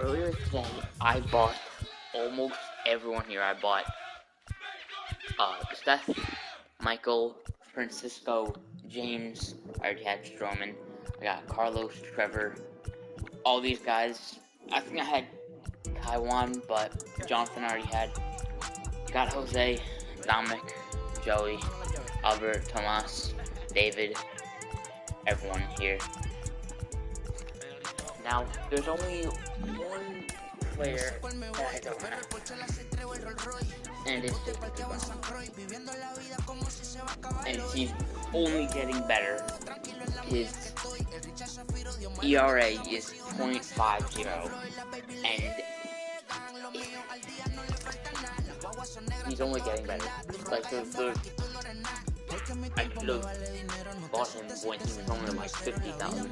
Earlier today, I bought almost everyone here. I bought Steph, Michael, Francisco, James. I already had Stroman. I got Carlos, Trevor, all these guys. I think I had Taiwan, but Jonathan already had. Got Jose, Dominic, Joey, Albert, Tomas, David, everyone here. Now, there's only one player that I don't have, and it's Jacob and he's only getting better. His ERA is .50, and he's only getting better. Like, I could have bought him when he was only like 50,000.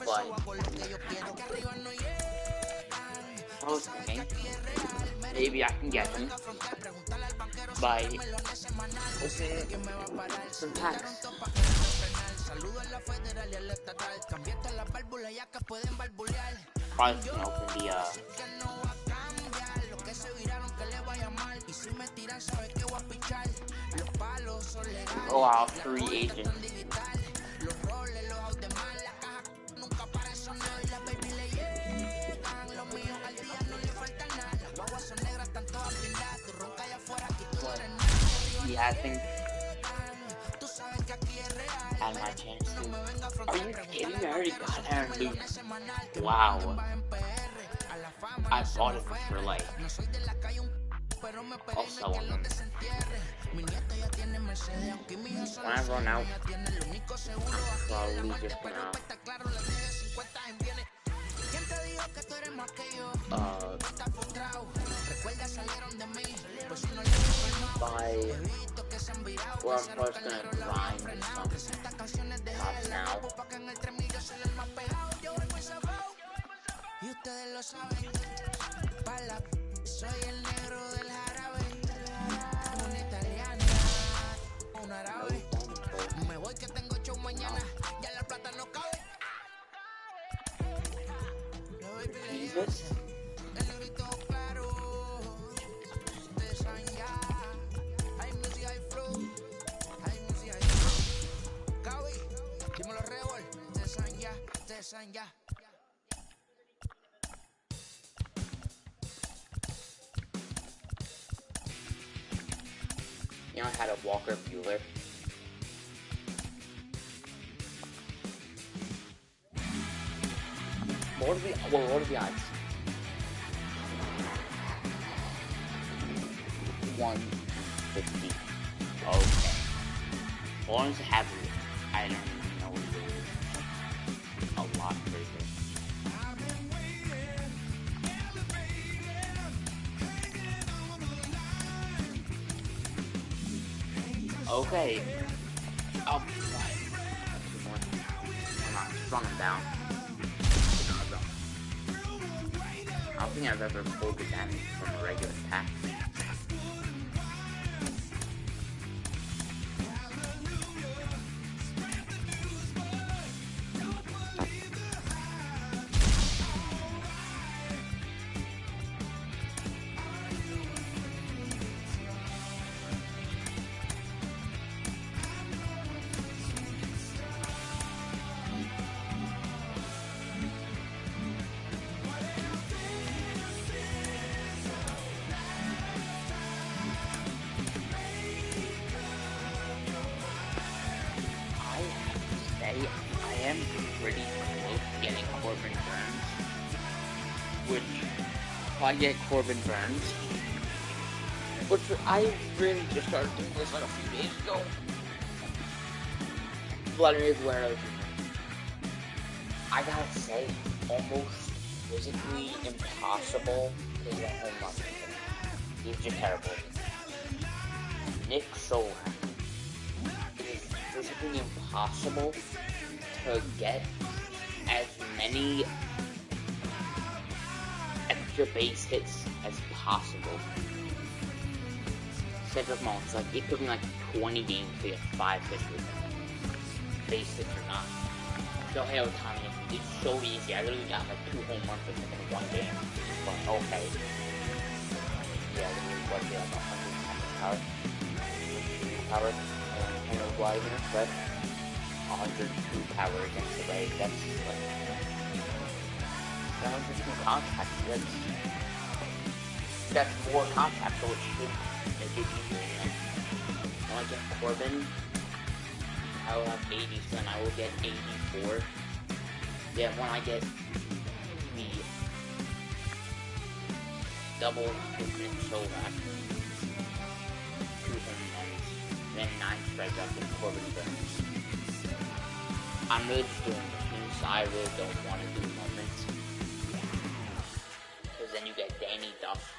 But I was thinking maybe I can get him by opening some packs. Probably can open the free agent. Yeah, I think I had my chance to. Are you kidding me? I already got Aaron Luke. Wow. I bought it for life. I'll sell one. When I run out, I'm probably just gonna buy, well, I'm probably gonna grind some tops now. Jesus. You know, I had a Walker Bueller. What are the odds? 150. Okay. As long as I have it, I don't even know what it is. A lot crazy. Okay. I'll be quiet. I'm not strung him down. I don't think I've ever pulled the damage from a regular attack. I am pretty close to getting Corbin Burns, which, if I get Corbin Burns, which I really just started doing this like a few days ago, Vladimir Guerrero, I gotta say, almost physically impossible to get home run. He's just terrible. Nick Solak. Physically impossible to get as many extra base hits as possible. Cedric Mullins, like, it took me like 20 games to get 5 hits with him. Base hits or not. Shohei Ohtani it's so easy. I literally got like 2 home runs within 1 game. But okay. Yeah, literally what did like 100 power. Power. And Wagner, right? 102 power against the Rays. That's like 102 contact. That's more contact, so it should make it easier. When I get Corbin, I will have 80, so then I will get 84. Yeah, when I get the double infinite Solak, 2 home runs, then 9 strikeouts and Corbin Burns. I'm really just doing machines, so I really don't want to do moments. Because then you get Danny Duff.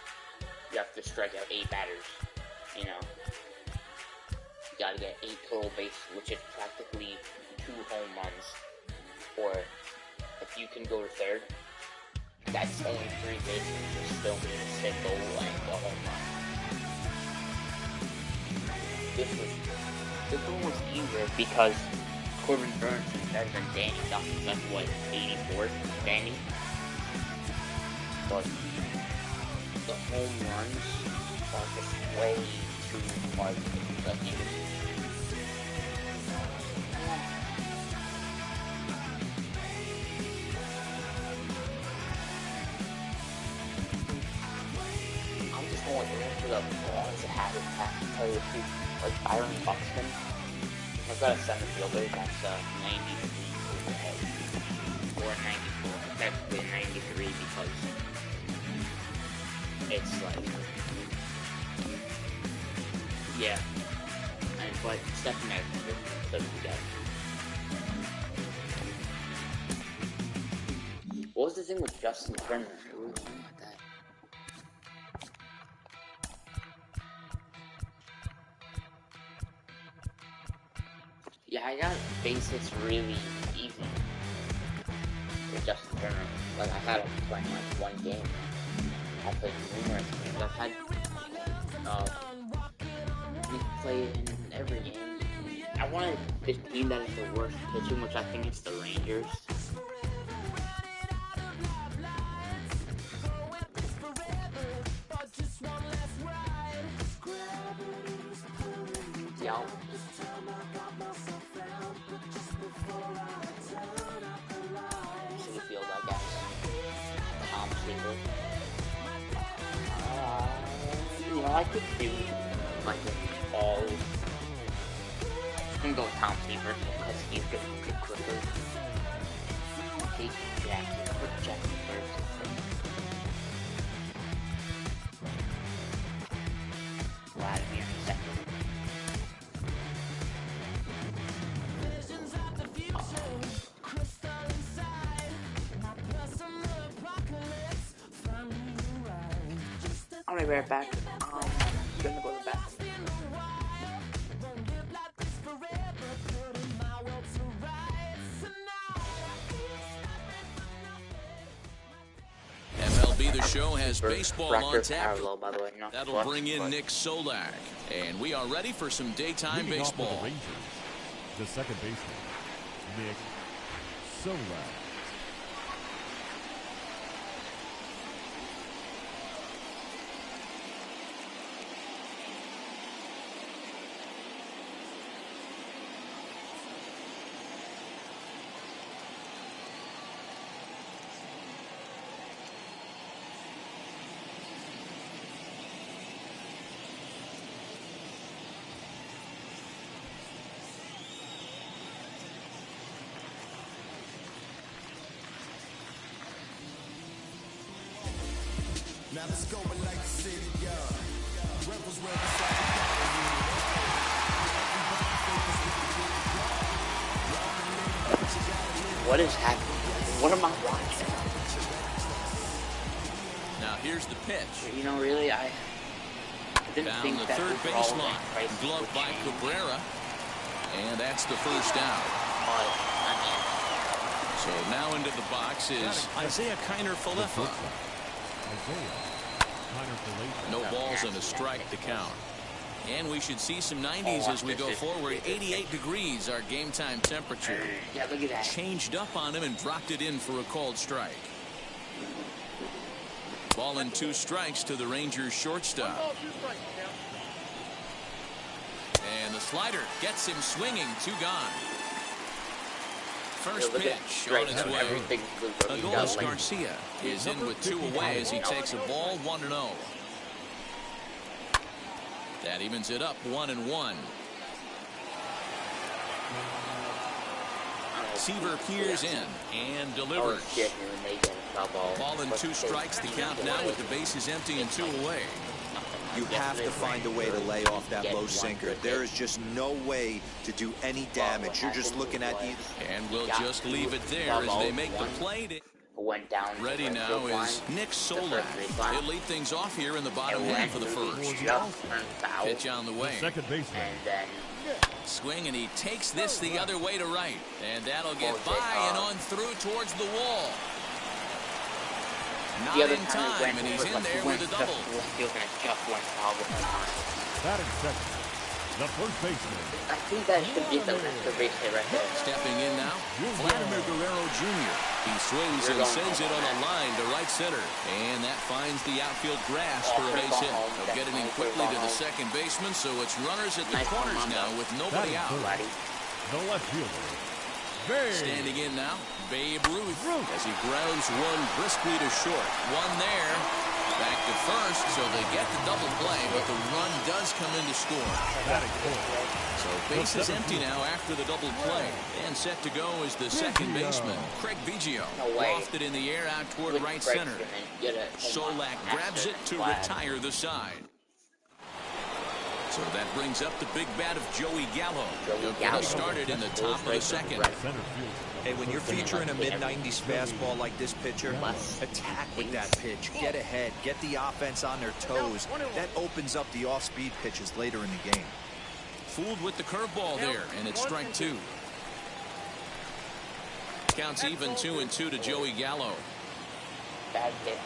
You have to strike out 8 batters, you know. You gotta get 8 total bases, which is practically 2 home runs. Or, if you can go to third, that's only 3 bases, which still means a single and a home run. This one was easier because Corbin Burns is better than Danny Duff. That's what, 84, Danny? But the home runs are just way too hard to use. I'm just going for the balls to have it to tell you the truth. Like Byron Buxton, I've got a center fielder that's 93 overhead, or 94, technically 93 because it's like, yeah, but Stephen Edmonds doesn't do that. What was the thing with Justin Turner? What was the thing with that? Yeah, I got basics really easy with Justin Turner. Like, I had him playing like 1 game. I played numerous games. I've had he played in every game. I wanted this team that is the worst pitching, which I think it's the Rangers. Yeah. City Field, I guess. Tom Seaver. You know, I could do like all. I'm gonna go with Tom Seaver because he's good quicker. Take Jackie, put Jackie first. Vladimir second. I'll be right back. I'm gonna go to the bathroom. MLB The Show has baseball on tap. Parallel, by the way, That'll bring in Nick Solak. And we are ready for some daytime baseball. The Rangers, the second baseman, Nick Solak. Now let's go and like the city, yeah. Rebels where What is happening? What am I watching? Now here's the pitch. You know, really, I didn't Down think the that third overall baseline, price gloved would by change. Cabrera. And that's the first down. But, I mean, So now into the box is Isaiah Kiner-Falefa. Isaiah Kiner-Falefa. No balls and a strike to count. And we should see some 90s as we go forward. 88 degrees, our game time temperature. Yeah, look at that. Changed up on him and dropped it in for a called strike. Ball and 2 strikes to the Rangers shortstop. And the slider gets him swinging. 2 gone. First pitch on its way. Adolis Garcia is in with 2 away as he takes a ball 1-0. That evens it up 1-1. Seaver peers in and delivers. Ball and 2 strikes, the count now with the bases empty and 2 away. You have to find a way to lay off that low sinker. There is just no way to do any damage. You're just looking at either. And we'll just leave it there as they make the play. Went down. Ready now is Nick Solak. He'll lead things off here in the bottom half of the first. Pitch on the way. Second baseman. Swing, and he takes this the other way to right. And that'll get by and on through towards the wall. Not in time, and he's in there with a double. Batting second, the first baseman. I think that should be the base hit right there. Stepping in now, Vladimir Guerrero Jr. He swings and sends it on a line to right center. And that finds the outfield grass for a base hit. They'll get it in quickly to the second baseman, so it's runners at the corners now with nobody out. The left fielder. Standing in now, Babe Ruth as he grounds one briskly to short. One there. Back to first, so they get the double play, but the run does come in to score. So base is empty now after the double play. And set to go is the second baseman, Craig Biggio. Lofted in the air out toward right center. Solak grabs it to retire the side. So that brings up the big bat of Joey Gallo. He'll get us started in the top of the second. Hey, when you're featuring a mid-90s fastball like this pitcher, attack with that pitch. Get ahead. Get the offense on their toes. That opens up the off-speed pitches later in the game. Fooled with the curveball there, and it's strike 2. Counts even 2-2 to Joey Gallo. Bad pitch.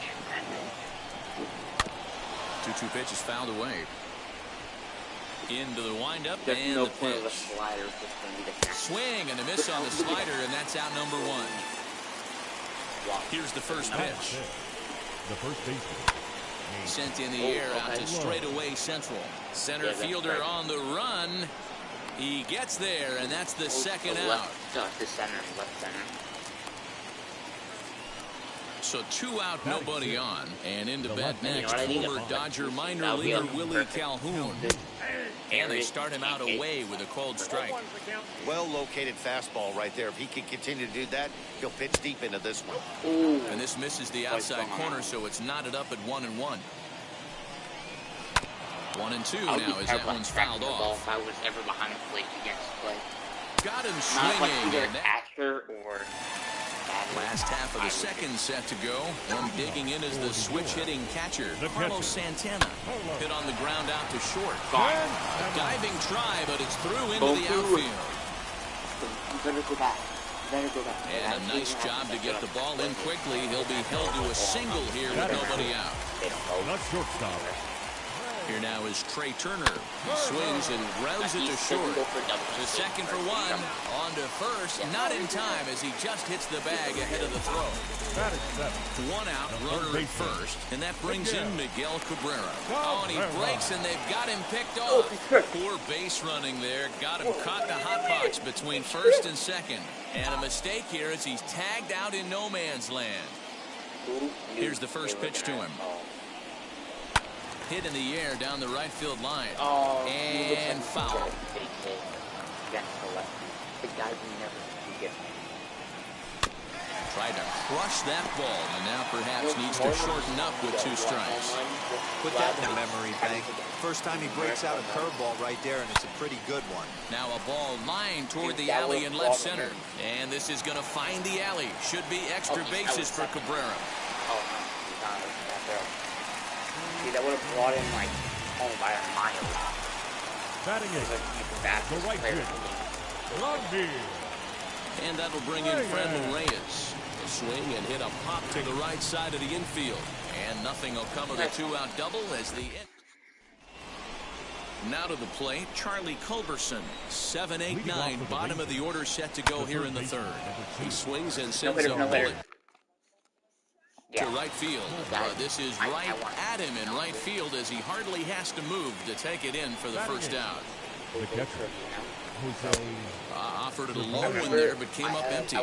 2-2 pitch is fouled away. Into the windup There's and no the point of a pitch. slider. Swing and a miss on the slider, and that's out number 1. Here's the first pitch. The first baseman. Sent in the air out to straightaway central. Center fielder on the run. He gets there, and that's the second out. To center, left center. So 2 out, nobody on. And into bat next, You know former Dodger minor leaguer Willie Calhoun. And they start him out away with a called strike. Well-located fastball right there. If he can continue to do that, he'll pitch deep into this one. Ooh. And this misses the outside corner, so it's knotted up at 1-1. 1-2 now as that one's fouled off. If I was ever behind the plate against play. Got him Not like swinging. either And that catcher or last half of the second set to go. And digging in is the switch-hitting catcher, Carlos Santana. Hit on the ground out to short. A diving try, but it's through into the outfield. Better go back. And a nice job to get the ball in quickly. He'll be held to a single here with nobody out. Not shortstop. Here now is Trey Turner. He swings and grounds it to short. To second for 1. On to first. Not in time as he just hits the bag ahead of the throw. 1 out, runner at first. And that brings in Miguel Cabrera. Oh, and he breaks, and they've got him picked off. Poor base running there. Got him caught in the hot box between first and second. And a mistake here as he's tagged out in no man's land. Here's the first pitch to him. Hit in the air down the right field line. And foul. Tried to crush that ball, and now perhaps needs to shorten up with 2 strikes. Put that in the memory bank. First time he breaks out a curveball right there, and it's a pretty good one. Now a ball lined toward the alley in left center. And this is going to find the alley. Should be extra bases for Cabrera. See, that would have brought him like home by a mile. Batting it. The right fielder. And that'll bring in Fredman Reyes. A swing and hit a pop to the right side of the infield. And nothing will come of the 2-out double as the Now to the plate, Charlie Culberson. 7-8-9, bottom of the order set to go here in the third. He swings and sends a bullet to right field. This is right at him in right field as he hardly has to move to take it in for the first out. The catcher, Jose. Offered it a low one there, but came up empty.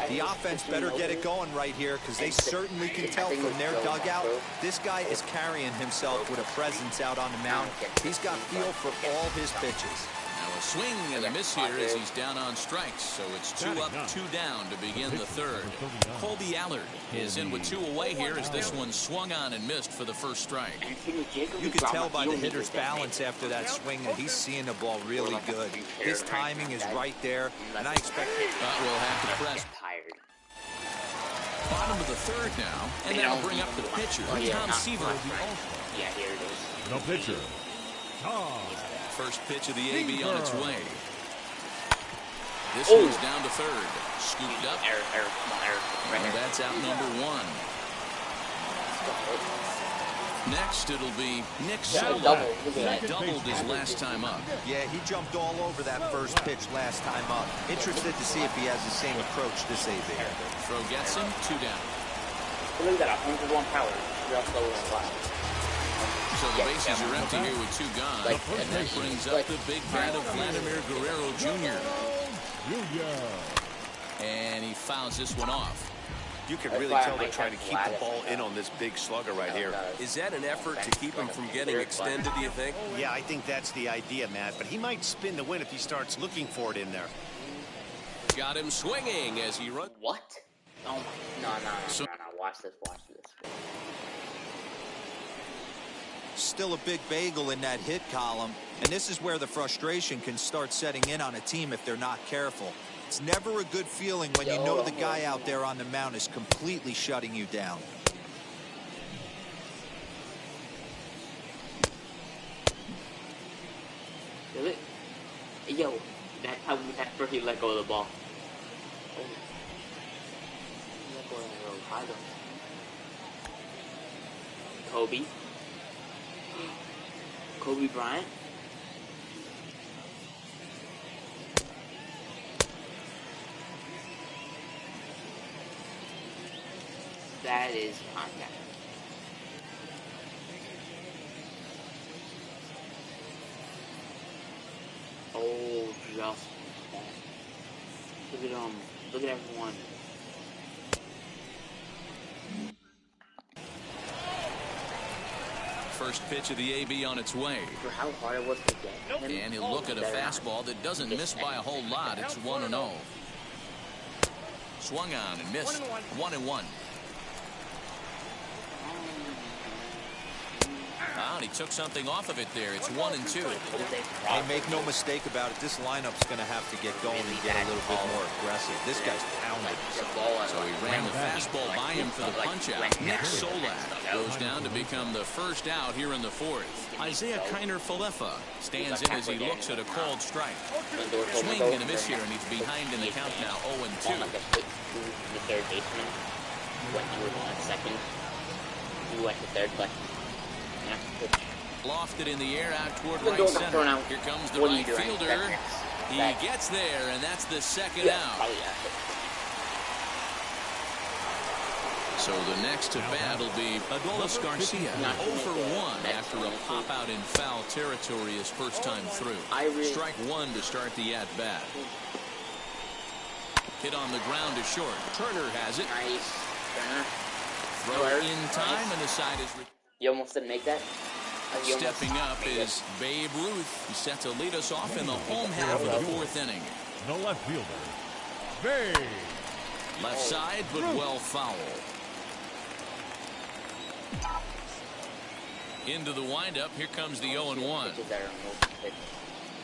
The offense better get it going right here because they certainly can tell from their dugout this guy is carrying himself with a presence out on the mound. He's got feel for all his pitches. Now a swing and a miss here as he's down on strikes, so it's 2 up, 2 down to begin the third. Colby Allard is in with 2 away here as this one swung on and missed for the first strike. You can tell by the hitter's balance after that swing that he's seeing the ball really good. His timing is right there, and I expect we'll have to press. Bottom of the third now, and that'll bring up the pitcher, Tom Seaver. Yeah, here it is. No pitcher. First pitch of the AB on its way. This one's down to third. Scooped up. And that's out number 1. Next, it'll be Nick Solak. He doubled his last time up. Yeah, he jumped all over that first pitch last time up. Interested to see if he has the same approach this AB. Throw gets him, 2 down. Look at that, 101 power. So the bases are empty here with 2 gone. And that brings up the big bat of Vladimir Guerrero Jr. And he fouls this one off. You can really tell they're trying to keep the ball in on this big slugger right here. Is that an effort to keep him from getting extended, do you think? Yeah, I think that's the idea, Matt. But he might spin to win if he starts looking for it in there. Got him swinging as he runs. What? Oh my! No. Watch this. Still a big bagel in that hit column, and this is where the frustration can start setting in on a team if they're not careful. It's never a good feeling when you know the guy out there on the mound is completely shutting you down. Really? Yo, that's where he let go of the ball. Oh. He let go of the road. High though. Kobe Bryant. That is contact. Oh, just look at look at everyone. First pitch of the AB on its way. For how hard it was to get him. And he'll look at a fastball that doesn't miss by a whole lot. It's 1-0. Swung on and missed. 1-1. And he took something off of it there. It's 1-2. Hey, make no mistake about it. This lineup's going to have to get going and get a little bit more aggressive. This guy's pounding. So he ran the fastball by him for the punch-out. Nick Solak goes down to become the first out here in the fourth. Isaiah Kiner-Falefa stands in as he looks at a called strike. Swing and a miss here, and he's behind in the count now, 0-2. The third baseman, when he was on second, he went to third, but lofted in the air out toward right center. Here comes the right fielder. He gets there, and that's the second out. So the next to bat will be Adolis Garcia, 0-for-1 after a pop-out in foul territory his first time through. Strike 1 to start the at-bat. Hit on the ground to short. Turner has it. Nice. Turner. Throw in time, and the side is... You almost didn't make that? Stepping up is Babe Ruth. He's set to lead us off in the home half of the fourth inning. No left fielder. Babe. Left side, but well foul. Into the windup. Here comes the 0-1.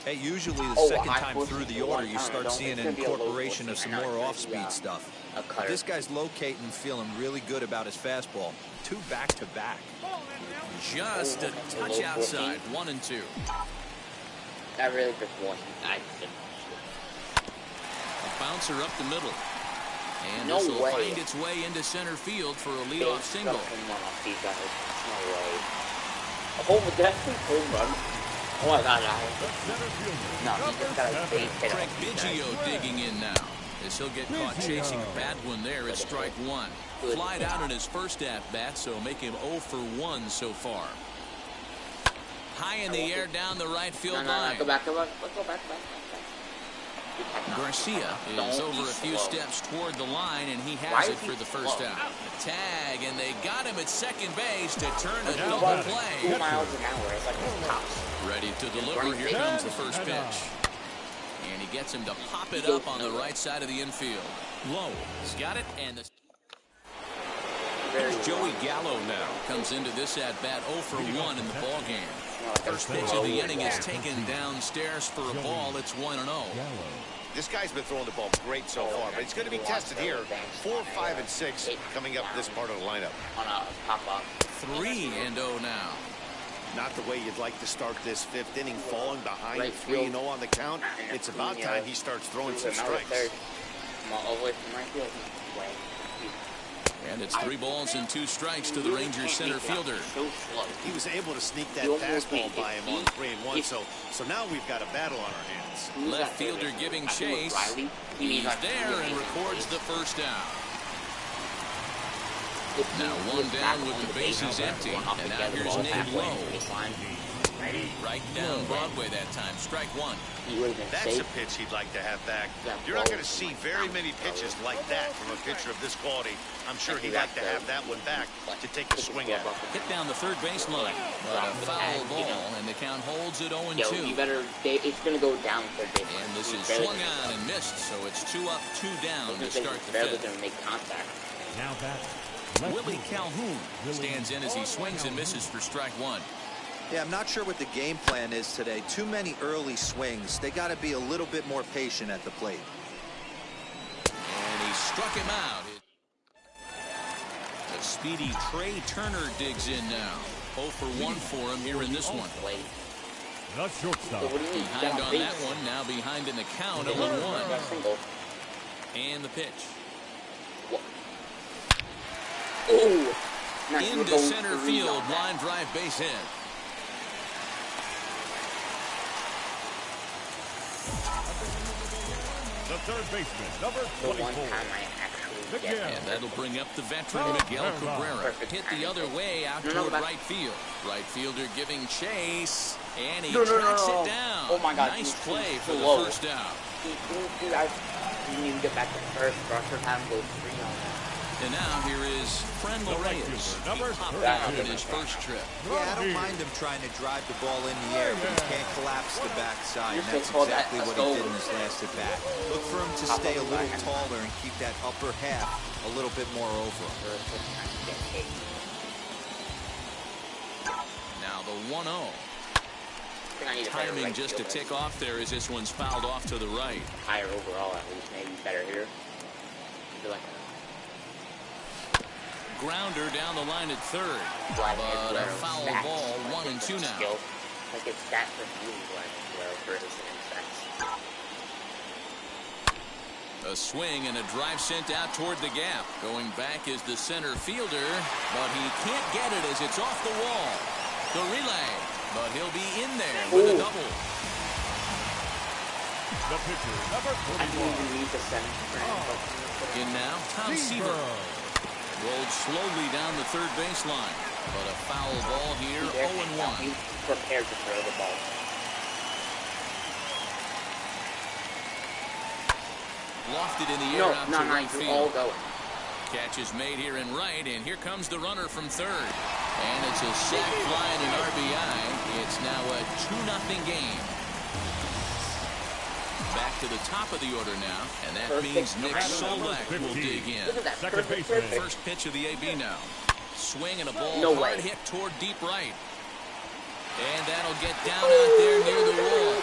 Hey, usually the second time through the order, you start seeing an incorporation of some more off-speed stuff. But this guy's locating and feeling really good about his fastball. 2 back-to-back. Just a touch outside. 1-2. That really just won. A bouncer up the middle. And No this will way. find its way into center field for a leadoff single. No way. Oh, that's a home run. Oh my God, no, he just got a base hit. Craig Biggio digging in now. As he'll get caught chasing a bad one there at strike one. Flied out in his first at-bat, so make him 0 for 1 so far. High in the air down the right field line. Go back. Garcia is over a few steps toward the line, and he has it for the first out. Tag, and they got him at second base to turn a double play. 2 miles an hour. It's like tops. Ready to deliver. Here comes the first pitch. And he gets him to pop it up on the right side of the infield. Low. He's got it, and there's Joey Gallo now. Comes into this at-bat 0 for 1 in the ballgame. First pitch of the inning is taken downstairs for a ball. It's 1-0. This guy's been throwing the ball great so far, but he's going to be tested here. 4, 5, and 6 coming up this part of the lineup. On a pop-up. 3-0 now. Not the way you'd like to start this 5th inning, falling behind 3-0 on the count. It's about time he starts throwing some strikes. All the way from right field. And it's 3 balls and 2 strikes to the Rangers center fielder. He was able to sneak that fastball by him on 3-1, so now we've got a battle on our hands. Left fielder giving chase. He's there and records the first out. Now 1 down with the bases empty, and now here's Nate Lowe. Right down Broadway that time. Strike 1. That's a pitch he'd like to have back. You're not going to see very many pitches like that from a pitcher of this quality. I'm sure he'd like to have that one back to take a swing at. Hit down the third baseline, but a foul ball, and the count holds at 0-2. It's going to go down third base. And this is swung on and missed, so it's 2 up, 2 down to start the 5th. Going to make contact. Now back. Willie Calhoun stands in as he swings and misses for strike 1. Yeah, I'm not sure what the game plan is today. Too many early swings. They got to be a little bit more patient at the plate. And he struck him out. The speedy Trey Turner digs in now. 0 for 1 for him here in this one. The shortstop. Behind on that one, now behind in the count, 0-1. And the pitch. Oh! Into center field, line drive base hit. The third baseman, number 24. And that'll bring up the veteran Miguel Cabrera. Hit the other way out toward right field. Right fielder giving chase, and he tracks it down. Oh my God! Nice play for the first out. You need to get back to first. Rusher have him go 3 on that. And now here is Fran Reyes. He popped out in his first trip. Yeah, I don't mind him trying to drive the ball in the air, but he can't collapse the backside. And that's exactly what he did in his last at bat. Look for him to stay a little taller and keep that upper half a little bit more over. Now the 1-0. Timing just a tick off there as this one's fouled off to the right. Higher overall, at least, maybe better here. Grounder down the line at third, but a foul ball, 1-2 now. Like it's that for for his A swing and a drive sent out toward the gap. Going back is the center fielder, but he can't get it as it's off the wall. The relay, but he'll be in there with a double. The pitcher, number 41. In now, Tom Seaver. Rolled slowly down the third baseline, but a foul ball here, 0-1. He's prepared to throw the ball. Lofted in the air out to right field. All going. Catch is made here in right, and here comes the runner from third. And it's a sac fly and an RBI. It's now a 2-0 game. Back to the top of the order now, and that means Nick Solak will dig in. Second baseman. First pitch of the AB now. Swing and a ball hard hit toward deep right. And that'll get down out there near the wall.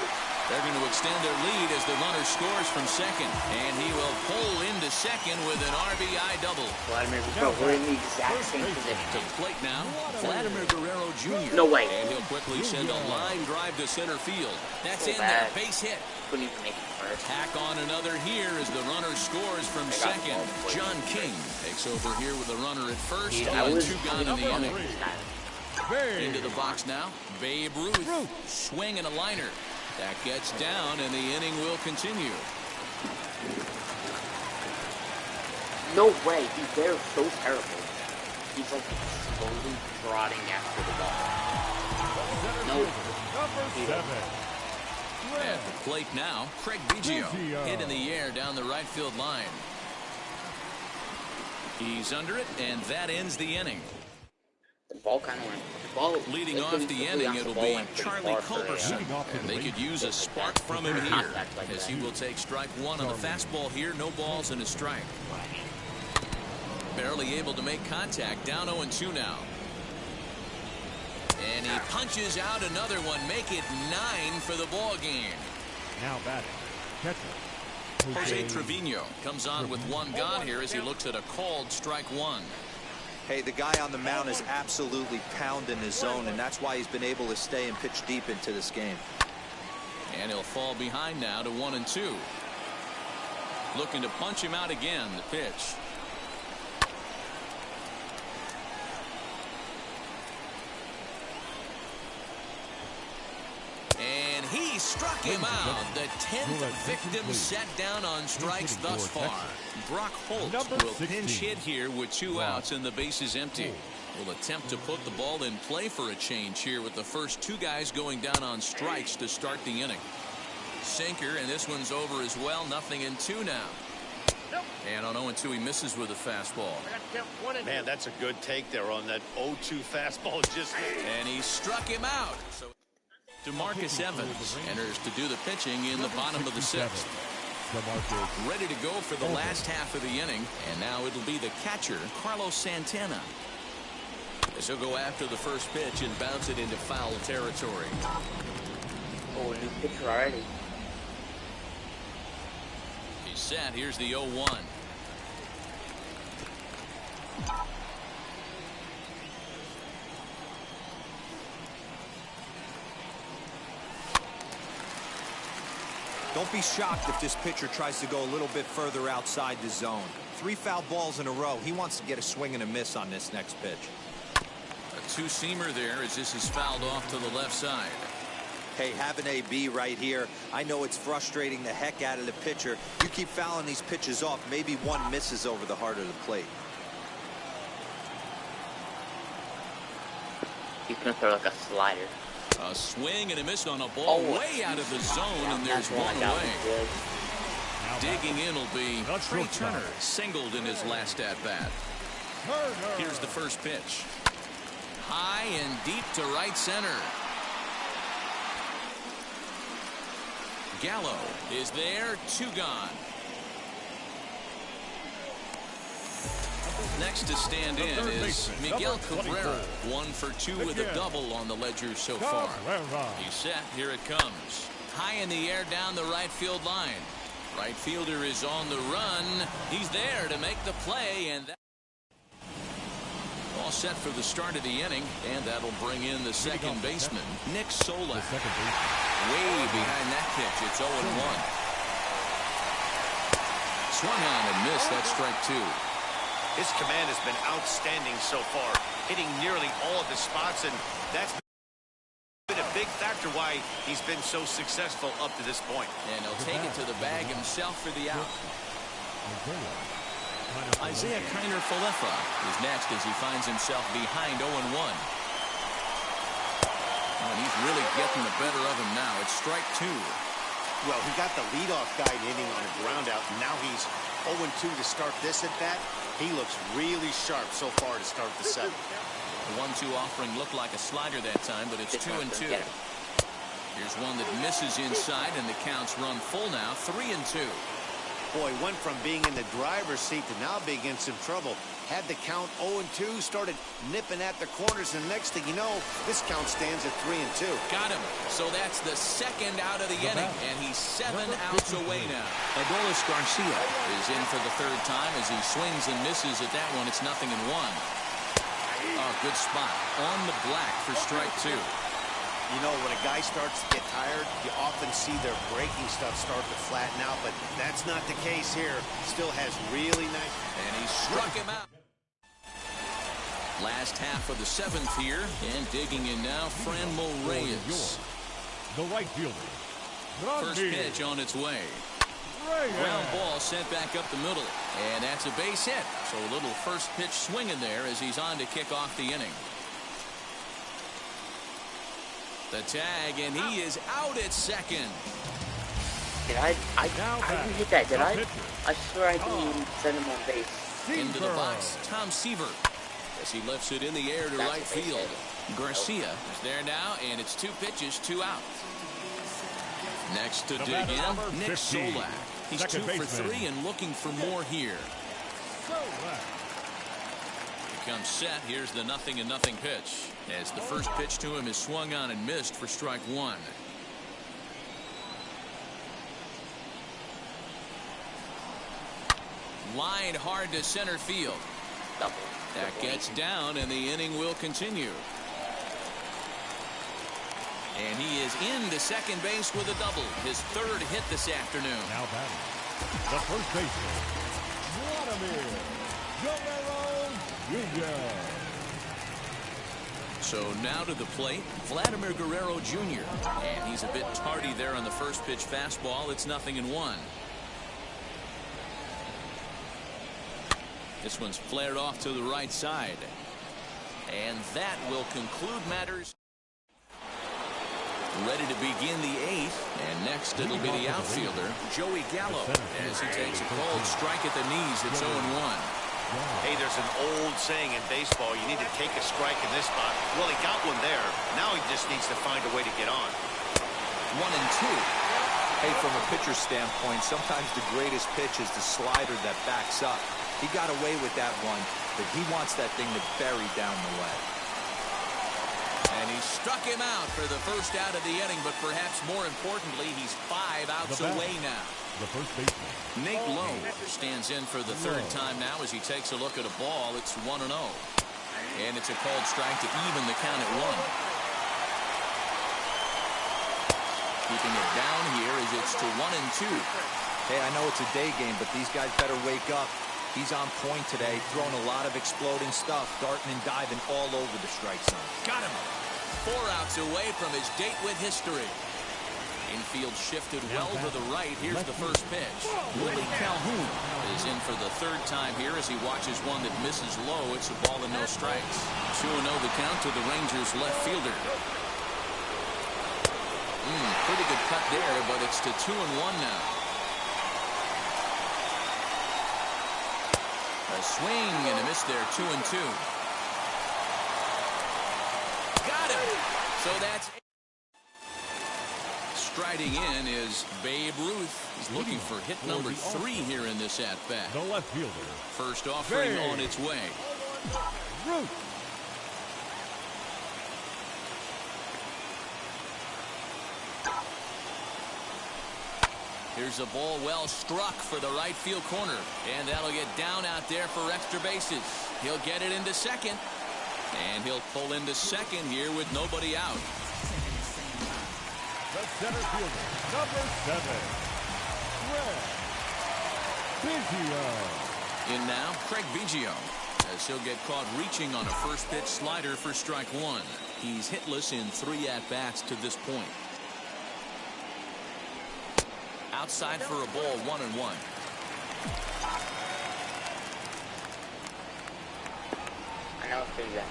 They're going to extend their lead as the runner scores from second. And he will pull into second with an RBI double. Vladimir Guerrero, we're in the exact same position. To plate now, Vladimir Guerrero Jr. No way. And he'll quickly send a line drive to center field. That's in there, base hit. Couldn't even make it first. Tack on another here as the runner scores from second. John King takes over here with the runner at first. 1-2 gone in the inning. Into the box now, Babe Ruth. Swing and a liner. That gets down, and the inning will continue. No way. He's there so terrible. He's like slowly trotting after the ball. No. Number 7. At the plate now, Craig Biggio. Hit in the air down the right field line. He's under it, and that ends the inning. The ball kind of went. Leading off the inning, it'll be Charlie Culberson, and they could use a spark from him here, as he will take strike one on the fastball here. No balls and a strike. Barely able to make contact. Down 0-2 now. And he punches out another one. Make it 9 for the ball game. Now batting, catcher Jose Trevino comes on with one gone here as he looks at a called strike one. Hey, the guy on the mound is absolutely pounding his zone, and that's why he's been able to stay and pitch deep into this game. And he'll fall behind now to 1-2. Looking to punch him out again. The pitch. And he struck him out. The 10th victim set down on strikes thus far. Brock Holt will pinch hit here with 2 outs and the bases empty. Will attempt to put the ball in play for a change here with the first 2 guys going down on strikes to start the inning. Sinker, and this one's over as well. 0-2 now. And on 0-2 he misses with a fastball. Man, that's a good take there on that 0-2 fastball. And he struck him out. So DeMarcus Evans enters to do the pitching in the bottom of the 6th. Ready to go for the last half of the inning, and now it'll be the catcher, Carlos Santana. As he'll go after the first pitch and bounce it into foul territory. Oh, new pitcher already. He's set. Here's the 0-1. Don't be shocked if this pitcher tries to go a little bit further outside the zone. 3 foul balls in a row. He wants to get a swing and a miss on this next pitch. A 2-seamer there as this is fouled off to the left side. Hey, have an AB right here. I know it's frustrating the heck out of the pitcher. You keep fouling these pitches off, maybe one misses over the heart of the plate. He's gonna throw like a slider. A swing and a miss on a ball way out of the zone, and there's one away. Digging in will be Trey Turner, singled in his last at-bat. Here's the first pitch. High and deep to right center. Gallo is there, 2 gone. Next to stand in is Miguel Cabrera, 1 for 2 with a double on the ledger so far. He's set. Here it comes. High in the air down the right field line. Right fielder is on the run. He's there to make the play, and that all set for the start of the inning, and that'll bring in the second baseman, Nick Solak. Way behind that pitch. It's 0-1. Swung on and missed. That's strike 2. His command has been outstanding so far, hitting nearly all of his spots, and that's been a big factor why he's been so successful up to this point. And he'll take it to the bag himself for the out. Isaiah Kiner Falefa is next as he finds himself behind 0-1. And he's really getting the better of him now. It's strike 2. Well, he got the leadoff guy hitting on a ground out, and now he's 0-2 to start this at bat. He looks really sharp so far to start the 7th. The 1-2 offering looked like a slider that time, but it's 2-2. Here's one that misses inside, and the counts run full now, 3-2. Boy, went from being in the driver's seat to now being in some trouble. Had the count 0-2, started nipping at the corners, and next thing you know, this count stands at 3-2. Got him. So that's the second out of the inning, and he's 7 outs away now. Adolis Garcia is in for the 3rd time as he swings and misses at that one. It's 0-1. Oh, good spot on the black for strike 2. You know, when a guy starts to get tired, you often see their breaking stuff start to flatten out, but that's not the case here. Still has really nice. And he struck him out. Last half of the 7th here, and digging in now, Franmil Reyes. The right fielder. First pitch on its way. Ground ball sent back up the middle, and that's a base hit. So a little first pitch swinging there as he's on to kick off the inning. The tag, and he is out at second. Did I didn't hit that, did I? I swear I didn't even send him on base. Into the box, Tom Seaver, as he lifts it in the air to right field. Garcia is there now, and it's 2 pitches, 2 out. Next to dig in, Nick Solak. He's 2 for 3 and looking for more here. He comes set. Here's the 0-0 pitch, as the first pitch to him is swung on and missed for strike 1. Lined hard to center field. That gets down, and the inning will continue. And he is into second base with a double. His 3rd hit this afternoon. Now batting, the first baseman, Vladimir Guerrero Jr. So now to the plate, Vladimir Guerrero Jr. And he's a bit tardy there on the first pitch fastball. It's 0-1. This one's flared off to the right side. And that will conclude matters. Ready to begin the 8th, and next it'll be the outfielder, Joey Gallo, as he takes a cold strike at the knees. It's 0-1. Hey, there's an old saying in baseball, you need to take a strike in this spot. Well, he got one there. Now he just needs to find a way to get on. 1-2. Hey, from a pitcher's standpoint, sometimes the greatest pitch is the slider that backs up. He got away with that one, but he wants that thing to bury down the leg. And he struck him out for the first out of the inning, but perhaps more importantly, he's 5 outs away now. The first baseman, Nate Lowe stands in for the 3rd time now as he takes a look at a ball. It's 1-0. And it's a called strike to even the count at 1. Keeping it down here as it's to 1-2. Hey, I know it's a day game, but these guys better wake up. He's on point today, throwing a lot of exploding stuff, darting and diving all over the strike zone. Got him. 4 outs away from his date with history. Infield shifted well to the right. Here's the first pitch. Willie Calhoun is in for the 3rd time here as he watches one that misses low. It's a ball and no strikes. 2-0 the count to the Rangers left fielder. Pretty good cut there, but it's to 2-1 now. A swing and a miss there, 2-2. Got him. So that's striding in is Babe Ruth. He's looking for hit number 3 here in this at-bat. the left fielder, First offering on its way. Ruth. Here's a ball well struck for the right field corner. And that'll get down out there for extra bases. He'll get it into second. And he'll pull into second here with nobody out. The center fielder, number 7, Craig Biggio. In now, Craig Biggio, as he'll get caught reaching on a first pitch slider for strike 1. He's hitless in 3 at-bats to this point. Outside for a ball, 1-1. I know it's that.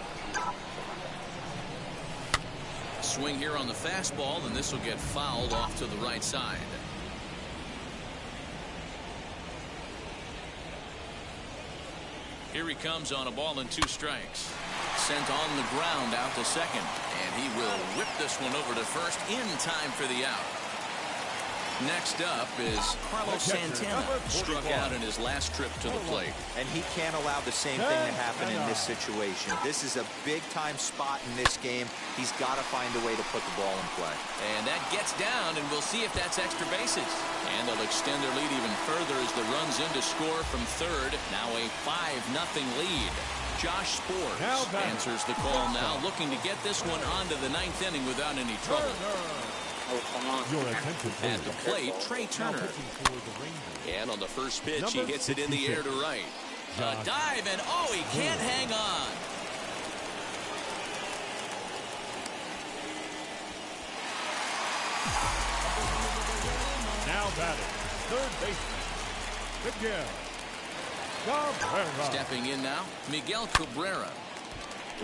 Swing here on the fastball, and this will get fouled off to the right side. Here he comes on a ball and 2 strikes. Sent on the ground out to second, and he will whip this one over to first in time for the out. Next up is Carlos Santana, struck out in his last trip to the plate. And he can't allow the same thing to happen in this situation. This is a big-time spot in this game. He's got to find a way to put the ball in play. And that gets down, and we'll see if that's extra bases. And they'll extend their lead even further as the run's in to score from third. Now a 5-0 lead. Josh Spores answers the call now, looking to get this one onto the 9th inning without any trouble. At the plate, Trey Turner. And on the first pitch, he hits it in the air to right. A dive, and oh, he can't hang on. Now batting, third baseman, Miguel Cabrera. Stepping in now, Miguel Cabrera.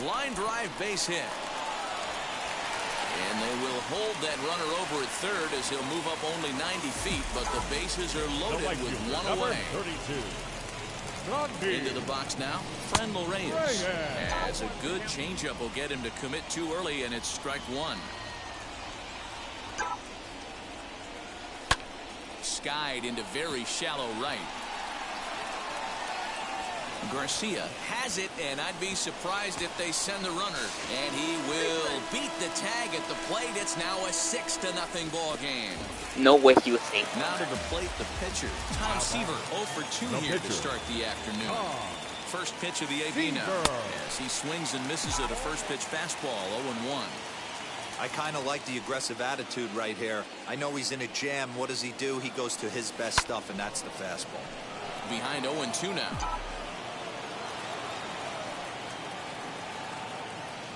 Line drive base hit. And they will hold that runner over at third as he'll move up only 90 feet, but the bases are loaded with one away. 32. Into the box now, Franmil Reyes. As a good changeup will get him to commit too early, and it's strike one. Skied into very shallow right. Garcia has it, and I'd be surprised if they send the runner. And he will beat the tag at the plate. It's now a 6-0 ball game. No way he was safe. Now to the plate, the pitcher, Tom Seaver, 0 for 2 here to start the afternoon. First pitch of the AB now, as he swings and misses at a first pitch fastball, 0-1. I kind of like the aggressive attitude right here. I know he's in a jam. What does he do? He goes to his best stuff, and that's the fastball. Behind 0-2 now.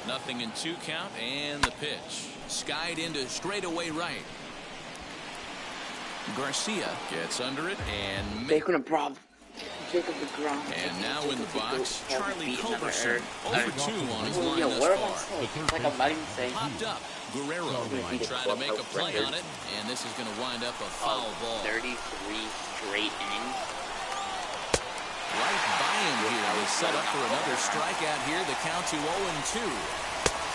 Nothing in 2 count, and the pitch. Skied into straightaway right. Garcia gets under it and Jacob DeGrom. And now in the box, Charlie Culberson, 0 for 2 on his line thus far. Like I'm not even saying. Popped up. Guerrero might try to make a play on it, and this is going to wind up a foul ball. 33 straight innings. Right by him here. They set up for another strikeout here. The count to 0-2.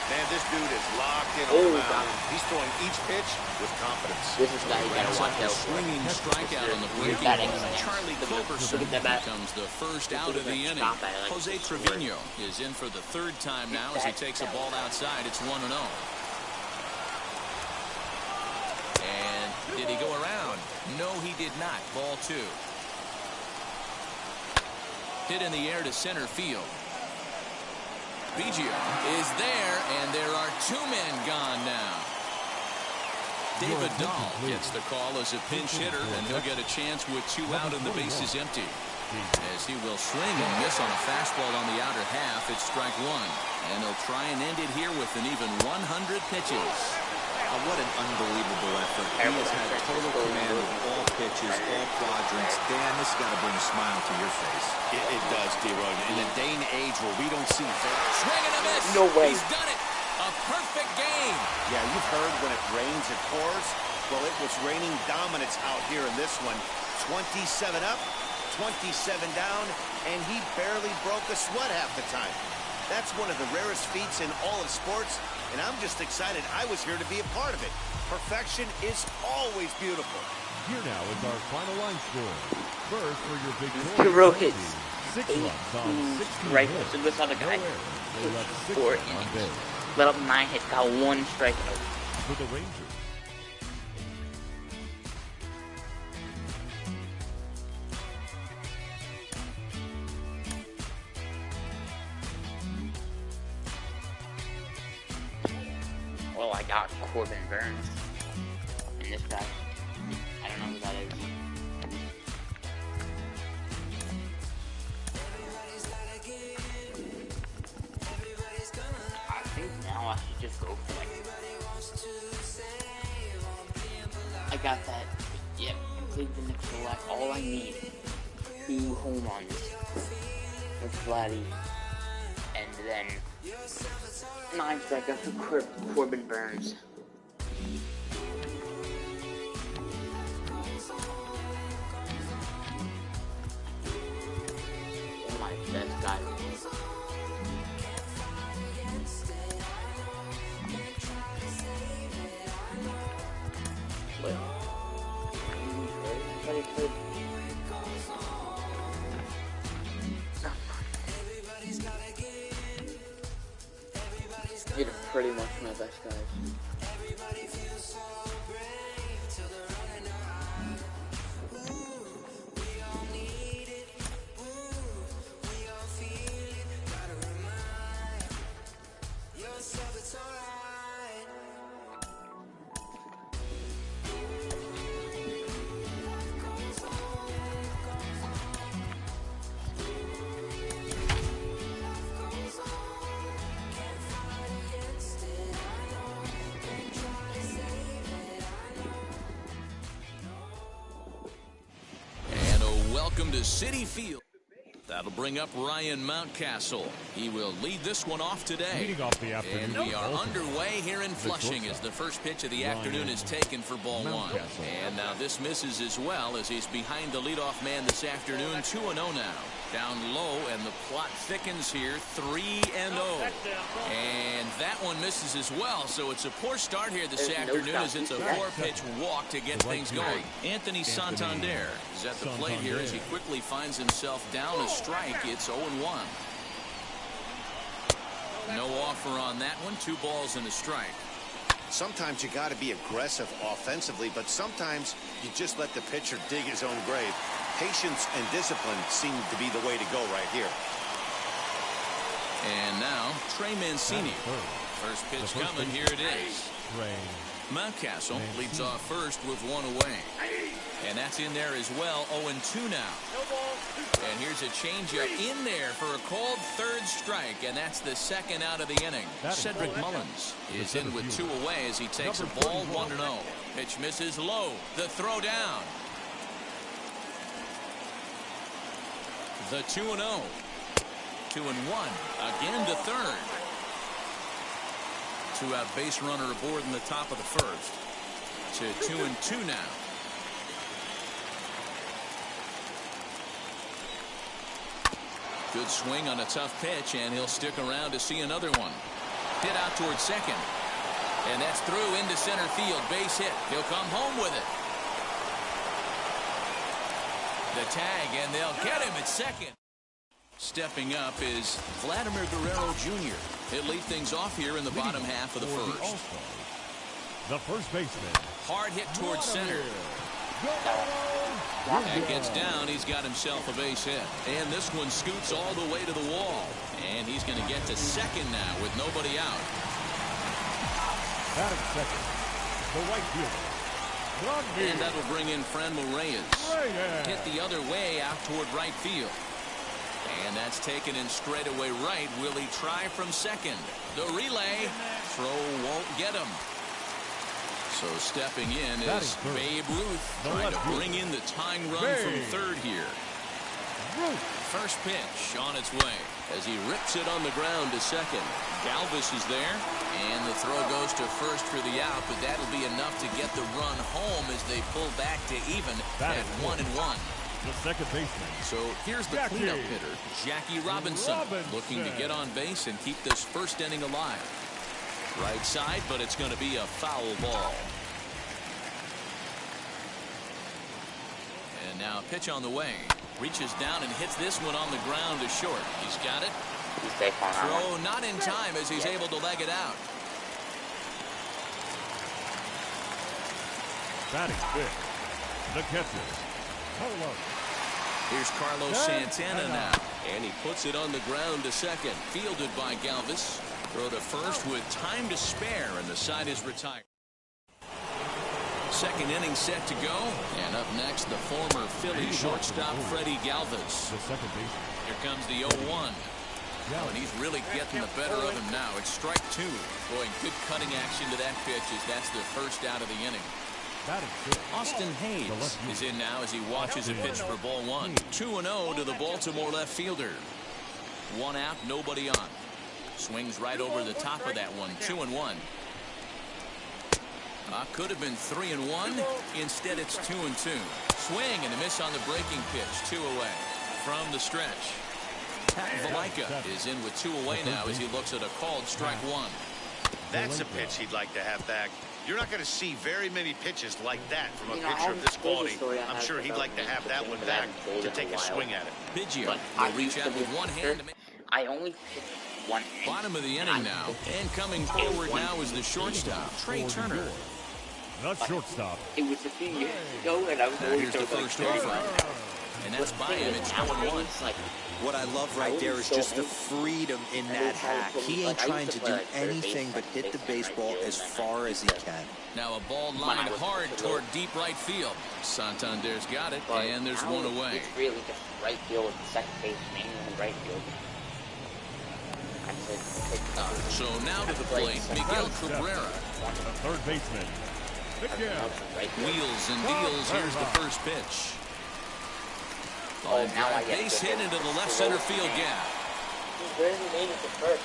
Man, this dude is locked in on the mound. He's throwing each pitch with confidence. This is guy you gotta watch out for. Swinging strikeout on the breaking ball. Charlie Culberson becomes the first out of the inning. Jose Trevino is in for the 3rd time now as he takes a ball outside. It's 1-0. And did he go around? No, he did not. Ball 2. Hit in the air to center field. Biggio is there, and there are 2 men gone now. David Dahl gets the call as a pinch hitter, and he'll get a chance with 2 out and the bases empty. As he will swing and miss on a fastball on the outer half, it's strike 1. And he'll try and end it here with an even 100 pitches. What an unbelievable effort. He has had total command of all pitches, all quadrants. Dan, this has got to bring a smile to your face. It does, D-Roy. In a day and age where we don't see... Swing and a miss. No way. He's done it. A perfect game. Yeah, you've heard when it rains, it pours. Well, it was raining dominance out here in this one. 27 up, 27 down, and he barely broke a sweat half the time. That's one of the rarest feats in all of sports, and I'm just excited I was here to be a part of it. Perfection is always beautiful. Here now is our final line score. First for your big 0 hits. 6 runs on 16 Right, hits. so this other No guy. errors. They left 6 4 men on innings. base. Let up 9 hits, got 1 strikeout. For the Rangers, Well, I got Corbin Burns. And this guy. I don't know who that is. I think now I should just go for it. I got that. Yep, complete the next select. All I need. 2 home runs. For Vladdy. And then 9 strikeouts for Corbin Burns. Oh my best guy. Wait. These are pretty much my best guys. to Citi Field. That'll bring up Ryan Mountcastle. He will lead this one off today. Leading off the afternoon. And we are underway here in Flushing as the first pitch of the afternoon is taken for ball one. And now this misses as well as he's behind the leadoff man this afternoon. 2-0 now. Down low, and the plot thickens here. 3-0. And that one misses as well. So it's a poor start here this afternoon as it's a 4-pitch walk to get things going. Anthony Santander is at the plate here as he quickly finds himself down a strike. It's 0-1. No offer on that one. 2 balls and a strike. Sometimes you got to be aggressive offensively, but sometimes you just let the pitcher dig his own grave. Patience and discipline seem to be the way to go right here. And now Trey Mancini. First pitch coming. Here it is. Mountcastle leads off first with 1 away. And that's in there as well. 0-2 now. And here's a changeup in there for a called 3rd strike, and that's the 2nd out of the inning. Cedric Mullins is in with 2 away as he takes a ball. 1-0. Pitch misses low. The throw down. The 2-0. 2-1. Again to 3rd. 2-out base runner aboard in the top of the 1st. To 2-2 now. Good swing on a tough pitch, and he'll stick around to see another one. Hit out towards 2nd. And that's through into center field. Base hit. He'll come home with it. The tag, and they'll get him at 2nd. Stepping up is Vladimir Guerrero Jr. He'll lead things off here in the bottom half of the 1st. The first baseman. Hard hit towards center. That gets down. He's got himself a base hit. And this one scoots all the way to the wall. And he's going to get to 2nd now with nobody out. Batting 2nd, the right fielder. And that'll bring in Franmil Reyes. Hit the other way out toward right field. And that's taken in straightaway right. Will he try from 2nd? The relay. Throw won't get him. So stepping in is Babe Ruth, trying to bring in the tying run from 3rd here. First pitch on its way as he rips it on the ground to 2nd. Galvis is there, and the throw goes to 1st for the out, but that'll be enough to get the run home as they pull back to even at 1-1. The second baseman. So here's the cleanup hitter, Jackie Robinson, looking to get on base and keep this 1st inning alive. Right side, but it's going to be a foul ball. And now pitch on the way. Reaches down and hits this one on the ground to short. He's got it. Throw not in time as he's able to leg it out. Batting 5th, the catcher. Hello. Here's Carlos Santana now. And he puts it on the ground to 2nd. Fielded by Galvis. Throw to 1st with time to spare, and the side is retired. 2nd inning set to go. And up next, the former Philly shortstop, Freddie Galvis. The second baseman. Here comes the 0-1. Oh, and he's really getting the better of him now. It's strike 2. Boy, good cutting action to that pitch as that's the 1st out of the inning. Austin Hayes is in now as he watches a pitch for ball 1. 2-0 to the Baltimore left fielder. 1 out, nobody on. Swings right over the top of that one. 2-1. Could have been 3-1. Instead, it's 2-2. Swing and a miss on the breaking pitch. 2 away from the stretch. Pat Valaika is in with 2 away now as he looks at a called strike 1. That's a pitch he'd like to have back. You're not going to see very many pitches like that from a pitcher of this quality. I'm sure he'd like to have that one back to take a swing at it. Biggio will reach out with one hand to make. I only pitched 1 inning. Bottom of the inning now. And coming forward now is the shortstop, Trey Turner. The shortstop. It was a few years ago, and I was Here's the first offer. And that's by him. It's 1-1. What I love right there is just the freedom in that hack. He ain't trying to do anything but hit the baseball as far as he can. Now a ball lined hard toward deep right field. Santander's got it, and there's 1 away. It's really just right field with the second base, mainly in right field. So now to the plate, Miguel Cabrera. The third baseman. Wheels and deals. Here's the first pitch. Line drive base hit into the left center field gap. He barely made it to first.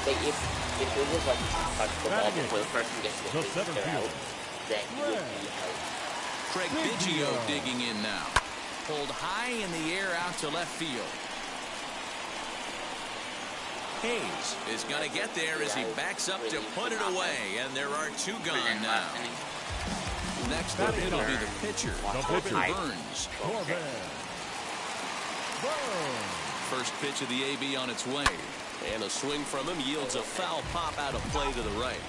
Like if it was like touch the ball before the person gets the base hit out, then he would be out. Craig Biggio digging in now. Pulled high in the air out to left field. Hayes is going to get there as he backs up to put it away, and there are two gone now. Next up, it'll be the pitcher, Corbin Burns. First pitch of the AB on its way. And a swing from him yields a foul pop out of play to the right.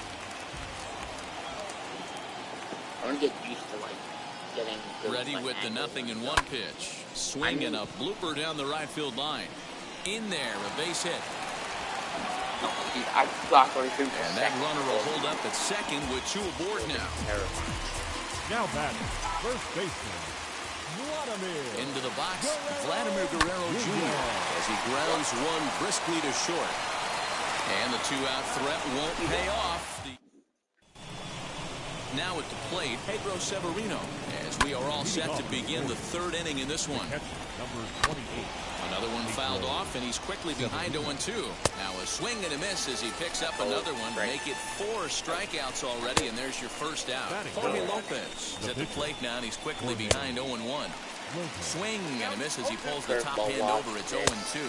I want to get used to like getting ready with the 0-1 pitch. Swing and a blooper down the right field line. In there, a base hit. And that runner will hold up at second with two aboard now. Now batting, first baseman, Vladimir. Into the box, Vladimir Guerrero Jr. as he grounds one briskly to short. And the two-out threat won't pay off. Now at the plate, Pedro Severino, as we are all set to begin the third inning in this one. Number 28. Another one fouled off, and he's quickly behind 0-2. Now a swing and a miss as he picks up another one. Make it 4 strikeouts already, and there's your first out. Jorge Lopez is at the plate now, and he's quickly behind 0-1. Swing and a miss as he pulls the top hand over. It's 0-2.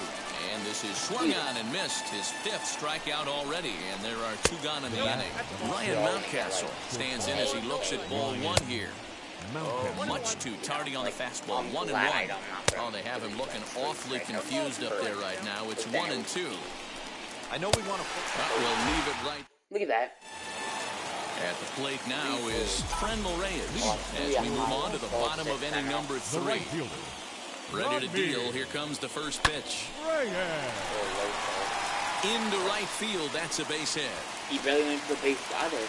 And this is swung on and missed, his 5th strikeout already, and there are two gone in the inning. Ryan Mountcastle stands in as he looks at ball 1 here. Much too tardy on the fastball. 1-1. Oh, they have him looking awfully confused up there right now. It's 1-2. I know we want to put we'll leave it right. Look at that. At the plate now is Franmil Reyes as we move on to the bottom of inning number 3. Ready to deal. Here comes the first pitch. Into right field. That's a base hit. He barely went for the base either.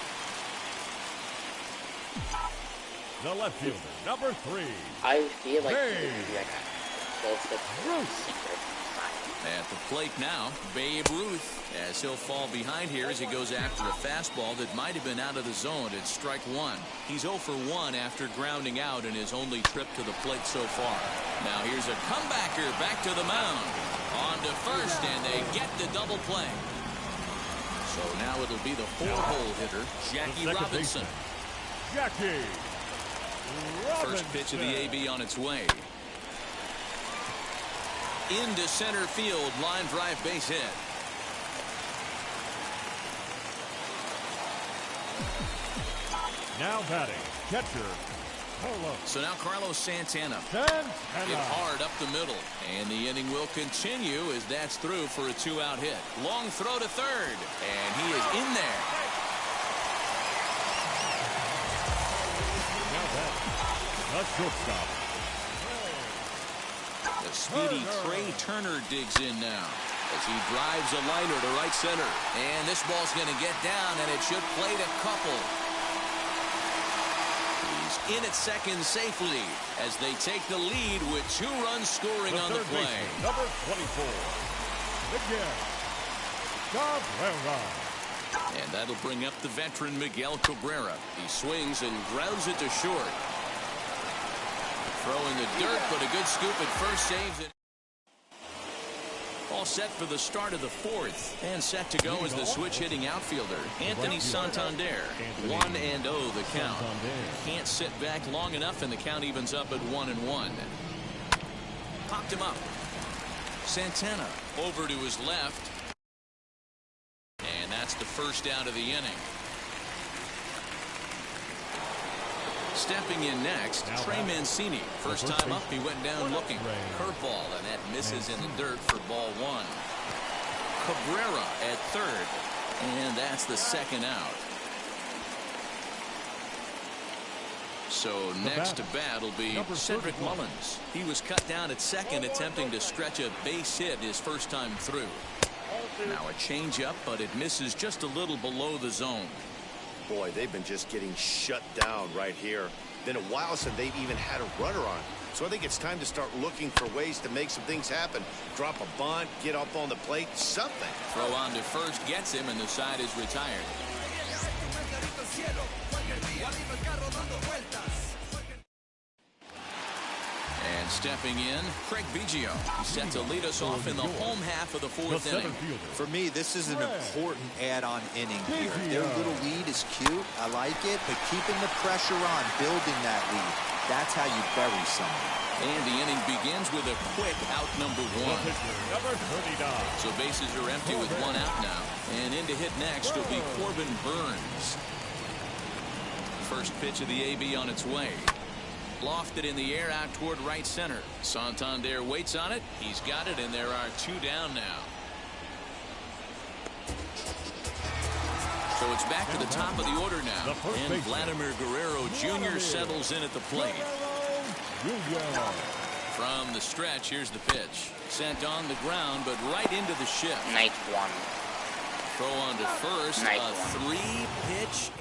The left fielder, number 3. I feel like he would be like at the plate now, Babe Ruth, as he'll fall behind here as he goes after a fastball that might have been out of the zone at strike 1. He's 0 for 1 after grounding out in his only trip to the plate so far. Now here's a comebacker back to the mound. On to first, and they get the double play. So now it'll be the 4-hole hitter, Jackie Robinson. Jackie Robinson. First pitch of the AB on its way. Into center field, line drive base hit. Now batting, catcher, Carlos. So now Carlos Santana. Hit hard up the middle. And the inning will continue as that's through for a 2-out hit. Long throw to third. And he is in there. Now batting, the shortstop. The speedy Trey Turner digs in now as he drives a liner to right center. And this ball's going to get down, and it should plate a couple. He's in at second safely as they take the lead with 2 runs scoring on the play. Baseman, number 24. Miguel Cabrera. And that'll bring up the veteran Miguel Cabrera. He swings and grounds it to short. Throw in the dirt, but a good scoop at first saves it. All set for the start of the 4th. And set to go as the switch-hitting outfielder, Anthony Santander. 1-0 the count. Can't sit back long enough, and the count evens up at 1-1. Popped him up. Santana over to his left. And that's the first out of the inning. Stepping in next, Trey Mancini. First time up, he went down looking. Curveball, and that misses in the dirt for ball 1. Cabrera at third, and that's the second out. So next to bat will be Cedric Mullins. He was cut down at second, attempting to stretch a base hit his first time through. Now a changeup, but it misses just a little below the zone. Boy, they've been just getting shut down right here. Been a while since they've even had a runner on. So I think it's time to start looking for ways to make some things happen. Drop a bunt, get up on the plate, something. Throw on to first gets him, and the side is retired. Stepping in, Craig Biggio. He's set to lead us off in the home half of the fourth inning. For me, this is an important add-on inning here. Their little lead is cute. I like it, but keeping the pressure on, building that lead, that's how you bury someone. And the inning begins with a quick out number 1. So bases are empty with 1 out now. And in to hit next will be Corbin Burns. First pitch of the AB on its way. Lofted in the air out toward right center. Santander waits on it. He's got it, and there are 2 down now. So it's back to the top of the order now. And Vladimir Guerrero Jr. settles in at the plate. From the stretch, here's the pitch. Sent on the ground, but right into the shift. Nice one. Throw on to first. Nice a 3-pitch.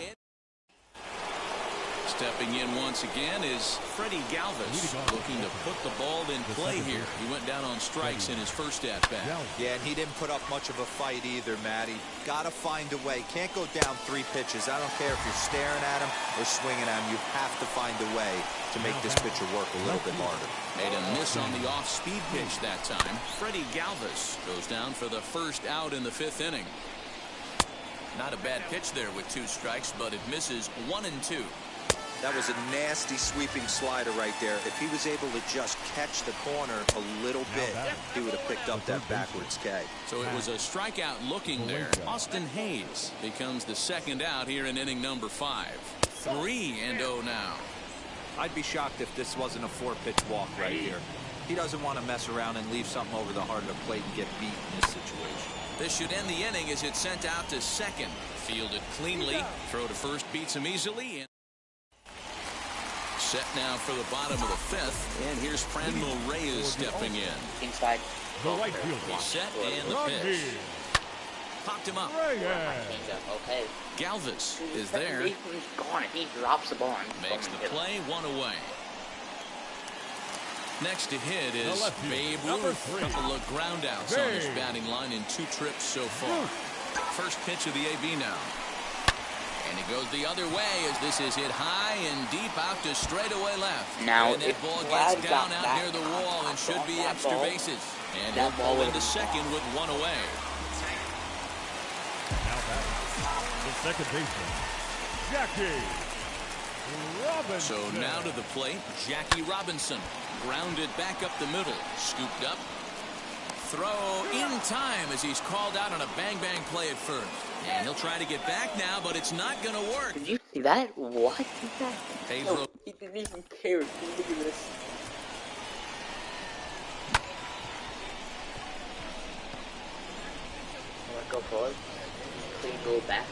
Stepping in once again is Freddie Galvis, looking to put the ball in play here. He went down on strikes in his first at-bat. Yeah, and he didn't put up much of a fight either, Matty. Got to find a way. Can't go down 3 pitches. I don't care if you're staring at him or swinging at him. You have to find a way to make this pitcher work a little bit harder. Made a miss on the off-speed pitch that time. Freddie Galvis goes down for the first out in the 5th inning. Not a bad pitch there with 2 strikes, but it misses 1 and 2. That was a nasty sweeping slider right there. If he was able to just catch the corner a little bit, he would have picked up that backwards K. So it was a strikeout looking there. Austin Hayes becomes the 2nd out here in inning number 5. 3-0 now. I'd be shocked if this wasn't a 4-pitch walk right here. He doesn't want to mess around and leave something over the heart of the plate and get beat in this situation. This should end the inning as it's sent out to second. Fielded cleanly. Throw to first beats him easily. Set now for the bottom of the 5th, and here's Franmil Reyes stepping in. Inside. The right fielder. Set and the pitch. Popped him up. Okay. Galvis is there. He's gone. He drops the ball. Makes the play, 1 away. Next to hit is Babe Ruth. A couple of ground outs on his batting line in 2 trips so far. First pitch of the AB now. And it goes the other way as this is hit high and deep out to straightaway left. Now, and that ball gets down out near the wall and should be extra bases. And he'll pull into second with 1 away. Now back, the second baseman, Jackie Robinson. So now to the plate, Jackie Robinson. Grounded back up the middle. Scooped up. Throw in time as he's called out on a bang-bang play at first. And he'll try to get back now, but it's not going to work. Did you see that? What is that? Pedro. No, he didn't even care. Look at this. Go forward. Clean go back.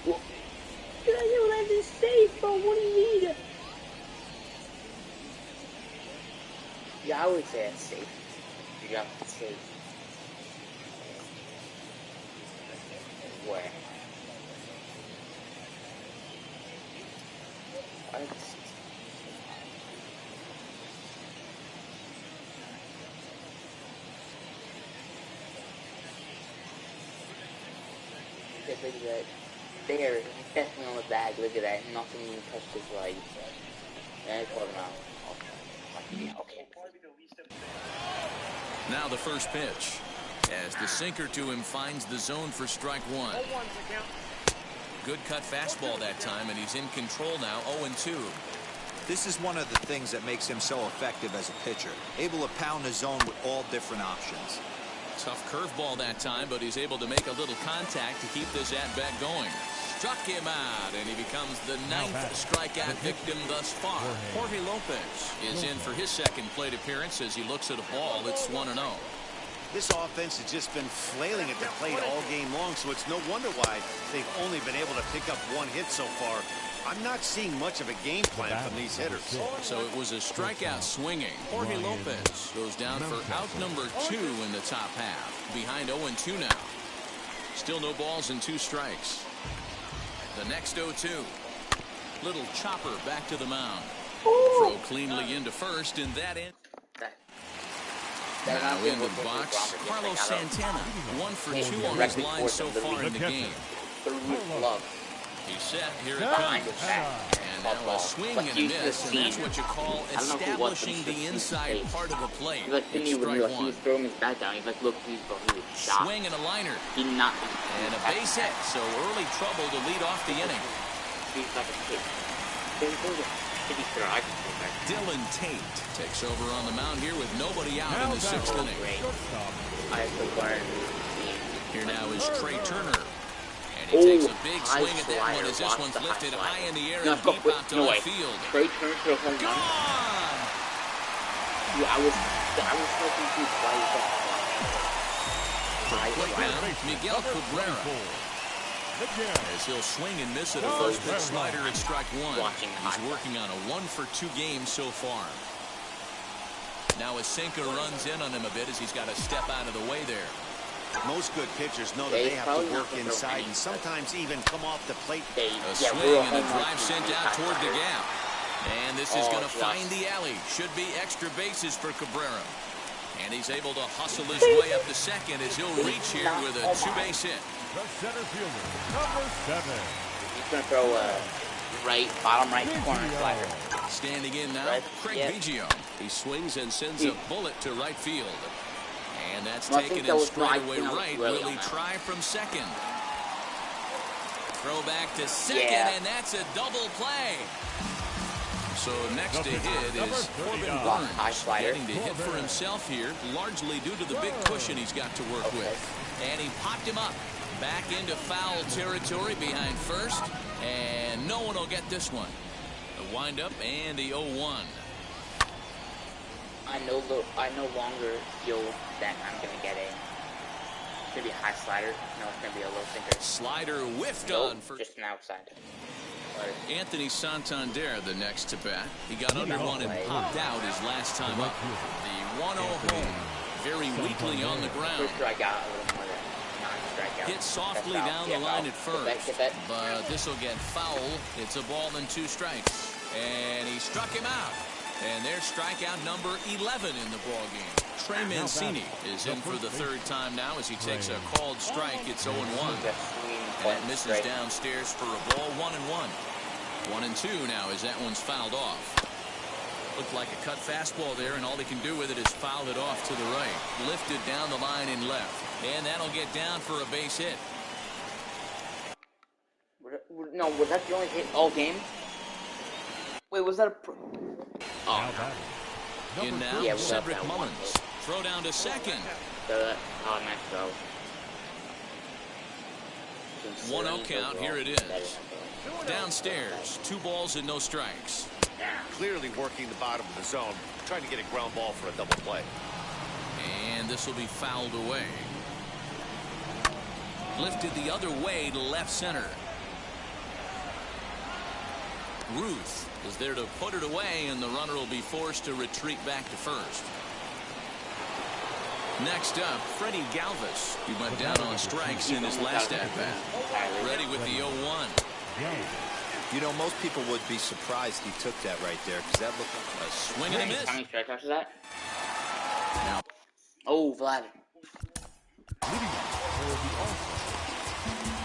What? Did I know that is safe, bro? What do you need? Yeah, I would say it's safe. You got to safe. Where? What? Look at that. There, definitely on the bag. Look at that. Nothing even touched his leg. And it's holding out. Okay. Okay. Now the first pitch. As the sinker to him finds the zone for strike 1. Good cut fastball that time, and he's in control now, 0-2. This is one of the things that makes him so effective as a pitcher. Able to pound the zone with all different options. Tough curveball that time, but he's able to make a little contact to keep this at-bat going. Struck him out, and he becomes the 9th strikeout victim thus far. Jorge Lopez is in for his 2nd plate appearance as he looks at a ball that's 1-0. This offense has just been flailing at the plate all game long, so it's no wonder why they've only been able to pick up 1 hit so far. I'm not seeing much of a game plan from these hitters. So it was a strikeout swinging. Jorge Lopez goes down for out number 2 in the top half. Behind 0-2 now. Still no balls and 2 strikes. The next 0-2. Little chopper back to the mound. Throw cleanly into first, and that in. Now in the box, Carlos Santana. 1 for 2 on his line so far in the game. He's set. Here it comes. And now a swing and a miss, and that's what you call establishing the inside part of a plate. It's strike one. He was throwing his bat down. He's like, look, he was shot. Swing and a liner. He not. And a base hit, so early trouble to lead off the inning. He's like a kid. Dylan Tate takes over on the mound here with nobody out in the sixth inning. Here now is Trey Turner. And he takes a big swing at that one as this one's lifted high in the air and deep out to left field. Trey Turner to a home run. Yeah, I was so confused why he got Miguel Cabrera. As he'll swing and miss at a first pitch slider at strike one. He's working on a 1-for-2 game so far. Now Asenka runs in on him a bit as he's got to step out of the way there. Most good pitchers know that they have to work inside and sometimes even come off the plate. A swing and a drive sent out toward the gap. And this is going to find the alley. Should be extra bases for Cabrera. And he's able to hustle his way up to second as he'll reach here with a two-base hit. The center fielder, number 7. He's going to throw a bottom right corner slider. Standing in now, Craig Biggio. He swings and sends a bullet to right field. And that's taken in straightaway right. Will he try from second? Throw back to second, and that's a double play. So next to hit is Corbin Burns, getting to hit for himself here, largely due to the big cushion he's got to work with. And he popped him up. Back into foul territory behind first, and no one will get this one. The windup and the 0-1. I no longer feel that I'm going to get it's going to be a high slider. No, it's going to be a low sinker. Slider whiffed on for just an outside. Anthony Santander, the next to bat. He got under one and popped out his last time up. The 1-0 home, very weakly on the ground. First I got a little more than hit softly down the line at first, but this will get foul. It's a ball and 2 strikes. And he struck him out. And there's strikeout number 11 in the ballgame. Trey Mancini is in for the 3rd time now as he takes a called strike. It's 0-1. And that misses downstairs for a ball. 1-1. 1-2 now as that one's fouled off. Looked like a cut fastball there, and all they can do with it is foul it off to the right. Lifted down the line and left. And that'll get down for a base hit. No, was that the only hit all game? Wait, was that a... Oh. In now, Cedric Mullins. Throw down to second. Nice throw. 1-0 count, here it is. Downstairs, 2 balls and no strikes. Clearly working the bottom of the zone, trying to get a ground ball for a double play. And this will be fouled away. Lifted the other way to left center. Ruth is there to put it away, and the runner will be forced to retreat back to first. Next up, Freddie Galvis. He went down on strikes in his last at-bat. Ready with the 0-1. You know, most people would be surprised he took that right there, because that looked like a swing and a miss. How many strikeouts is that? Oh, Vlad.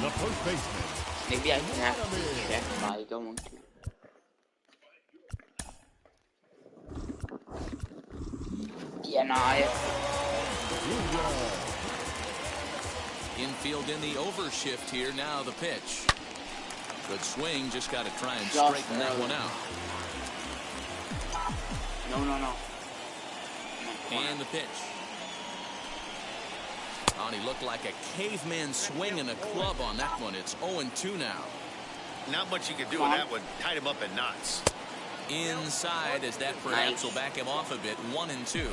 The first baseman. Maybe I can have to check by going to. Yeah, no, Infield in the overshift here. Now the pitch. Good swing. Just got to try and straighten that one out. No. And the pitch. Oh, he looked like a caveman swinging a club on that one. It's 0-2 now. Not much you can do with that one. Tied him up in knots. Inside as that perhaps will back him off a bit. 1-2.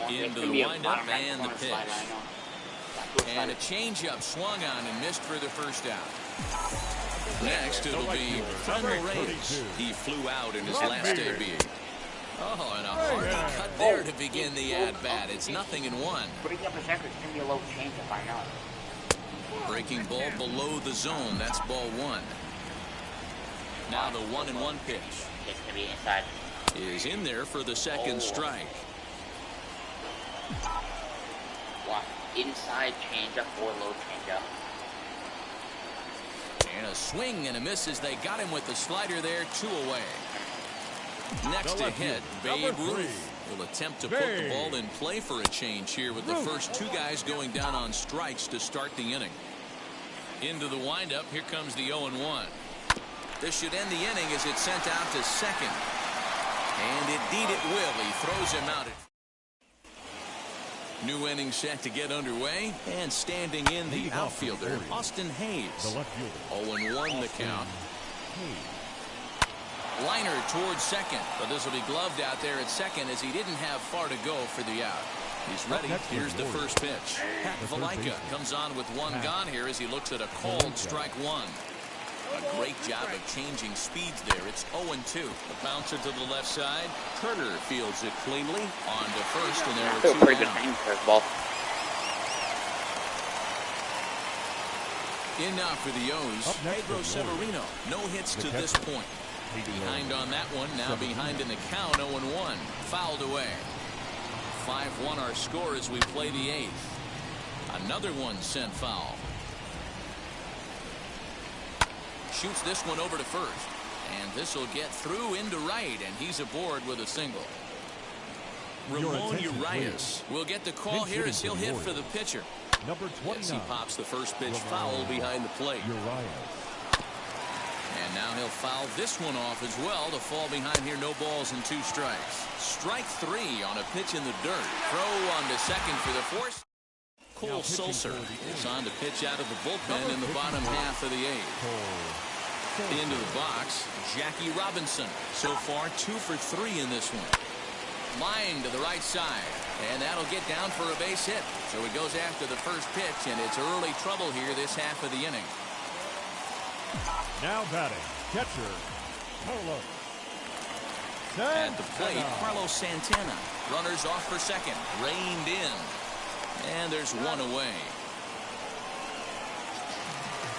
Into the windup and the pitch. And a changeup swung on and missed for the first out. Next it'll be Fernando Reyes. He flew out in his last debut. Oh, and a hard cut there to begin the at-bat. It's 0-1. Breaking up a second, it's going to be a low changeup, I know. Breaking ball below the zone. That's ball 1. Now the 1-1 pitch. It's going to be inside. Is in there for the second strike. Inside changeup or low changeup. And a swing and a miss as they got him with the slider there, 2 away. Next to hit, Babe Ruth will attempt to put the ball in play for a change here with the first 2 guys going down on strikes to start the inning. Into the windup, here comes the 0-1. This should end the inning as it's sent out to second. And indeed it will. He throws him out. New inning set to get underway. And standing in the outfielder, Austin Hayes. The left fielder. 0-1 the count. Liner towards second, but this will be gloved out there at second as he didn't have far to go for the out. He's ready. Here's the first pitch. Pat Valaika comes on with 1 gone here as he looks at a called strike 1. A great job of changing speeds there. It's 0-2. A bouncer to the left side. Turner fields it cleanly. On to first, and there are 2 pretty down. good name for a ball. In now for the O's, Pedro Severino. No hits to this point. Behind on that one, now behind in the count, 0-1. Fouled away. 5-1 our score as we play the 8th. Another one sent foul. Shoots this one over to first. And this will get through into right, and he's aboard with a single. Ramon Urias will get the call here as he'll hit for the pitcher. Number 29. As he pops the first pitch foul behind the plate. And now he'll foul this one off as well to fall behind here. No balls and 2 strikes. Strike 3 on a pitch in the dirt. Throw on to second for the force. Cole Sulser is on to pitch out of the bullpen in the bottom half of the 8th. Into the box, Jackie Robinson. So far 2 for 3 in this one. Line to the right side, and that'll get down for a base hit. So he goes after the first pitch, and it's early trouble here this half of the inning. Now batting, catcher, Carlos. At the plate, Carlos Santana. Runners off for second, reined in. And there's 1 away.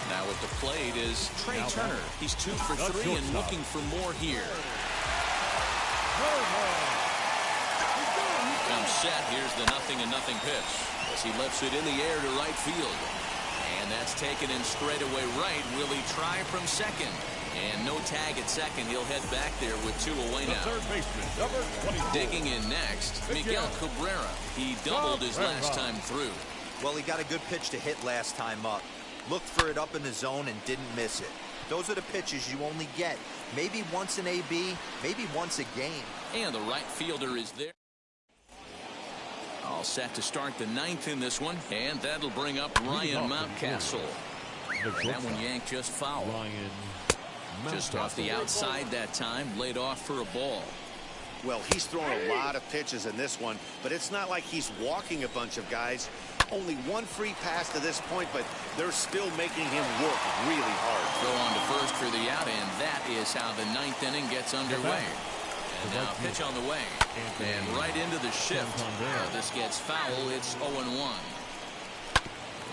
Now at the plate is Trey Turner. He's 2 for 3 and looking for more here. Comes set. Here's the 0-0 pitch as he lifts it in the air to right field. And that's taken in straightaway right. Will he try from second? And no tag at second. He'll head back there with 2 away now. Third baseman, number 24. Digging in next, Miguel Cabrera. He doubled his last time through. Well, he got a good pitch to hit last time up. Looked for it up in the zone and didn't miss it. Those are the pitches you only get. Maybe once an AB, maybe once a game. And the right fielder is there. All set to start the 9th in this one, and that'll bring up Ryan Mountcastle. That one yanked just foul. Just off the outside that time, laid off for a ball. Well, he's thrown a lot of pitches in this one, but it's not like he's walking a bunch of guys. Only 1 free pass to this point, but they're still making him work really hard. Throw on to first for the out, and that is how the 9th inning gets underway. And now pitch on the way. And right into the shift. This gets foul. It's 0-1.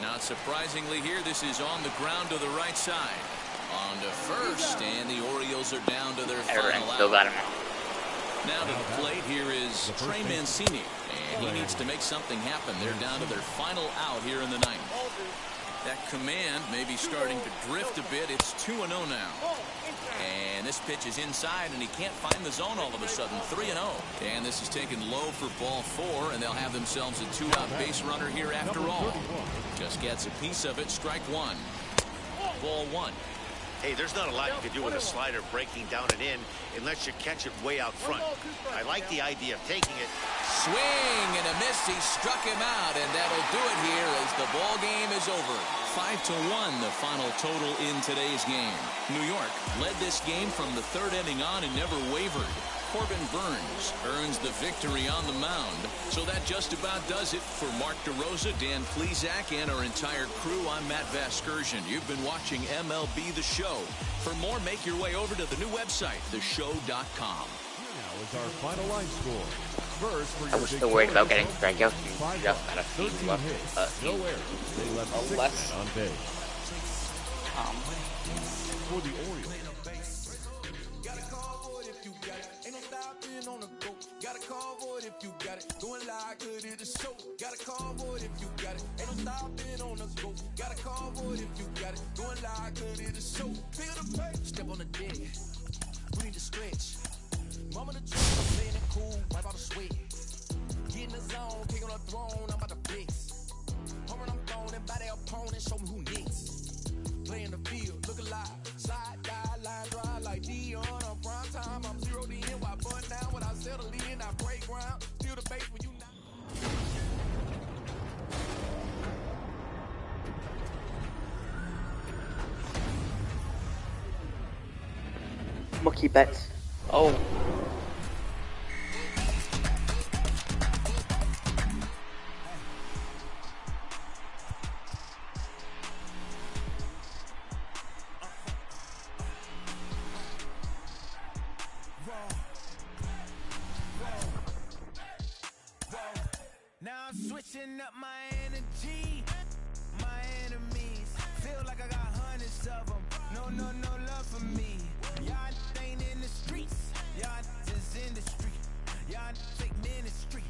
Not surprisingly here, this is on the ground to the right side. On to first, and the Orioles are down to their final still got out. him. Now to the plate here is Trey Mancini. And he needs to make something happen. They're down to their final out here in the 9th. That command may be starting to drift a bit. It's 2-0 now. And this pitch is inside, and he can't find the zone all of a sudden. 3-0. And this is taken low for ball 4, and they'll have themselves a 2-out base runner here after all. Just gets a piece of it. Strike 1. Ball 1. Hey, there's not a lot you can do with a slider breaking down and in unless you catch it way out front. I like the idea of taking it. Swing and a miss. He struck him out, and that'll do it here as the ball game is over. 5-1 the final total in today's game. New York led this game from the 3rd inning on and never wavered. Corbin Burns earns the victory on the mound. So that just about does it for Mark DeRosa, Dan Plesac, and our entire crew. I'm Matt Vasgersian. You've been watching MLB The Show. For more, make your way over to the new website, theshow.com. Now is our final line score. First, for I was still worried about getting strikeouts and just got a few left. No errors. They left 6 men on base. For the Orioles. go. Got a call for it if you got it. Going live, good it is show. Got a call for it if you got it. Ain't no stopping on the go. Got a call for it if you got it. Going live, good it is show. Feel the pain. Step on the deck. We need to stretch. Mama the truth, I'm playing it cool. Wipe out the sweat. Get in the zone, pick on the throne. I'm about to flex. Home run, I'm throwing and by their opponent. Show me who next. Play in the field, look alive. Slide, die, line, drive like Dion on prime time. I'm 0'd in, why bun down when I settle in? I break ground, feel the bass when you not. Mucky Betts. Oh. Now I'm switching up my energy. My enemies feel like I got hundreds of them. No love for me. Y'all ain't in the streets. Y'all is in the street. Y'all take ministry.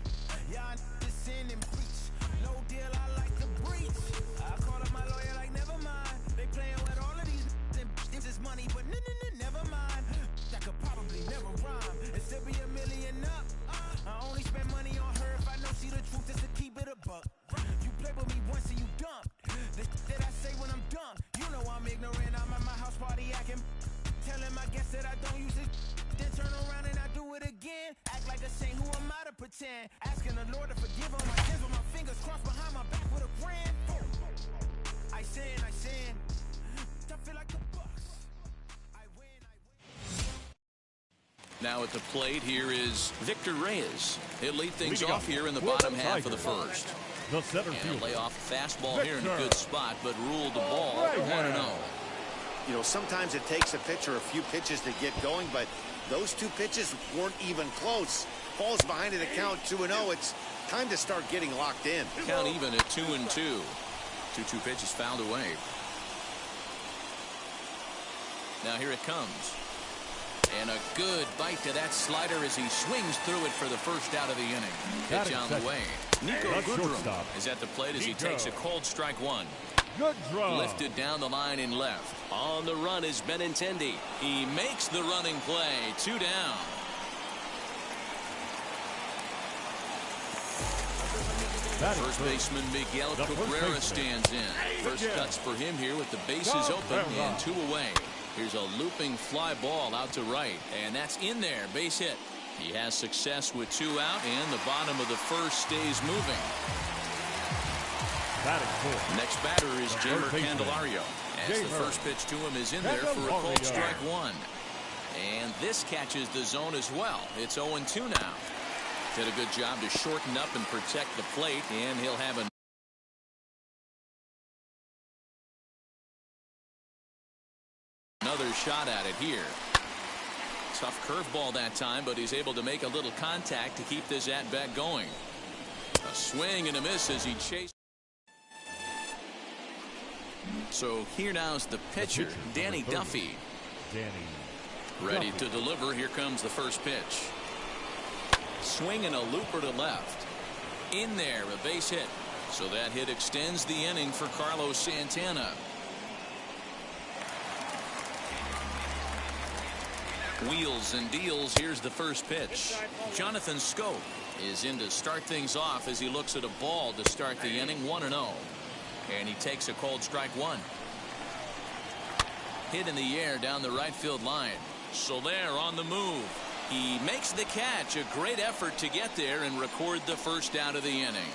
Y'all just in and preach. No deal, I like to breach. I call up my lawyer like never mind. They playing with all of these and this is money, but never mind. That could probably never rhyme and still be $1 million up. I only spend money on her if I know she the truth, just to keep it a buck. You play with me once and you done. The that I say when I'm done. You know I'm ignorant, I'm at my house party acting. Telling my guests that I don't use it. Then turn around and I do it again. Act like a saint, who am I to pretend? Asking the Lord to forgive all my sins with my fingers crossed behind my back with a grand. I sin. I feel like the Bucks. I win. Now at the plate, here is Victor Reyes. He'll lead things off here in the bottom half of the first. The center And fielder. lay off a fastball here in a good spot, but ruled the ball 1-0. You know, sometimes it takes a pitcher a few pitches to get going, but those two pitches weren't even close. Falls behind at a count 2-0. It's time to start getting locked in. Count even at 2-2. 2-2 pitches fouled away. Now here it comes. And a good bite to that slider as he swings through it for the first out of the inning. Pitch on the way. Nico Goodrum is at the plate as he takes a cold strike one. Good draw. Lifted down the line and left. On the run is Benintendi. He makes the running play. 2 down. First baseman Miguel Cabrera stands in. First cuts for him here with the bases open and 2 away. Here's a looping fly ball out to right, and that's in there. Base hit. He has success with 2 out, and the bottom of the first stays moving. Next batter is Jeimer Candelario, as the first pitch to him is in there for a cold strike one. And this catches the zone as well. It's 0-2 now. Did a good job to shorten up and protect the plate, and he'll have another shot at it here. Tough curveball that time, but he's able to make a little contact to keep this at-bat going. A swing and a miss as he chases. So here now is the pitcher, Danny Duffy. Ready to deliver. Here comes the first pitch. Swing and a looper to left. In there, a base hit. So that hit extends the inning for Carlos Santana. Wheels and deals. Here's the first pitch. Jonathan Schoop is in to start things off as he looks at a ball to start the inning. 1-0. And he takes a cold strike one. Hit in the air down the right field line. Soler on the move. He makes the catch. A great effort to get there and record the first out of the inning.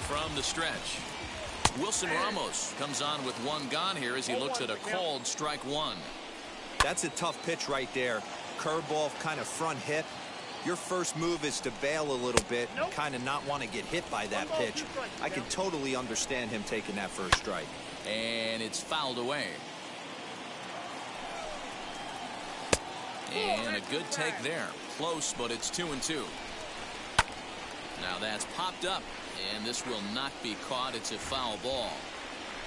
From the stretch, Wilson Ramos comes on with 1 gone here as he looks at a called strike one. That's a tough pitch right there. Curveball, kind of front hit. Your first move is to bail a little bit and kind of not want to get hit by that pitch. I can totally understand him taking that first strike. And it's fouled away. And a good take there. Close, but it's 2-2. Now that's popped up, and this will not be caught. It's a foul ball.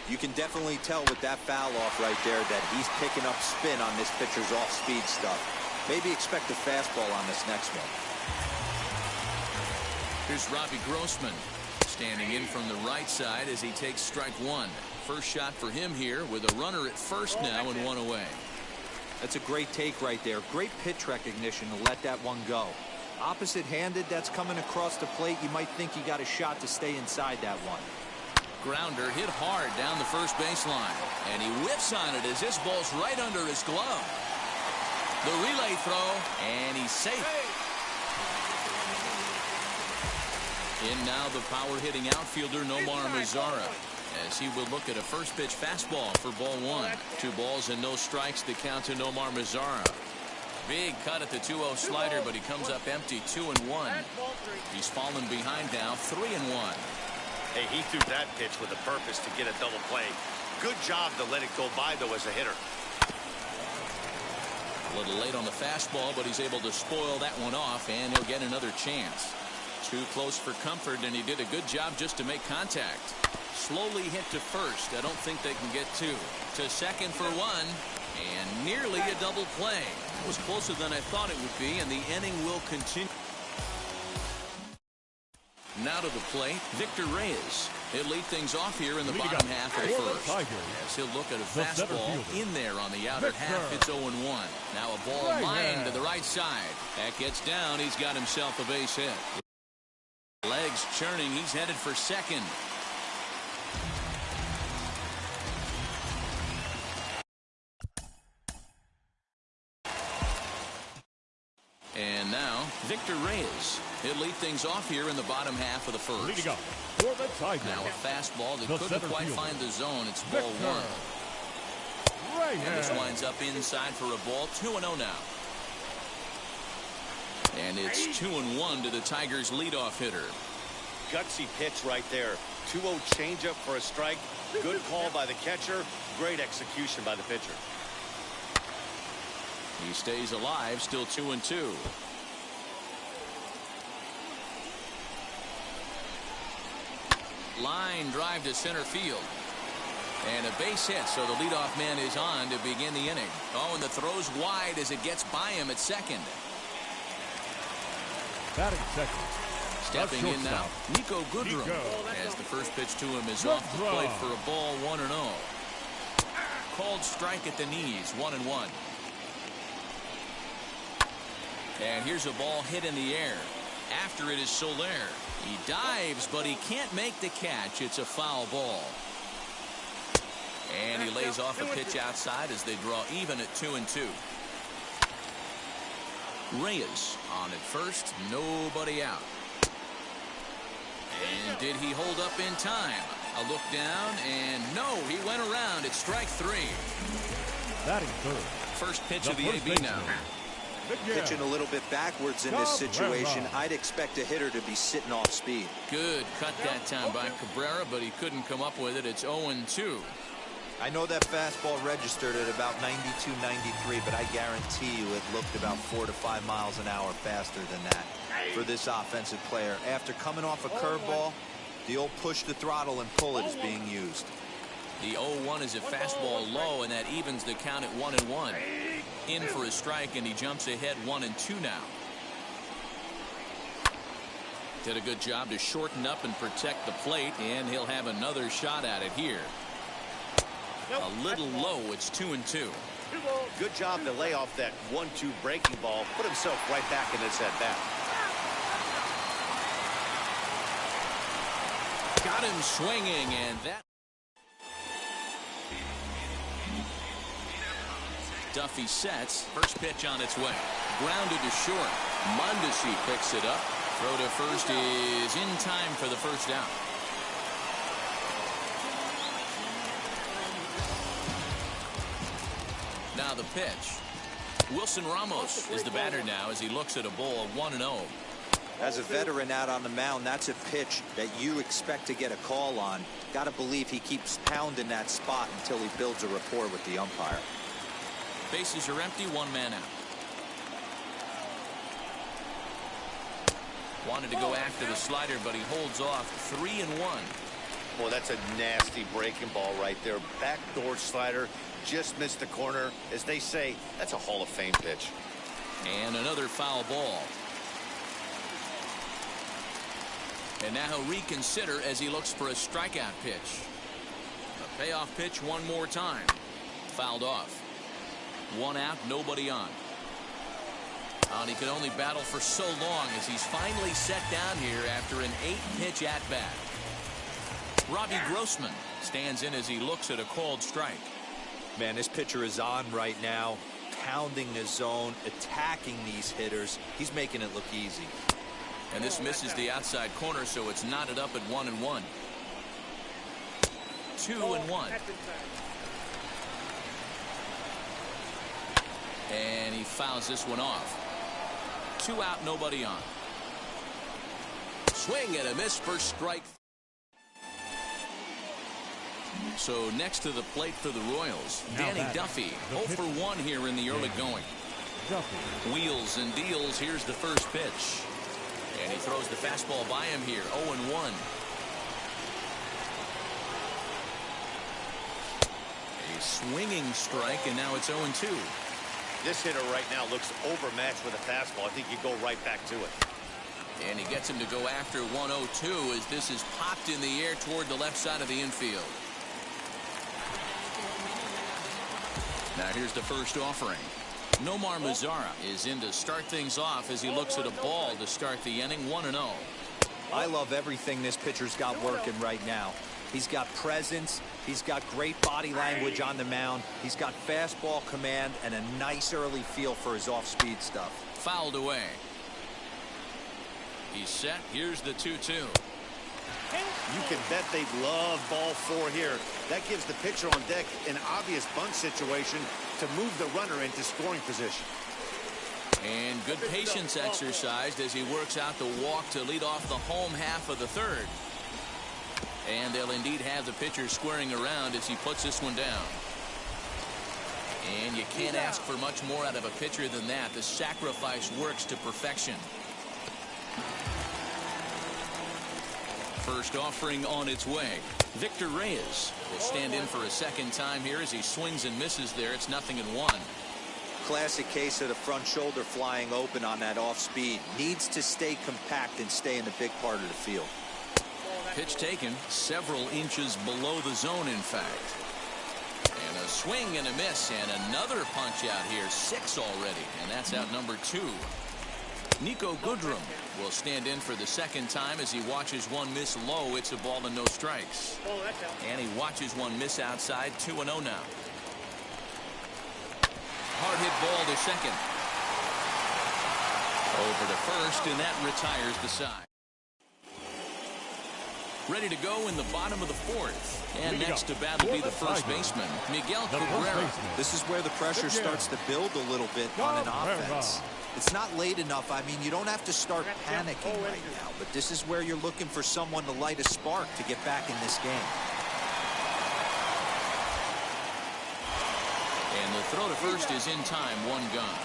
You can definitely tell with that foul off right there that he's picking up spin on this pitcher's off-speed stuff. Maybe expect a fastball on this next one. Here's Robbie Grossman standing in from the right side as he takes strike one. First shot for him here with a runner at first now and one away. That's a great take right there. Great pitch recognition to let that one go. Opposite-handed, that's coming across the plate. You might think he got a shot to stay inside that one. Grounder hit hard down the first baseline, and he whiffs on it as this ball's right under his glove. The relay throw, and he's safe. In now the power-hitting outfielder Nomar Mazara, as he will look at a first-pitch fastball for ball one. 2 balls and no strikes to count to Nomar Mazara. Big cut at the 2-0 slider, but he comes up empty, 2-1. He's fallen behind now, 3-1. Hey, he threw that pitch with a purpose to get a double play. Good job to let it go by, though, as a hitter. A little late on the fastball, but he's able to spoil that one off, and he'll get another chance. Too close for comfort, and he did a good job just to make contact. Slowly hit to first. I don't think they can get 2. To second for 1, and nearly a double play. It was closer than I thought it would be, and the inning will continue. Now to the plate, Victor Reyes. He'll lead things off here in the bottom half of the first. As he'll look at a fastball in there on the outer half. It's 0-1. Now a ball lined to the right side. That gets down. He's got himself a base hit. Legs churning. He's headed for second. And now Victor Reyes. He'll lead things off here in the bottom half of the first. Leading up for the Tigers. Now a fastball that couldn't quite find the zone. It's ball one. And this winds up inside for a ball. 2-0 now. And it's 2-1 to the Tigers' leadoff hitter. Gutsy pitch right there. 2-0 changeup for a strike. Good call by the catcher. Great execution by the pitcher. He stays alive, still 2-2. Line drive to center field. And a base hit, so the leadoff man is on to begin the inning. Oh, and the throw's wide as it gets by him at second. Batting second. Stepping in now, Nico Goodrum. As the first pitch to him is off the plate for a ball, 1-0. Called strike at the knees, 1-1. And here's a ball hit in the air. After it is Soler. He dives, but he can't make the catch. It's a foul ball. And he lays off a pitch outside as they draw even at 2-2. Reyes on at first, nobody out. And did he hold up in time? A look down, and no, he went around at strike 3. Batting third. First pitch of the AB now. Pitching a little bit backwards in this situation. I'd expect a hitter to be sitting off speed. Good cut that time by Cabrera, but he couldn't come up with it. It's 0-2. I know that fastball registered at about 92, 93, but I guarantee you it looked about 4 to 5 miles an hour faster than that for this offensive player. After coming off a curveball, the old push the throttle and pull it is being used. The 0-1 is a fastball low, and that evens the count at 1-1. In for a strike, and he jumps ahead 1-2 now. Did a good job to shorten up and protect the plate, and he'll have another shot at it here. A little low. It's 2-2. Good job to lay off that 1-2 breaking ball. Put himself right back in this at bat. Got him swinging, and that. Duffy sets. First pitch on its way. Grounded to short. Mondesi picks it up. Throw to first is in time for the first out. Now the pitch. Wilson Ramos is the batter now as he looks at a ball 1-0. As a veteran out on the mound, that's a pitch that you expect to get a call on. Got to believe he keeps pounding that spot until he builds a rapport with the umpire. Bases are empty, 1 man out. Wanted to go after the slider, but he holds off. 3-1. Boy, that's a nasty breaking ball right there. Backdoor slider, just missed the corner. As they say, that's a Hall of Fame pitch. And another foul ball. And now he'll reconsider as he looks for a strikeout pitch. A payoff pitch one more time. Fouled off. 1 out, nobody on. And he could only battle for so long as he's finally set down here after an 8-pitch at-bat. Robbie Grossman stands in as he looks at a called strike. Man, this pitcher is on right now, pounding the zone, attacking these hitters. He's making it look easy. And this misses the outside corner, so it's knotted up at 1-1. 2-1. And he fouls this one off. 2 out, nobody on. Swing and a miss for strike. So next to the plate for the Royals, Danny Duffy, 0 for 1 here in the early going. Wheels and deals. Here's the first pitch. And he throws the fastball by him here. 0-1. A swinging strike, and now it's 0-2. This hitter right now looks overmatched with a fastball. I think you go right back to it. And he gets him to go after 1-0-2 as this is popped in the air toward the left side of the infield. Now here's the first offering. Nomar Mazara is in to start things off as he looks at a ball to start the inning. 1-0. I love everything this pitcher's got working right now. He's got presence. He's got great body language on the mound. He's got fastball command and a nice early feel for his off-speed stuff. Fouled away. He's set. Here's the 2-2. You can bet they love ball 4 here. That gives the pitcher on deck an obvious bunt situation to move the runner into scoring position. And good patience exercised as he works out the walk to lead off the home half of the third. And they'll indeed have the pitcher squaring around as he puts this one down. And you can't ask for much more out of a pitcher than that. The sacrifice works to perfection. First offering on its way. Victor Reyes will stand in for a second time here as he swings and misses there. It's 0-1. Classic case of the front shoulder flying open on that off speed. Needs to stay compact and stay in the big part of the field. Pitch taken several inches below the zone, in fact. And a swing and a miss, and another punch out here. 6 already, and that's out number 2. Nico Goodrum will stand in for the second time as he watches one miss low. It's a ball and no strikes. And he watches one miss outside. 2-0 now. Hard hit ball to second. Over to first, and that retires the side. Ready to go in the bottom of the 4th. And next to bat will be the first baseman, Miguel Cabrera. This is where the pressure starts to build a little bit on an offense. It's not late enough. I mean, you don't have to start panicking right now, but this is where you're looking for someone to light a spark to get back in this game. And the throw to first is in time. 1 gone.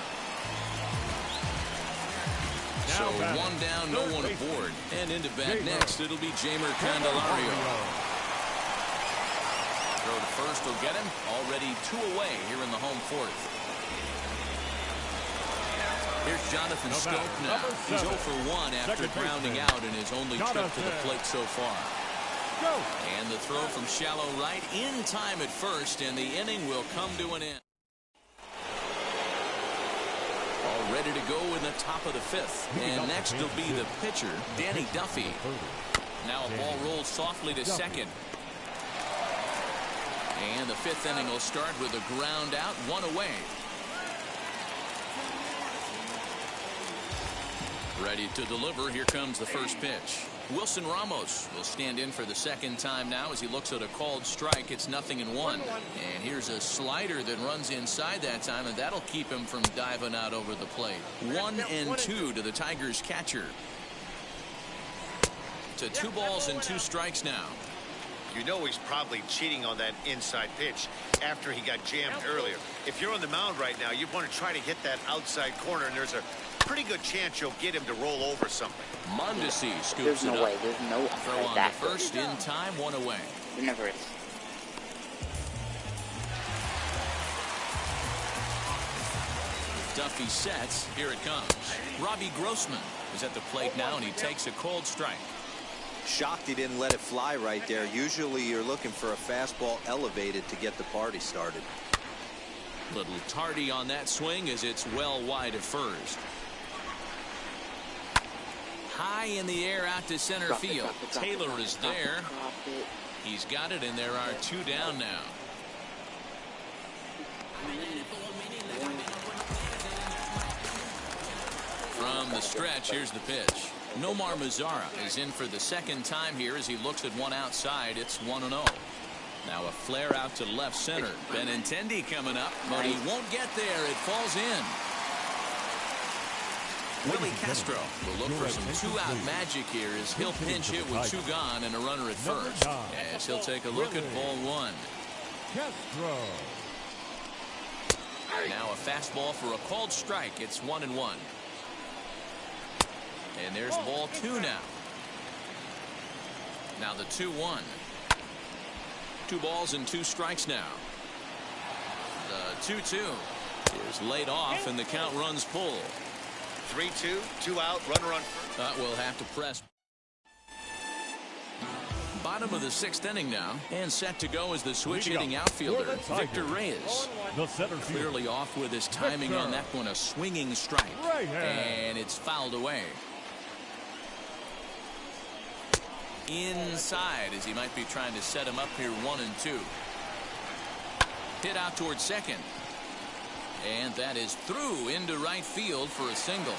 So 1 down, no one aboard. And into bat next, it'll be Jeimer Candelario. Throw to first will get him. Already 2 away here in the home 4th. Here's Jonathan Schoop now. He's 0 for 1 after grounding out in his only trip to the plate so far. And the throw from shallow right in time at first, and the inning will come to an end. All ready to go in the top of the 5th. And next will be the pitcher, Danny Duffy. Now a ball rolls softly to second. And the 5th inning will start with a ground out, 1 away. Ready to deliver. Here comes the first pitch. Wilson Ramos will stand in for the second time now as he looks at a called strike. It's 0-1. And here's a slider that runs inside that time, and that'll keep him from diving out over the plate. 1-2 to the Tigers catcher. To 2 balls and 2 strikes now. You know he's probably cheating on that inside pitch after he got jammed earlier. If you're on the mound right now, you want to try to hit that outside corner, and there's a pretty good chance you'll get him to roll over something. Mondesi scoops There's no it up. way. There's no Throw on that the first in time, 1 away. There never is. Duffy sets. Here it comes. Robbie Grossman is at the plate now, and he takes a cold strike. Shocked he didn't let it fly right there. Usually you're looking for a fastball elevated to get the party started. Little tardy on that swing as it's well wide of first. High in the air out to center field. Taylor is there. He's got it, and there are 2 down now. From the stretch, here's the pitch. Nomar Mazara is in for the second time here as he looks at one outside. It's 1-0. Now a flare out to left center. Benintendi coming up, but he won't get there. It falls in. Willie Castro will look for some 2-out magic here as he'll pinch hit with 2 gone and a runner at first. As he'll take a look at ball 1. Castro. Now a fastball for a called strike. It's 1-1. And there's ball 2 now. Now the 2-1. 2 balls and 2 strikes now. The 2-2 is laid off, and the count runs pull. 3-2, 2 out, runner on first. We'll have to press. Bottom of the 6th inning now, and set to go is the switch-hitting outfielder, Victor Reyes. The center field. Clearly off with his timing on that one, a swinging strike. Right hand. And it's fouled away. Inside as he might be trying to set him up here 1-2. Hit out towards second. And that is through into right field for a single.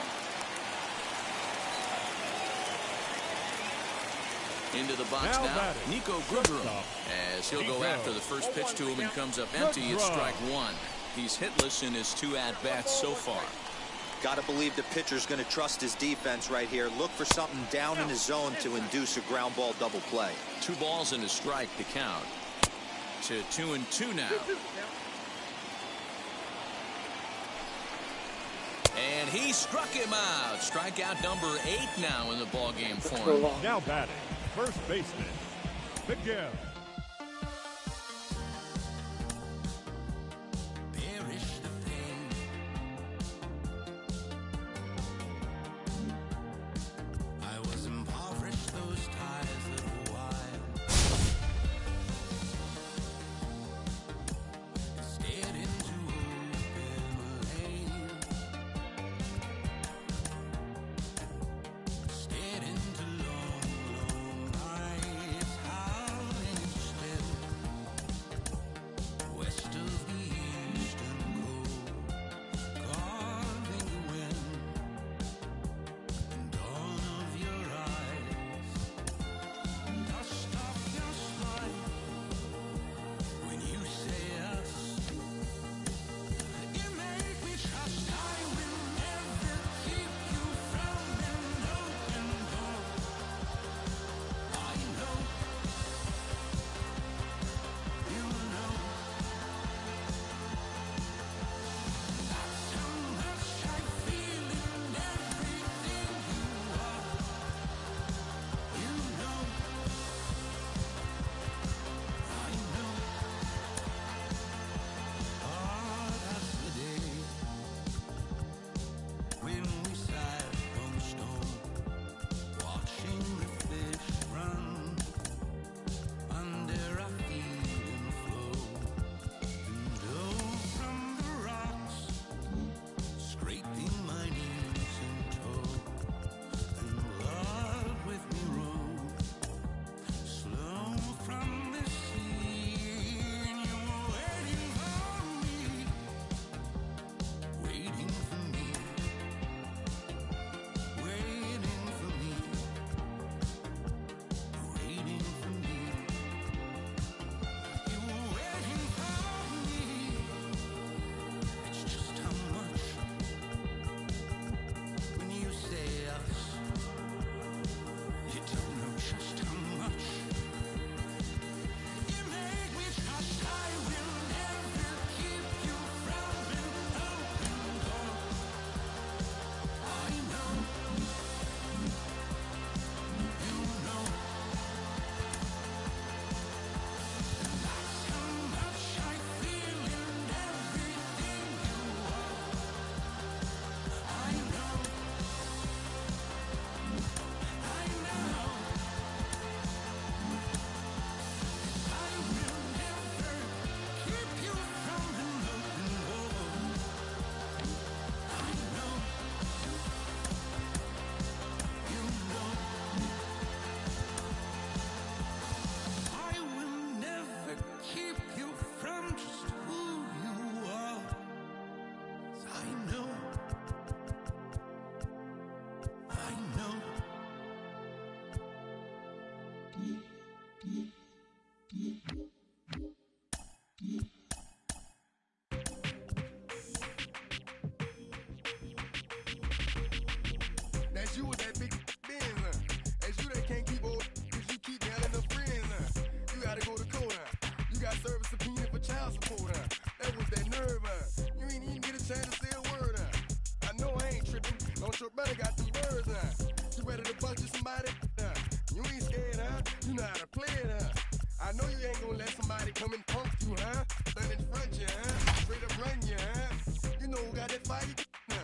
Into the box now, Nico Goodrum, as he'll go after the first pitch to him and comes up empty. It's strike 1. He's hitless in his 2 at-bats so far. Got to believe the pitcher's going to trust his defense right here. Look for something down in his zone to induce a ground ball double play. 2 balls and a strike to count. To 2-2 now. And he struck him out. Strikeout number 8 now in the ballgame for him. Now batting, first baseman, Miguel. brother got them birds, huh? You ready to bust you somebody? You ain't scared, huh? You know how to play it, huh? I know you ain't gonna let somebody come and punk you, huh? Stand in front you, huh? Straight up run you, huh? You know who got that fire, huh?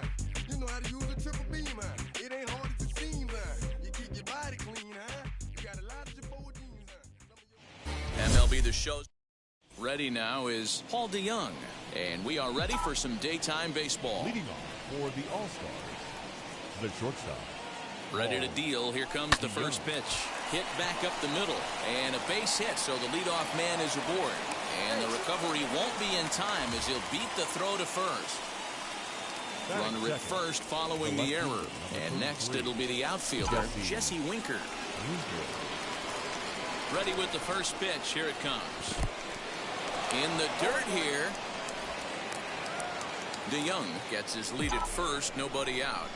You know how to use a triple beam, huh? It ain't hard as it seems, huh? You keep your body clean, huh? You got a lot of your forward jeans, huh? MLB The Show's ready now is Paul DeYoung, and we are ready for some daytime baseball. Leading off for the All-Stars, the shortstop. Ready to deal. Here comes the first pitch. Hit back up the middle, and a base hit, so the leadoff man is aboard. And the recovery won't be in time as he'll beat the throw to first. Runner at first following the error. And next it'll be the outfielder, Jesse Winker. Ready with the first pitch. Here it comes. In the dirt here. DeYoung gets his lead at first. Nobody out.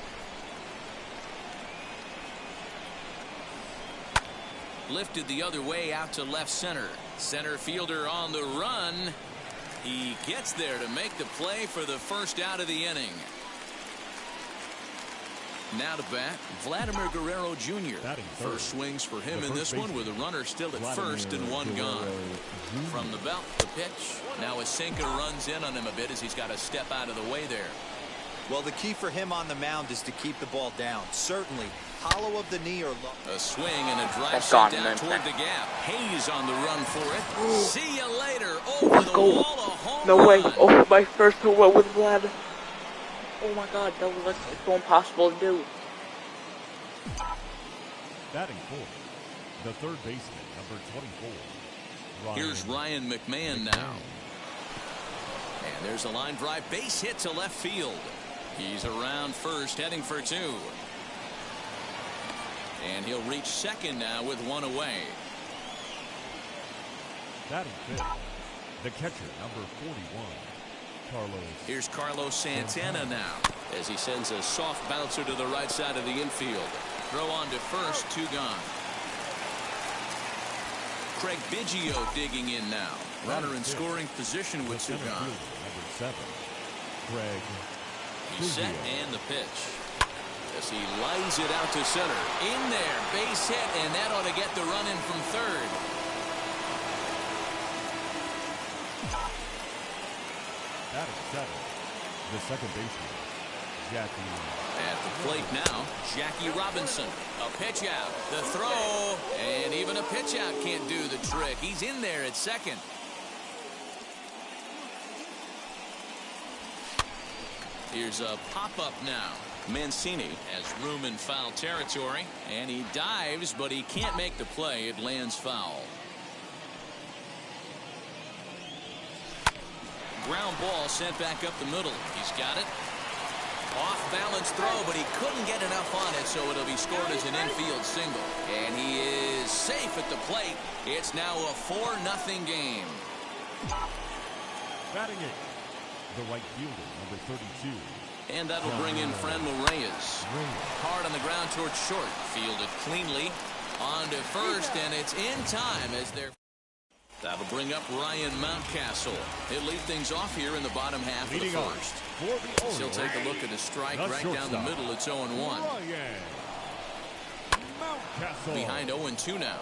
Lifted the other way out to left center. Center fielder on the run. He gets there to make the play for the first out of the inning. Now to bat, Vladimir Guerrero Jr. First swings for him in this one with a runner still at first and one gone. From the belt, the pitch. Now a sinker runs in on him a bit as he's got to step out of the way there. Well, the key for him on the mound is to keep the ball down. Certainly, hollow of the knee or low. A swing and a drive set down toward the gap. Hayes on the run for it. Ooh. See you later. Over the wall, a home No way. run. Oh, my first home run with Vlad. Oh my God, that was so impossible to do. Batting fourth, the third baseman, number 24. Here's Ryan McMahon now. And there's a line drive base hit to left field. He's around first, heading for two. And he'll reach second now with one away. Batting fifth, the catcher, number 41. Here's Carlos Santana now as he sends a soft bouncer to the right side of the infield. Throw on to first, two gone. Craig Biggio digging in now. Runner in scoring position with two gone. Number 7, Craig. He's set and the pitch. As he lines it out to center. In there, base hit, and that ought to get the run in from third. Batting 7, the second baseman, Jackie. At the plate now, Jackie Robinson. A pitch out, the throw, and even a pitch out can't do the trick. He's in there at second. Here's a pop-up now. Mancini has room in foul territory, and he dives, but he can't make the play. It lands foul. Ground ball sent back up the middle. He's got it. Off balance throw, but he couldn't get enough on it, so it'll be scored as an infield single. And he is safe at the plate. It's now a 4-0 game. Batting eighth, the right fielder, number 32. And that'll bring in Franmil Reyes. Hard on the ground towards short. Fielded cleanly. On to first, and it's in time as they're... That'll bring up Ryan Mountcastle. He'll lead things off here in the bottom half of the first. He'll take a look at a strike right down the middle. It's 0-1. Behind 0-2 now.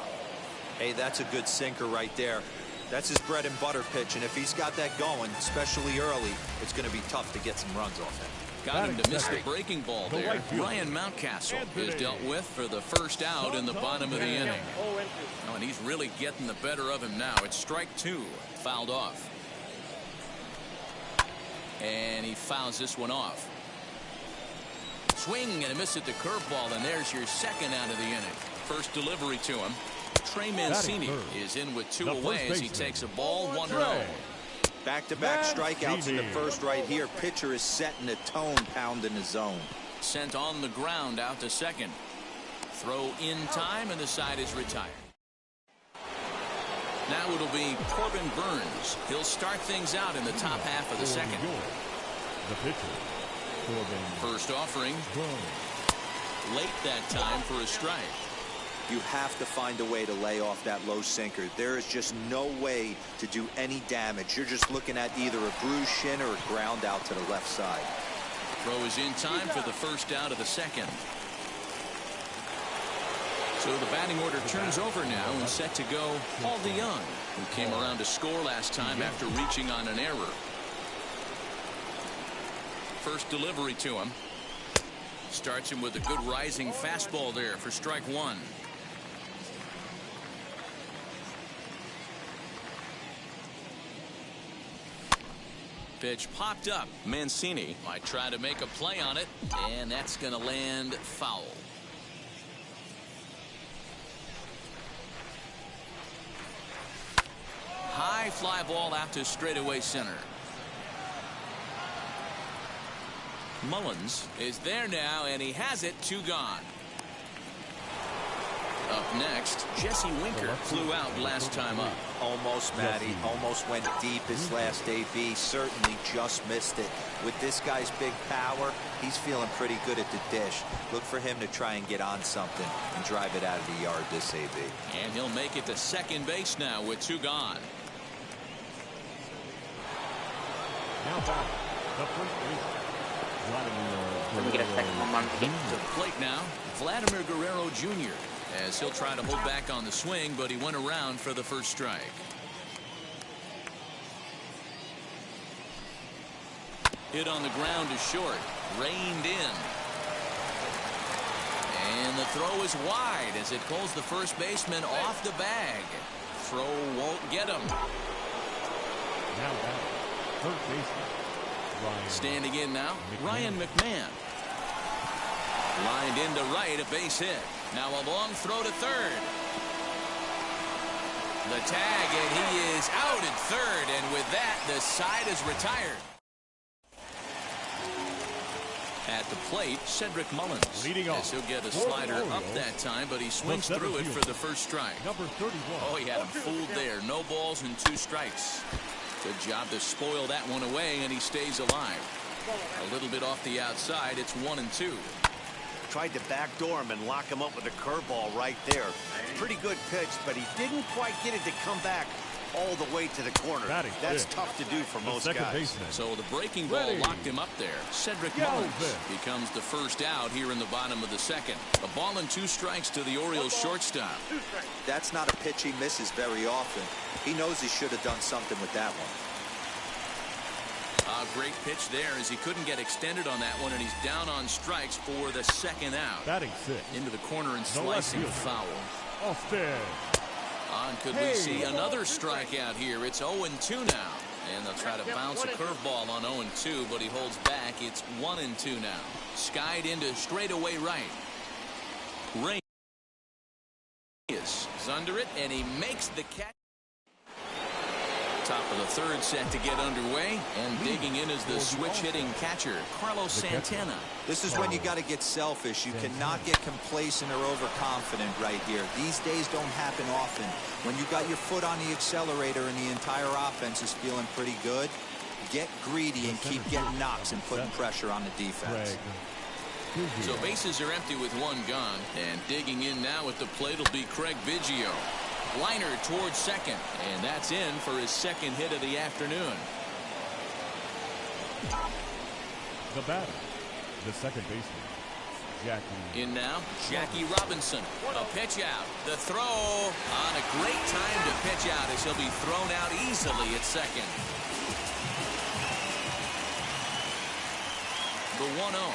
Hey, that's a good sinker right there. That's his bread and butter pitch, and if he's got that going, especially early, it's going to be tough to get some runs off him. Got him to miss the breaking ball there. Ryan Mountcastle is dealt with for the first out in the bottom of the inning. Oh, and he's really getting the better of him now. It's strike two. Fouled off. And he fouls this one off. Swing and a miss at the curveball, and there's your second out of the inning. First delivery to him. Trey Mancini is in with two away as he takes a ball 1-0. Back-to-back strikeouts in the first right here. Pitcher is setting the tone, pounding the zone. Sent on the ground out to second. Throw in time, and the side is retired. Now it'll be Corbin Burns. He'll start things out in the top half of the second. The pitcher, Corbin. First offering. Late that time for a strike. You have to find a way to lay off that low sinker. There is just no way to do any damage. You're just looking at either a bruised shin or a ground out to the left side. Throw is in time for the first out of the second. So the batting order turns over now and set to go Paul DeYoung, who came around to score last time after reaching on an error. First delivery to him. Starts him with a good rising fastball there for strike one. Pitch popped up. Mancini might try to make a play on it, and that's going to land foul. High fly ball out to straightaway center. Mullins is there now, and he has it. 2 gone. Up next, Jesse Winker flew out last time up. Almost, Matty. Almost went deep his last AB. Certainly just missed it. With this guy's big power, he's feeling pretty good at the dish. Look for him to try and get on something and drive it out of the yard this AB. And he'll make it to second base now with 2 gone. Now back. The first baseman. Let me get a second home run to get to the plate now. Vladimir Guerrero Jr. as he'll try to hold back on the swing, but he went around for the first strike. Hit on the ground to short. Reined in. And the throw is wide as it pulls the first baseman off the bag. Throw won't get him. Now back. Third baseman. Standing in now, Ryan McMahon. Lined into right, a base hit. Now a long throw to third. The tag, and he is out at third, and with that, the side is retired. At the plate, Cedric Mullins. Leading off. As he'll get a slider up that time, but he swings through it for the first strike. Number 31. Oh, he had him fooled there. No balls and 2 strikes. Good job to spoil that one away, and he stays alive. A little bit off the outside. It's 1-2. Tried to backdoor him and lock him up with a curveball right there. Pretty good pitch, but he didn't quite get it to come back all the way to the corner. That's tough to do for most guys. Baseman. So the breaking ball locked him up there. Cedric Mullins becomes the first out here in the bottom of the second. A ball and 2 strikes to the Orioles shortstop. That's not a pitch he misses very often. He knows he should have done something with that one. A great pitch there as he couldn't get extended on that one, and he's down on strikes for the second out. Batting 6. Into the corner and slicing foul. Austin. On could we see another strikeout here? It's 0-2 now. And they'll try to bounce a curveball on 0-2, but he holds back. It's 1-2 now. Skied into straightaway right. Reyes is under it, and he makes the catch. Top of the third set to get underway, and digging in is the switch-hitting catcher, Carlos Santana. This is when you got to get selfish. You cannot get complacent or overconfident right here. These days don't happen often. When you got your foot on the accelerator and the entire offense is feeling pretty good, get greedy and keep getting knocks and putting pressure on the defense. So bases are empty with 1 gone, and digging in now at the plate will be Craig Biggio. Liner towards second, and that's in for his second hit of the afternoon. The batter, the second baseman, Jackie. In now, Jackie Robinson. A pitch out. The throw on a great time to pitch out as he'll be thrown out easily at second. The 1-0.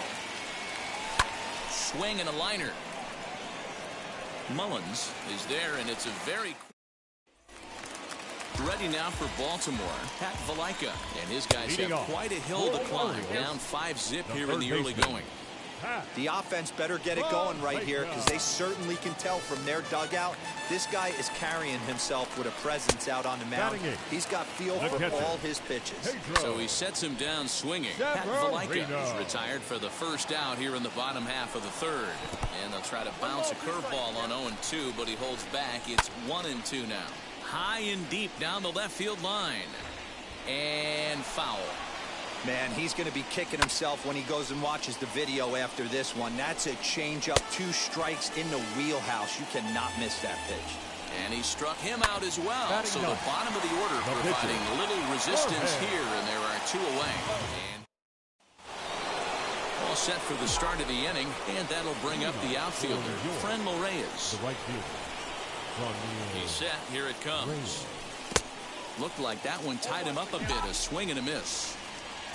Swing and a liner. Mullins is there, and it's a very ready now for Baltimore. Pat Valaika and his guys have quite a hill to climb. Down 5-zip here in the early going. The offense better get it going right here, because they certainly can tell from their dugout this guy is carrying himself with a presence out on the mound. He's got feel for all his pitches. So he sets him down swinging. Pat Valaika is retired for the first out here in the bottom half of the third. And they'll try to bounce a curveball on 0-2, but he holds back. It's 1-2 now. High and deep down the left field line. And foul. Man, he's going to be kicking himself when he goes and watches the video after this one. That's a changeup, 2 strikes in the wheelhouse. You cannot miss that pitch. And he struck him out as well. So the bottom of the order providing little resistance here, and there are 2 away. And all set for the start of the inning, and that'll bring up the outfielder, Franmil Reyes. The right fielder. He's set. Here it comes. Looked like that one tied him up a bit. A swing and a miss.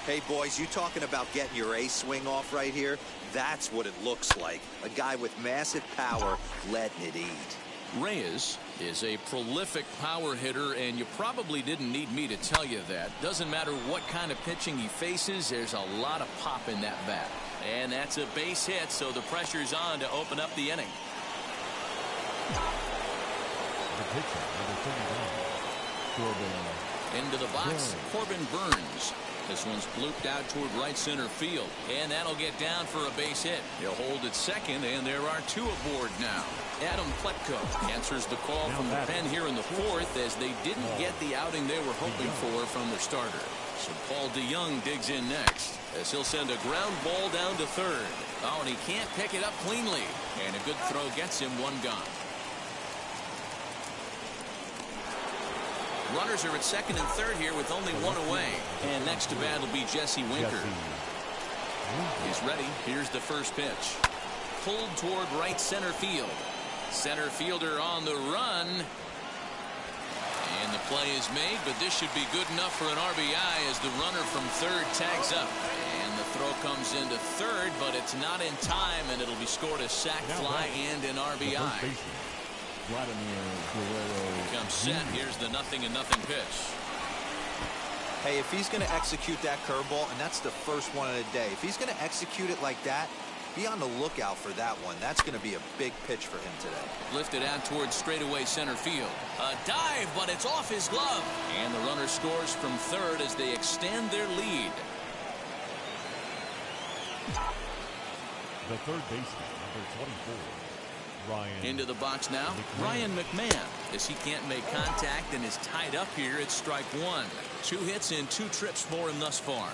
Hey, boys, you talking about getting your A swing off right here? That's what it looks like. A guy with massive power letting it eat. Reyes is a prolific power hitter, and you probably didn't need me to tell you that. Doesn't matter what kind of pitching he faces, there's a lot of pop in that bat. And that's a base hit, so the pressure's on to open up the inning. The pitcher, number 39. Into the box, Corbin Burns. This one's blooped out toward right center field, and that'll get down for a base hit. He'll hold at second, and there are two aboard now. Adam Pletko answers the call from the pen here in the fourth, as they didn't get the outing they were hoping for from their starter. So Paul DeYoung digs in next, as he'll send a ground ball down to third. Oh, and he can't pick it up cleanly, and a good throw gets him one gone. Runners are at second and third here with only one away. And next to bat will be Jesse Winker. He's ready. Here's the first pitch. Pulled toward right center field. Center fielder on the run. And the play is made, but this should be good enough for an RBI as the runner from third tags up. And the throw comes into third, but it's not in time, and it'll be scored a sac fly and an RBI. Comes set. Here's the 0-0 pitch. Hey, if he's going to execute that curveball, and that's the first one of the day, if he's going to execute it like that, be on the lookout for that one. That's going to be a big pitch for him today. Lifted out towards straightaway center field. A dive, but it's off his glove. And the runner scores from third as they extend their lead. The third baseman, number 24. Ryan. Into the box now, Ryan McMahon. As he can't make contact and is tied up here, it's strike one. 2 hits and 2 trips for him thus far.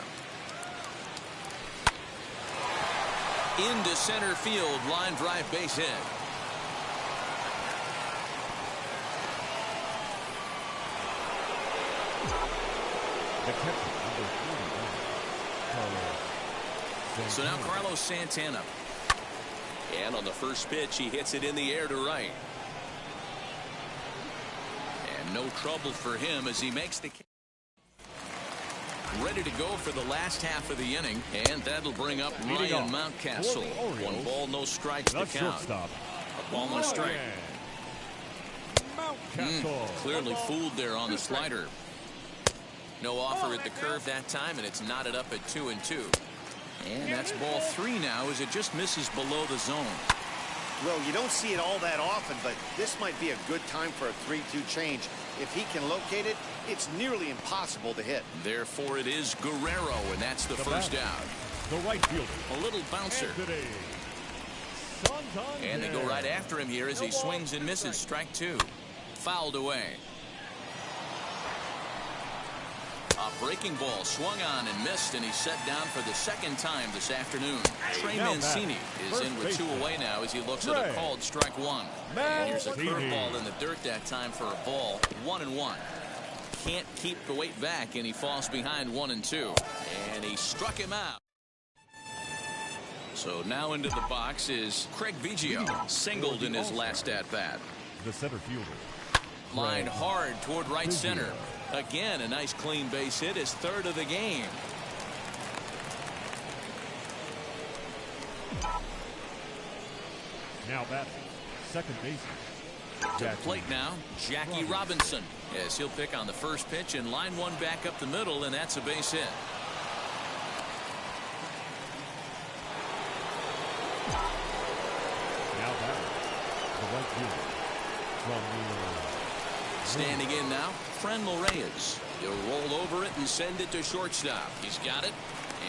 Into center field, line drive base hit. The catcher, number 41. So now Carlos Santana. And on the first pitch, he hits it in the air to right. And no trouble for him as he makes the catch. Ready to go for the last half of the inning, and that'll bring up Ryan Mountcastle. 1 ball, no strikes to count. A ball and a strike. Clearly fooled there on the slider. No offer at the curve that time, and it's knotted up at 2-2. And that's ball 3 now as it just misses below the zone. Well, you don't see it all that often, but this might be a good time for a 3-2 change. If he can locate it, it's nearly impossible to hit. Therefore, it is Guerrero, and that's the first out. The right fielder. A little bouncer. And they go right after him here as he swings and misses. Strike 2. Fouled away. A breaking ball swung on and missed, and he's set down for the second time this afternoon. Trey Mancini is in with 2 away now as he looks at a called strike 1. And here's a curveball in the dirt that time for a ball. 1-1. Can't keep the weight back, and he falls behind 1-2. And he struck him out. So now into the box is Craig Biggio, singled in his last at-bat. The center fielder. Line hard toward right center. Again, a nice clean base hit, his 3rd of the game. Now batting, second baseman. To the plate now, Jackie Robinson. As he'll pick on the first pitch and line one back up the middle, and that's a base hit. Now batting, the right fielder. From Standing in now, Franmil Reyes. He'll roll over it and send it to shortstop. He's got it,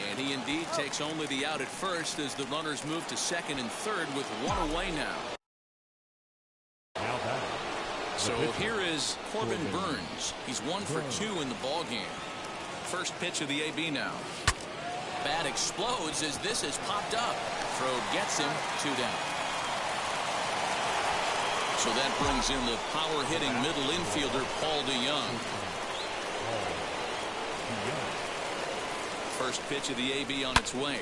and he indeed takes only the out at first as the runners move to second and third with 1 away now. So here is Corbin Burns. He's 1 for 2 in the ball game. First pitch of the AB now. Bat explodes as this is popped up. Throw gets him, 2 down. So that brings in the power-hitting middle infielder, Paul DeYoung. First pitch of the AB on its way.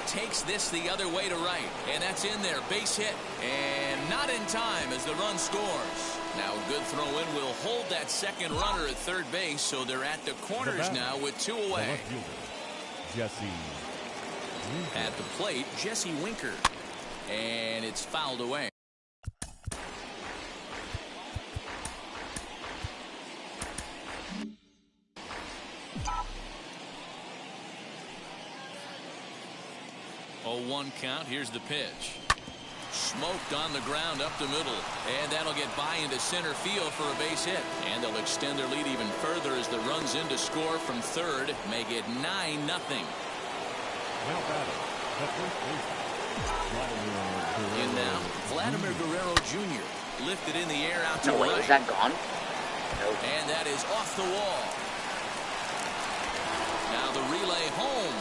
takes this the other way to right. And that's in there. Base hit. And not in time as the run scores. Now a good throw-in will hold that second runner at third base, so they're at the corners now with 2 away. Jesse Winker. At the plate, Jesse Winker. And it's fouled away. Oh, 1 count. Here's the pitch. Smoked on the ground up the middle. And that'll get by into center field for a base hit. And they'll extend their lead even further as the runs in to score from third. Make it 9-0. Now batting, the first baseman. In now, Vladimir Guerrero Jr. lifted in the air out to No, wait, right. is that gone? Nope. And that is off the wall. Now the relay home.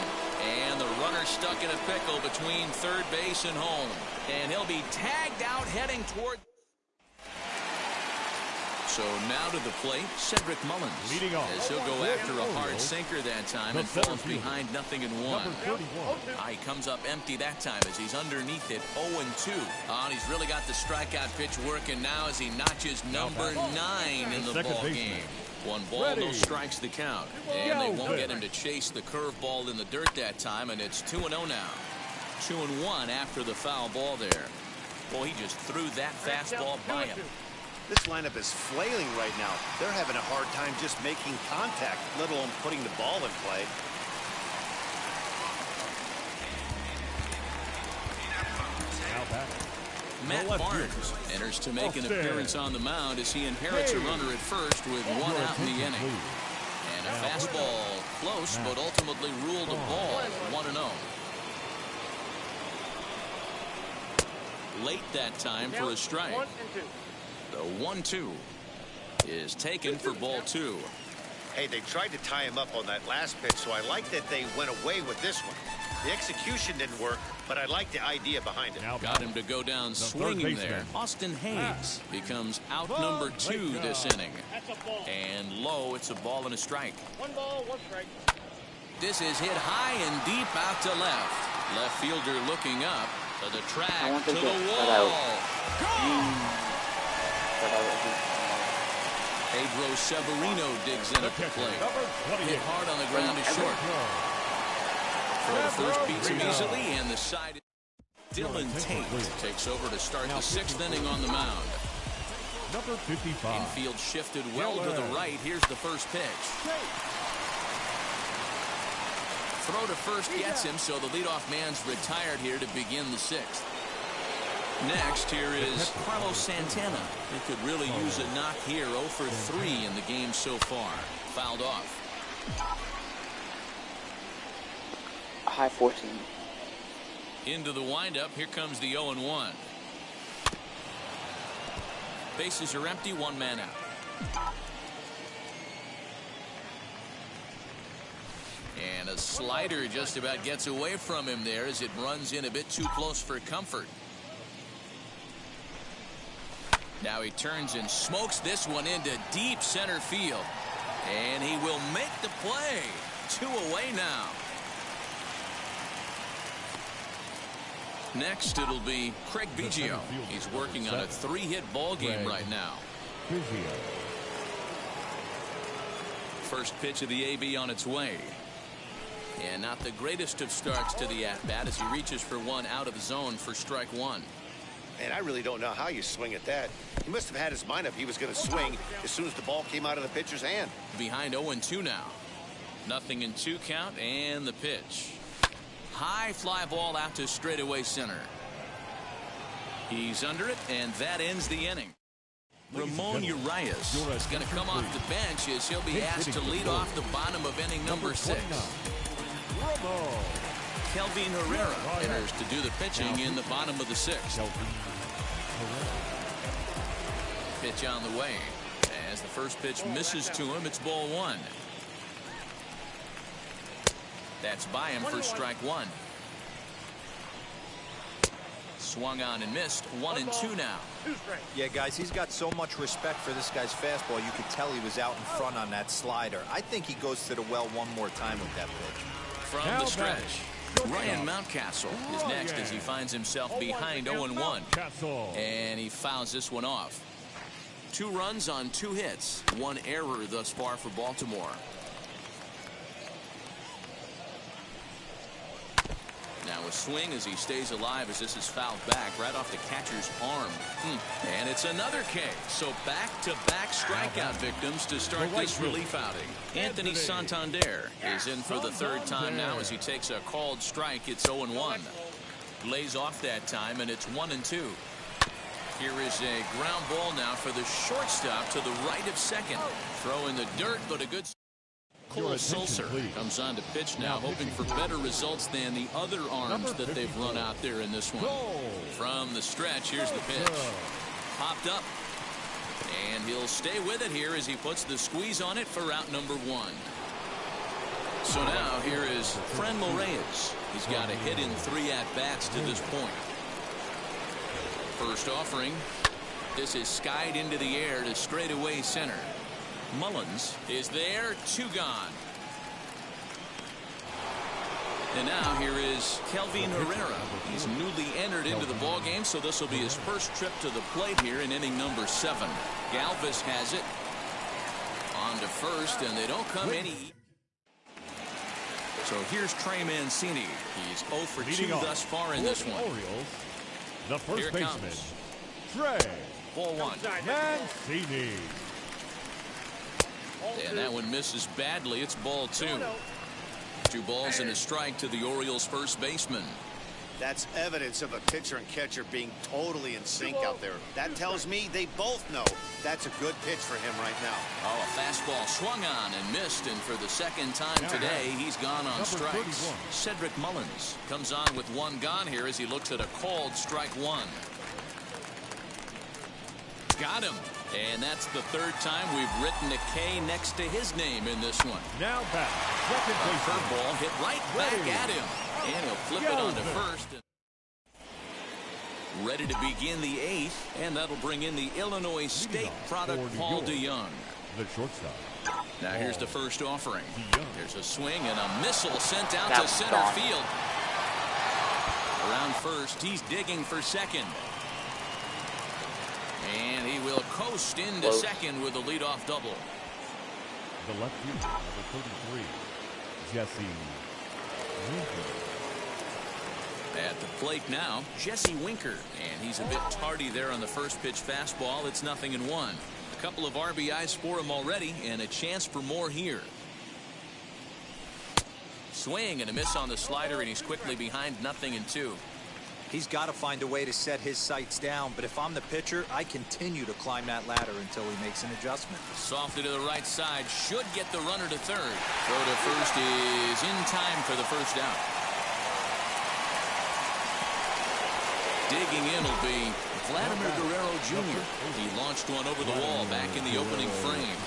And the runner stuck in a pickle between third base and home. And he'll be tagged out heading toward. So now to the plate, Cedric Mullins. Leading off. As he'll go after a hard sinker that time and falls behind 0-1. He comes up empty that time as he's underneath it 0-2. And he's really got the strikeout pitch working now as he notches number 9 in the ball game. 1 ball, no strikes the count. And they won't get him to chase the curveball in the dirt that time, and it's 2-0 now. 2-1 after the foul ball there. Boy, he just threw that fastball by him. This lineup is flailing right now. They're having a hard time just making contact, let alone putting the ball in play. Matt Barnes enters to make an appearance on the mound as he inherits a runner at first with 1 out in the inning. And a fastball close, but ultimately ruled a ball. 1-0. Late that time for a strike. The 1-2 is taken for ball 2. Hey, they tried to tie him up on that last pitch, so I like that they went away with this one. The execution didn't work, but I like the idea behind it. Got him to go down swinging there. Austin Hayes becomes out number 2 this inning. And low, it's a ball and a strike. 1 ball, 1 strike. This is hit high and deep out to left. Left fielder looking up to the track, to the wall. Pedro Severino digs in at the plate. Hit hard on the ground is short. For the first beats him easily, and the side. Dylan Tate takes over to start the 6th inning on the mound. Number 55. Infield shifted well to the right. Here's the first pitch. Throw to first gets him, so the leadoff man's retired here to begin the 6th. Next, here is Carlos Santana. He could really use a knock here. 0 for 3 in the game so far. Fouled off. High 14. Into the windup. Here comes the 0-1. Bases are empty. 1 man out. And a slider just about gets away from him there as it runs in a bit too close for comfort. Now he turns and smokes this one into deep center field. And he will make the play. 2 away now. Next, it'll be Craig Biggio. He's working on a 3-hit ball game right now. First pitch of the AB on its way. And not the greatest of starts to the at-bat as he reaches for 1 out of the zone for strike 1. And I really don't know how you swing at that. He must have had his mind up he was going to swing as soon as the ball came out of the pitcher's hand. Behind 0-2 now. 0-2 count and the pitch. High fly ball out to straightaway center. He's under it, and that ends the inning. Ramon Urias is going to come off the bench as he'll be asked to lead off the bottom of inning number 6. Kelvin Herrera enters to do the pitching in the bottom of the 6th. Pitch on the way. As the first pitch misses to him, it's ball 1. That's by him for strike 1. Swung on and missed. 1-2 now. Yeah, guys, he's got so much respect for this guy's fastball. You could tell he was out in front on that slider. I think he goes to the well one more time with that pitch. From the stretch, Ryan Mountcastle is next as he finds himself behind 0-1. And he fouls this one off. 2 runs on 2 hits. 1 error thus far for Baltimore. Now a swing as he stays alive as this is fouled back right off the catcher's arm. And it's another K. So back-to-back strikeout victims to start this relief outing. Anthony Santander is in for the 3rd time now as he takes a called strike. It's 0-1. Lays off that time, and it's 1-2. Here is a ground ball now for the shortstop to the right of second. Throw in the dirt, but a good... Cole Sulser comes on to pitch now, hoping for better results than the other arms that they've run out there in this one. From the stretch, here's the pitch. Popped up. And he'll stay with it here as he puts the squeeze on it for out number 1. So now here is Franmil Reyes. He's got a hit in 3 at-bats to this point. First offering. This is skied into the air to straightaway center. Mullins is there, 2 gone. And now here is Kelvin Herrera. He's newly entered into the ball game, so this will be his first trip to the plate here in inning number 7. Galvis has it on to first, and they don't come any. So here's Trey Mancini. He's 0 for 2 thus far in this one. The first baseman, Trey Ball 1. Mancini. And that one misses badly. It's ball 2. 2 balls and a strike to the Orioles' first baseman. That's evidence of a pitcher and catcher being totally in sync out there. That tells me they both know that's a good pitch for him right now. Oh, a fastball swung on and missed, and for the 2nd time today, he's gone on strikes. Cedric Mullins comes on with 1 gone here as he looks at a called strike 1. Got him. And that's the 3rd time we've written a K next to his name in this one. Now back. Second base. Curveball hit right back at him. And he'll flip it on to first. Ready to begin the 8th. And that'll bring in the Illinois State product, Paul DeYoung. The shortstop. Now here's the first offering. There's a swing and a missile sent out to center field. Around first, he's digging for second. And he will coast into second with a leadoff double. The left fielder, number 33, Jesse Winker. At the plate now, Jesse Winker. And he's a bit tardy there on the first pitch fastball. It's 0-1. A couple of RBIs for him already, and a chance for more here. Swing and a miss on the slider, and he's quickly behind 0-2. He's got to find a way to set his sights down, but if I'm the pitcher, I continue to climb that ladder until he makes an adjustment. Softly to the right side, should get the runner to third. Throw to first is in time for the first out. Digging in will be Vladimir Guerrero Jr. He launched one over the wall back in the opening frame.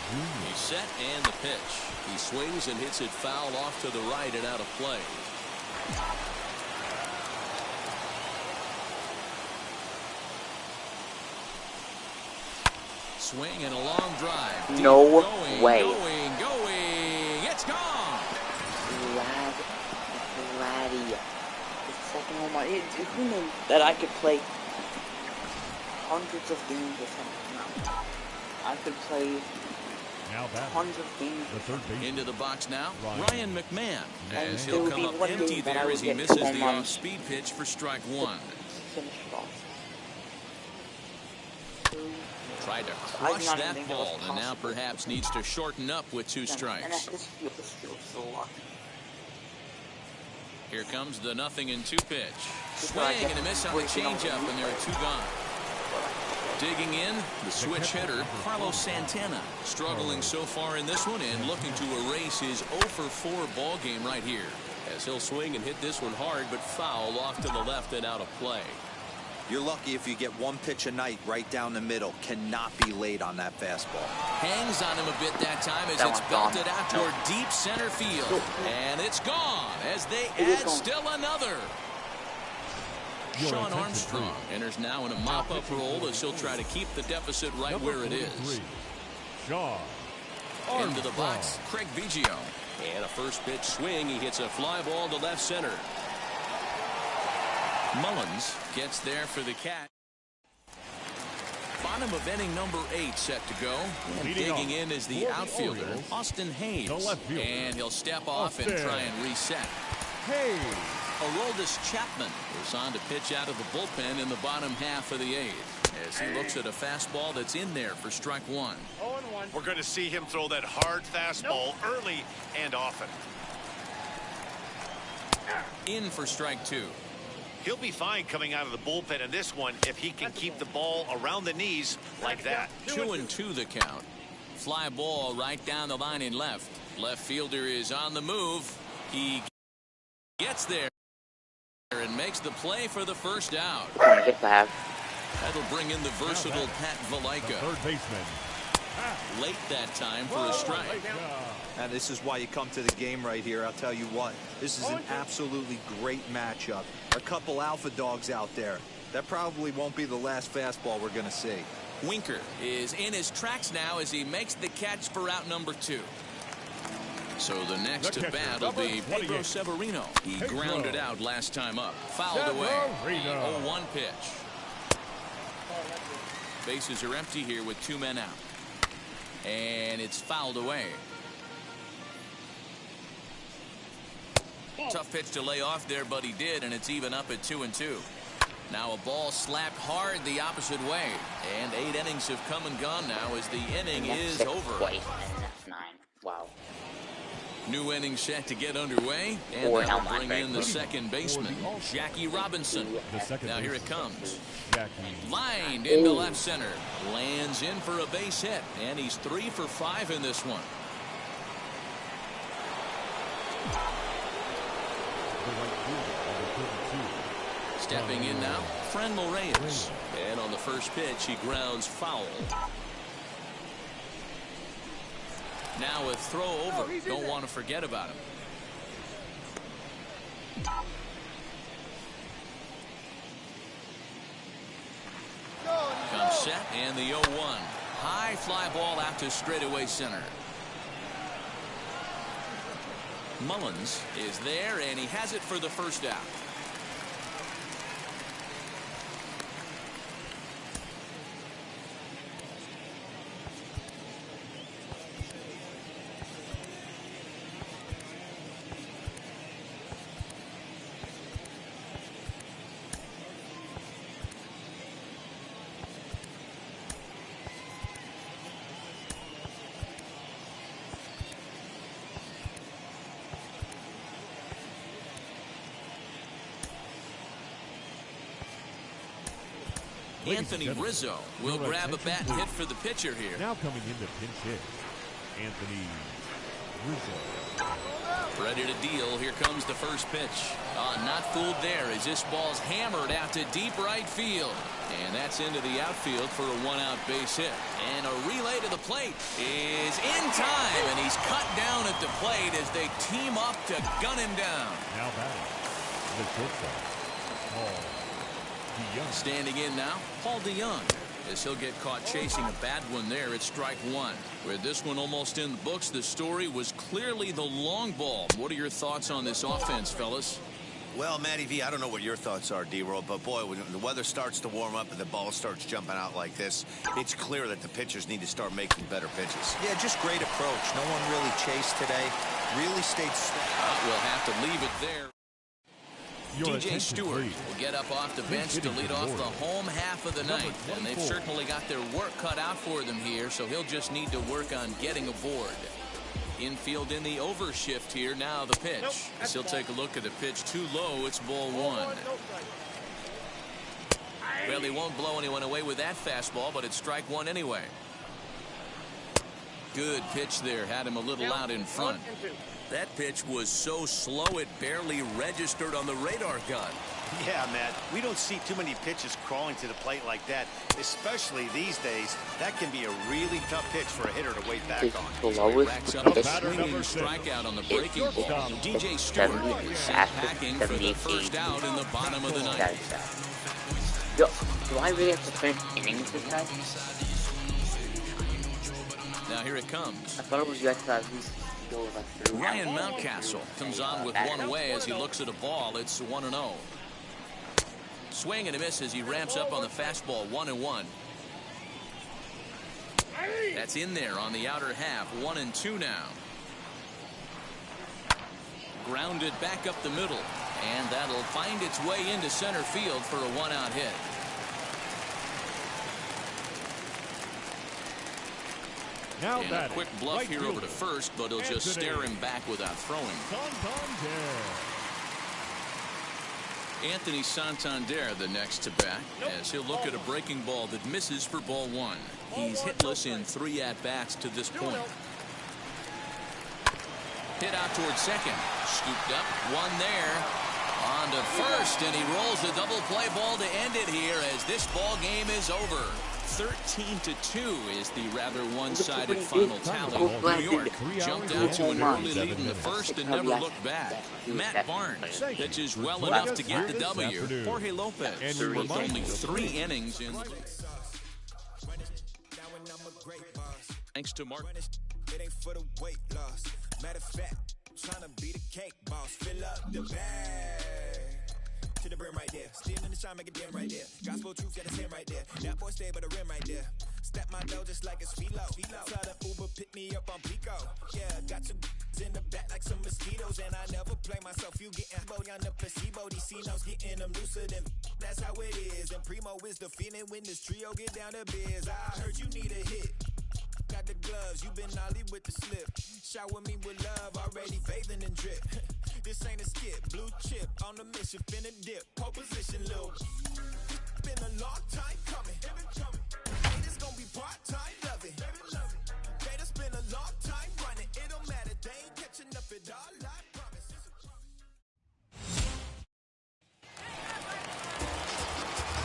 He's set and the pitch. He swings and hits it foul off to the right and out of play. Swing and a long drive. No way. Going. It's gone. Vladdy. The second home run. Who knew that I could play hundreds of games with him? No. I could play tons of games with him. Into the box now, Ryan McMahon. As he'll come up empty there as he misses the off-speed pitch for strike 1. Finish it off. Tried to crush that ball, and now perhaps needs to shorten up with 2 strikes. This feels so lucky. Here comes the 0-2 pitch. Swing and a miss on the changeup, and there are 2 gone. Digging in, the switch hitter, Carlos Santana. Struggling so far in this one and looking to erase his 0-for-4 ball game right here. As he'll swing and hit this one hard, but foul off to the left and out of play. You're lucky if you get 1 pitch a night right down the middle. Cannot be late on that fastball. Hangs on him a bit that time as it's belted out toward deep center field. And it's gone as they add still another. Sean Armstrong enters now in a mop-up role as he'll try to keep the deficit right where it is. Into the box, Craig Biggio. And a first pitch swing. He hits a fly ball to left center. Mullins gets there for the catch. Bottom of inning number 8 set to go. And digging in is the outfielder, Austin Hayes. And he'll step off and try and reset. Hayes. Aroldis Chapman is on to pitch out of the bullpen in the bottom half of the 8th as he looks at a fastball that's in there for strike 1. We're going to see him throw that hard fastball early and often. In for strike 2. He'll be fine coming out of the bullpen in this one if he can keep the ball around the knees like that. 2-2 the count. Fly ball right down the line in left. Left fielder is on the move. He gets there and makes the play for the first out. That'll bring in the versatile Pat Valaika. Third baseman. Late that time for a strike. And this is why you come to the game right here. I'll tell you what, this is an absolutely great matchup. A couple alpha dogs out there. That probably won't be the last fastball we're going to see. Winker is in his tracks now as he makes the catch for out number 2. So the next at bat will be Pedro Severino. He grounded out last time up. Fouled away. 0-1 pitch. Bases are empty here with 2 men out. And it's fouled away. Tough pitch to lay off there, but he did, and it's even up at 2-2. Now a ball slapped hard the opposite way. And 8 innings have come and gone now as the inning is over. Twice, and that's 9. Wow. New inning set to get underway, and that'll bring in the second baseman, Jackie Robinson. Now here it comes. Lined into left center. Lands in for a base hit, and he's 3 for 5 in this one. Stepping in now, Franmil Reyes. And on the first pitch, he grounds foul. Now a throw over. Don't want to forget about him. Comes set and the 0-1. High fly ball out to straightaway center. Mullins is there and he has it for the first out. Anthony Rizzo will grab a bat and hit for the pitcher here. Now coming in to pinch hit, Anthony Rizzo. Ready to deal. Here comes the first pitch. Not fooled there as this ball's hammered out to deep right field. And that's into the outfield for a 1-out base hit. And a relay to the plate is in time. And he's cut down at the plate as they team up to gun him down. Now batting, the shortstop, Paul DeYoung. Standing in now, Paul DeYoung, as he'll get caught chasing a bad one there at strike 1. With this one almost in the books, the story was clearly the long ball. What are your thoughts on this offense, fellas? Well, Matty V, I don't know what your thoughts are, D-Roll, but boy, when the weather starts to warm up and the ball starts jumping out like this, it's clear that the pitchers need to start making better pitches. Yeah, just great approach. No one really chased today. Really stayed steady. We'll have to leave it there. DJ Stewart will get up off the bench to lead off the home half of the ninth. And they've certainly got their work cut out for them here, so he'll just need to work on getting aboard. Infield in the overshift here. Now the pitch. As he'll take a look at the pitch too low. It's ball 1. Well, he won't blow anyone away with that fastball, but it's strike 1 anyway. Good pitch there. Had him a little out in front. That pitch was so slow it barely registered on the radar gun. Yeah, Matt, we don't see too many pitches crawling to the plate like that, especially these days. That can be a really tough pitch for a hitter to wait back on. So he racks up a swinging strikeout on the breaking ball. DJ Stewart is packing for the first out in the bottom of the ninth. Yo, do I really have to finish innings this time? Now here it comes. I thought it was you guys. Ryan Mountcastle comes on with one away as he looks at a ball. It's 1-0. Swing and a miss as he ramps up on the fastball. 1-1. That's in there on the outer half. 1-2 now. Grounded back up the middle, and that'll find its way into center field for a 1-out hit. Now and a quick bluff here over to first, but he'll just stare him back without throwing. Anthony Santander the next to bat, as he'll look at a breaking ball that misses for ball 1. He's hitless in 3 at-bats to this point. Hit out towards second. Scooped up. One there. On to first, and he rolls the double play ball to end it here as this ball game is over. 13-2 is the rather one-sided final tally. New York jumped out to an early lead in the first and never looked back. Matt Barnes pitches well enough to get the W. Jorge Lopez worked only 3 innings in the thanks to Mark. It ain't for the weight loss. Matter of fact, trying to be the cake boss. Fill up the bag to the brim right there. Steam in the shine, make it dim right there. Gospel truth, yeah, that's him right there. That boy stay by the rim right there. Step my dough just like it's philo. Try to Uber, pick me up on Pico. Yeah, got some in the back like some mosquitoes, and I never play myself. You getting body on the placebo. These C-notes getting them looser than that's how it is. And Primo is the feeling when this trio get down to biz. I heard you need a hit. Got the gloves, you been ollie with the slip. Shower me with love, already bathing in drip. This ain't a skip, blue chip on the mission, finna dip. Pole position, little. Been a long time coming. Haters gonna be part-time loving. Haters been a long time running. It don't matter, they ain't catching up at all, I promise.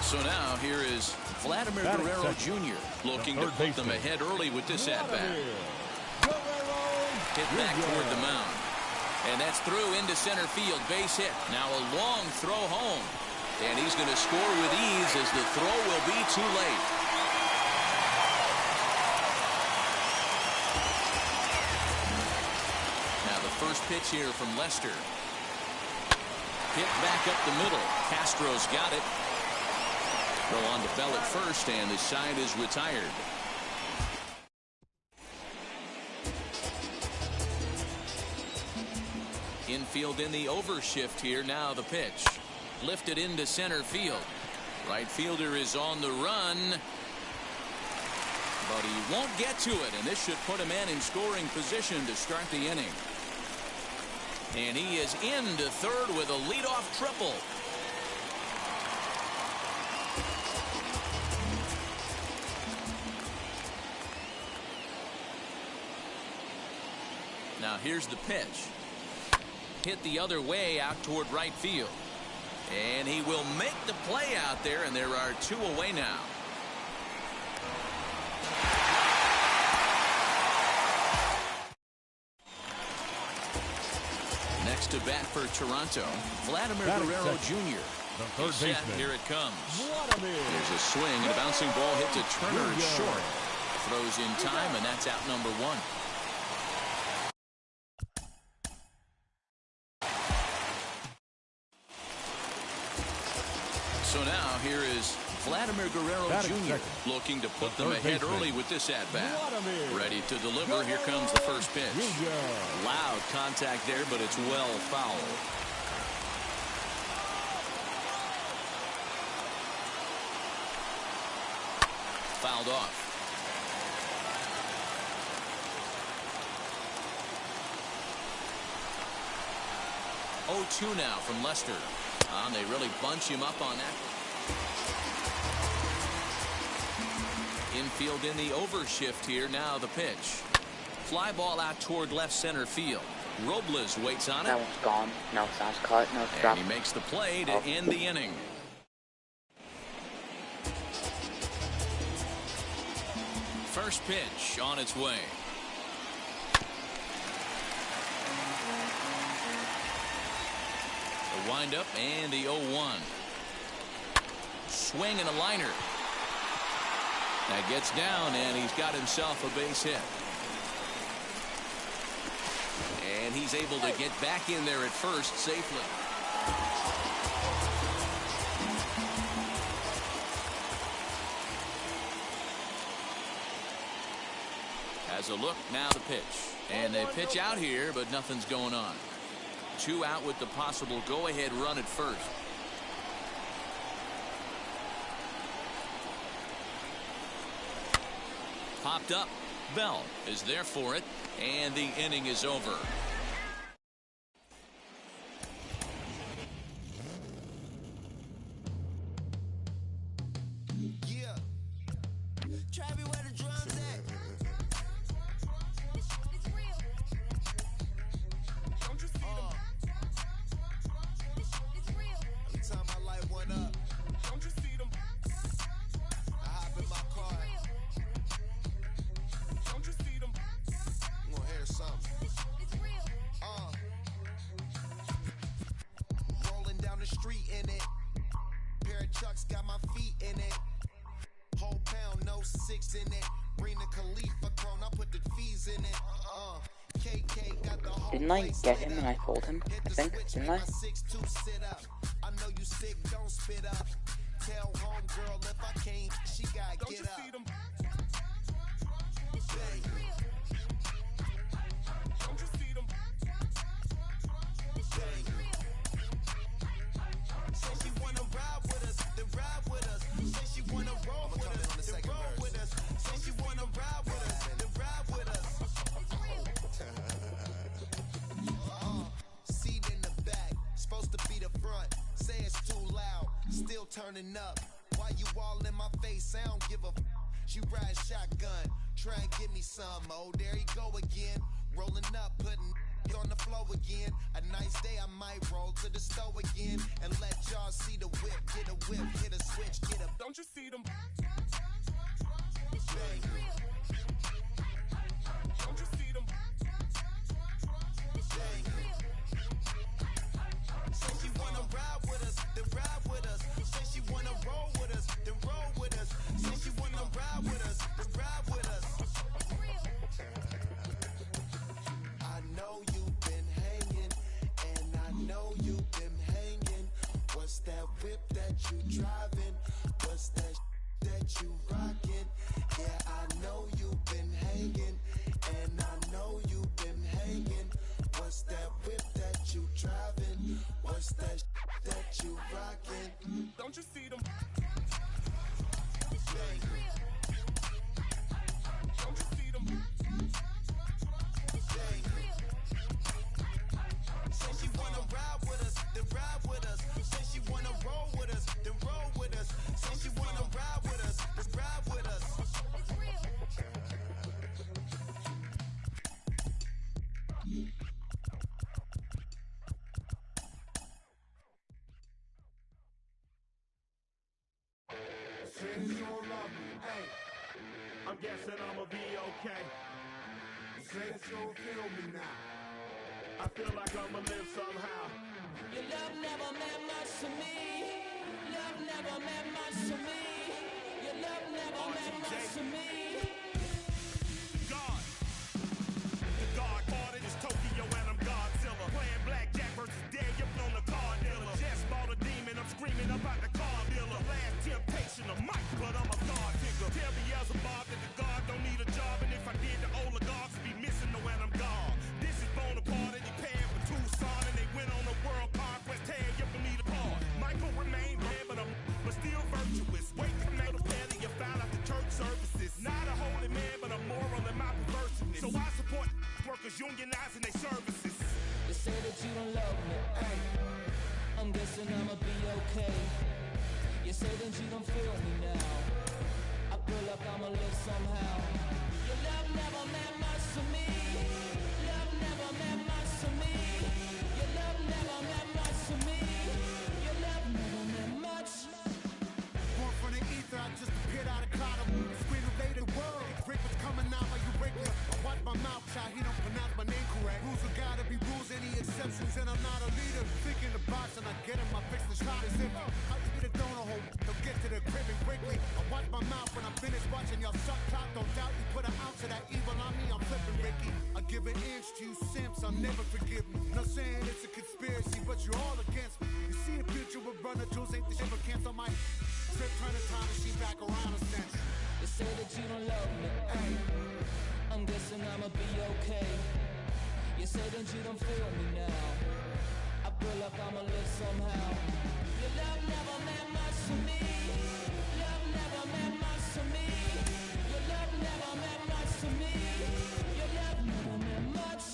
So now here is Vladimir Guerrero Jr. looking to put them ahead early with this at-bat. Hit back toward the mound. And that's through into center field. Base hit. Now a long throw home. And he's going to score with ease as the throw will be too late. Now the first pitch here from Lester. Hit back up the middle. Castro's got it. Throw on to Bell at first, and the side is retired. Infield in the overshift here. Now the pitch. Lifted into center field. Right fielder is on the run. But he won't get to it, and this should put a man in scoring position to start the inning. And he is into third with a leadoff triple. Now here's the pitch. Hit the other way out toward right field. And he will make the play out there, and there are 2 away now. Next to bat for Toronto, Vladimir Guerrero Jr. The third baseman. Here it comes. There's a swing, and a bouncing ball hit to Turner short. Throws in time, and that's out number 1. So now here is Vladimir Guerrero Jr. looking to put them ahead early with this at-bat. Ready to deliver. Here comes the first pitch. Loud contact there, but it's well foul. Fouled off. 0-2 now from Lester. They really bunch him up on that. Infield in the overshift here. Now the pitch. Fly ball out toward left center field. Robles waits on it. That one's gone. No, it's not cut. No, it's dropped. And he makes the play to end the inning. First pitch on its way. The windup and the 0-1. Swing and a liner. That gets down, and he's got himself a base hit. And he's able to get back in there at first safely. Has a look, now the pitch. And they pitch out here, but nothing's going on. 2 out with the possible go-ahead run at first. Popped up. Bell is there for it, and the inning is over. Didn't I get him and I pulled him? I think, didn't I? Turning up, why you all in my face? I don't give a f. She ride shotgun, try and give me some. Oh, there you go again, rolling up, putting it on the floor again. A nice day, I might roll to the stove again and let y'all see the whip. Get a whip, hit a switch, get a. Don't you see them? Bang. Don't you see them? Bang. Say she wanna ride with us, then ride with us. Say she wanna roll with us, then roll with us. Say she wanna ride with us, then ride with us. I know you've been hanging, and I know you've been hanging. What's that whip that you driving? What's that that you rocking? Yeah, I know you've been hanging, and I know you've been hanging. What's that whip that you driving? What's that that you rocking? Don't you see them? Bang. Don't you see them? Bang. Say she wanna ride with us, then ride with us. Say she wanna roll with us, then roll with us. Say she wanna ride with us, then ride with us. Since you love me, hey, I'm guessing I'ma be okay. Since you feel me now, I feel like I'ma live somehow. Your love never meant much to me. Love never meant much to me. Your love never meant much to me. God, the God parted is Tokyo and I'm Godzilla. Playing blackjack versus dead, you're on the card dealer. Just bought a demon, I'm screaming about the car dealer. Last temptation of Mike, but I'm a God digger. Tell Beelzebub that the God don't need a job, and if I did, the oligarchs would be missing the when I'm gone. This is Bonaparte and he paying for Tucson, and they went on a world conquest, tear you from me apart. Michael remained bad, but still virtuous. Wake up now, the family you found out the church services. Not a holy man, but a moral in my perverseness. So I support workers unionizing their services. They say that you don't love me, hey. I'm guessing I'ma be okay. You say that you don't feel me now. I feel like I'ma live somehow. Your love never meant much to me. Love never meant much to me. Your love never meant much to me. Your love never meant much. Born from the ether, I just appeared out of cloud. Scream evade the world. Rick was coming out like you regular. I watch my mouth shot, he don't pronounce my name correct. Rules are gotta be rules, any exceptions, and I'm not a leader. Thinking the box and I get him, I fix the shot as if I eat a donut hole. They'll get to the crib and quickly. I watch my mouth when I'm finished watching y'all suck clout. Don't doubt you put an ounce of that evil on me, I'm flipping Ricky. I give an inch to you simps, I'll never forgive me. No saying it's a conspiracy, but you're all against me. You see the future with runner jewels, ain't the shit but cancel my trip, turn the time machine back around a sense. They say that you don't love me, hey. I'm guessing can feel me now. I feel like I'ma live somehow. Your love never meant much to me. Love never meant much to me. Your love never meant much to me. Your love never meant much.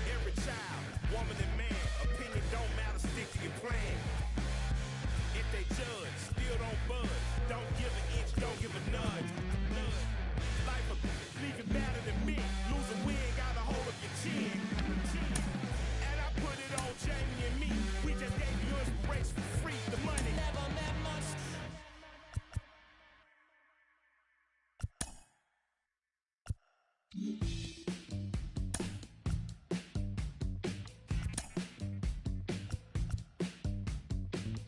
Every child, woman and man, opinion don't matter, stick to your plan. If they judge, still don't budge. Don't give an inch, don't give a nudge. Life will leave you better than me. Lose a win, got a hold of your chin. And I put it on Jamie and me. We just gave you inspiration for free. The money never meant much.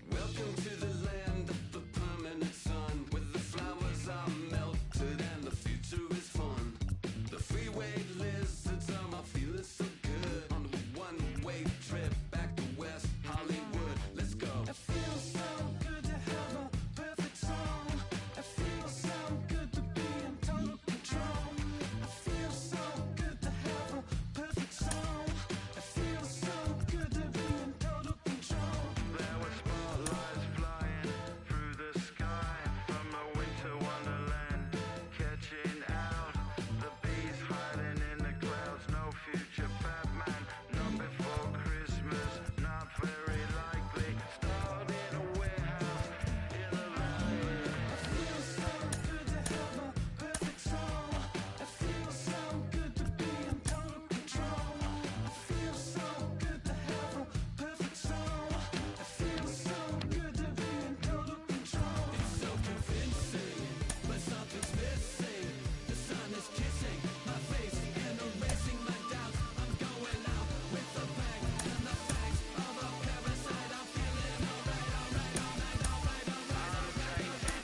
Welcome to the land of the permanent sun, where the flowers are melted and the future is fun. The freeway lizards are feeling so good on a one-way trip back to West Hollywood. Let's go. It feels so good to have a perfect song. It feels so good to be in total control. It feels so good to have a perfect song. It feels so good to be in total control. There were spotlights flying through the sky from a winter wonderland, catching out the bees hiding in the clouds. No future Batman, not before Christmas, not very likely. Starred in a warehouse in a library. It feels so good to have a perfect song. It feels so good to be in total control. It feels so good to have a perfect song. It feels so good to be in total control. It's so convincing, but something's missing. The sun is kissing my face and erasing my doubts. I'm going out with the bang and the fangs of a parasite. I'm feeling alright.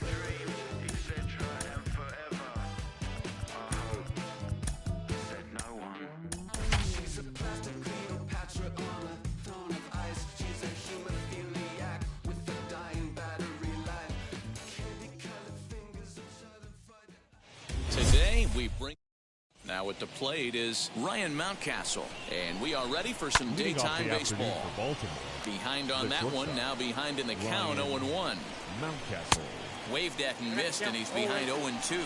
Dream, etc. and forever. I hope, said no one. She's a plastic Cleopatra on a throne of ice. She's a hemophiliac with a dying battery life. Candy-colored fingers of sudden fight. Today, we bring... Now at the plate is Ryan Mountcastle. And we are ready for some Leading off daytime the afternoon baseball. for Baltimore, Behind on the that one, shortstop, now behind in the count, Ryan 0-1. Mountcastle. Waved at and missed, and he's behind 0-2.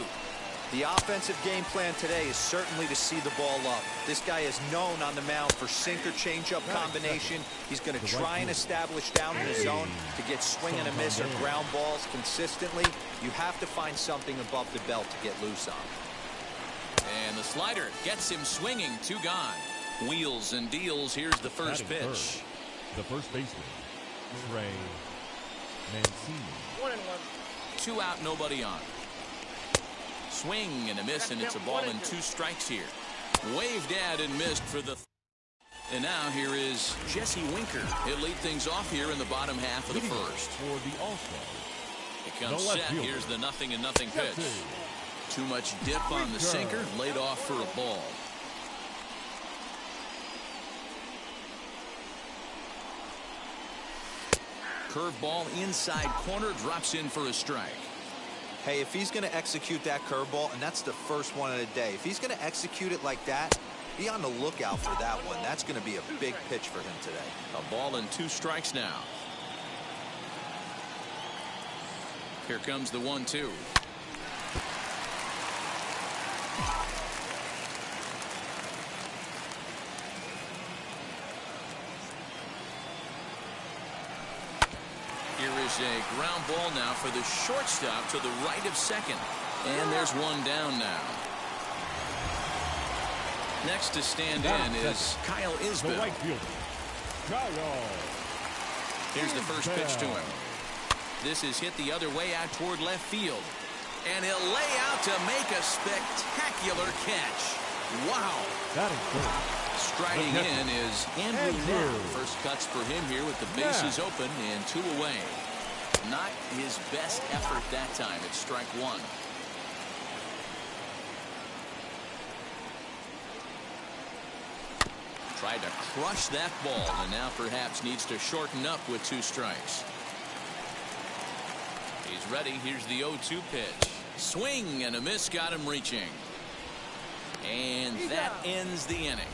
The offensive game plan today is certainly to see the ball up. This guy is known on the mound for sinker changeup combination. He's going to try and establish down in the zone to get swing and a miss or ground balls consistently. You have to find something above the belt to get loose on. And the slider gets him swinging, 2 gone. Wheels and deals, here's the first Batting pitch. first, the first baseman, Trey Mancini. 2 out, nobody on. Swing and a miss, and it's a ball and 2 strikes here. Waved at and missed for the... And now here is Jesse Winker. He'll lead things off here in the bottom half of the Leading off first. for the All-Star, It comes the left set. fielder, Here's the 0-0 pitch. Jesse Too much dip on the sinker. Laid off for a ball. Curveball inside corner, drops in for a strike. Hey, if he's going to execute that curveball, and that's the first one of the day, if he's going to execute it like that, be on the lookout for that one. That's going to be a big pitch for him today. A ball and 2 strikes now. Here comes the 1-2. Here is a ground ball now for the shortstop to the right of second. And there's one down now. Next to stand in is Kyle The Isbell. right fielder, Kyle. Here's the first pitch to him. This is hit the other way out toward left field. And he'll lay out to make a spectacular catch. Wow. That is good. Striding in is Andrew Knapp. First cuts for him here with the bases open and 2 away. Not his best effort that time. It's strike 1. Tried to crush that ball, and now perhaps needs to shorten up with 2 strikes. He's ready. Here's the 0-2 pitch. Swing and a miss, got him reaching. And that ends the inning.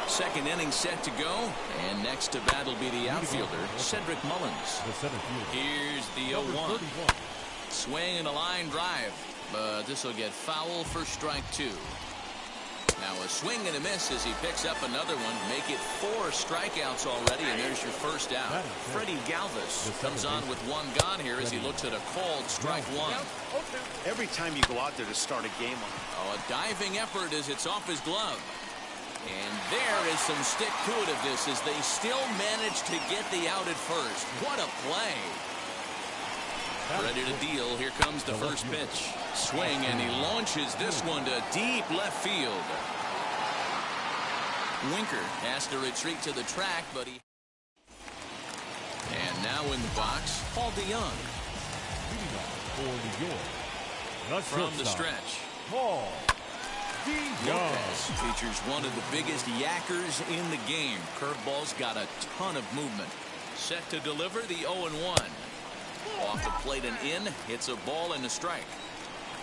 Second inning set to go, and next to bat will be the outfielder, Cedric Mullins. Here's the 0-1. Swing and a line drive, but this will get foul for strike 2. Now a swing and a miss as he picks up another one. Make it 4 strikeouts already, and there's your first out. Freddie Galvis comes on with 1 gone here as he looks at a called strike 1. Every time you go out there to start a game, a diving effort as it's off his glove. And there is some stick-to-itiveness as they still manage to get the out at first. What a play. Ready to deal. Here comes the first pitch. Swing, and he launches this one to deep left field. Winker has to retreat to the track, but he... And now in the box, Paul DeYoung. From the stretch. Paul Lopez features one of the biggest yackers in the game. Curveball's got a ton of movement. Set to deliver the 0-1. Off the plate and in, hits a ball and a strike.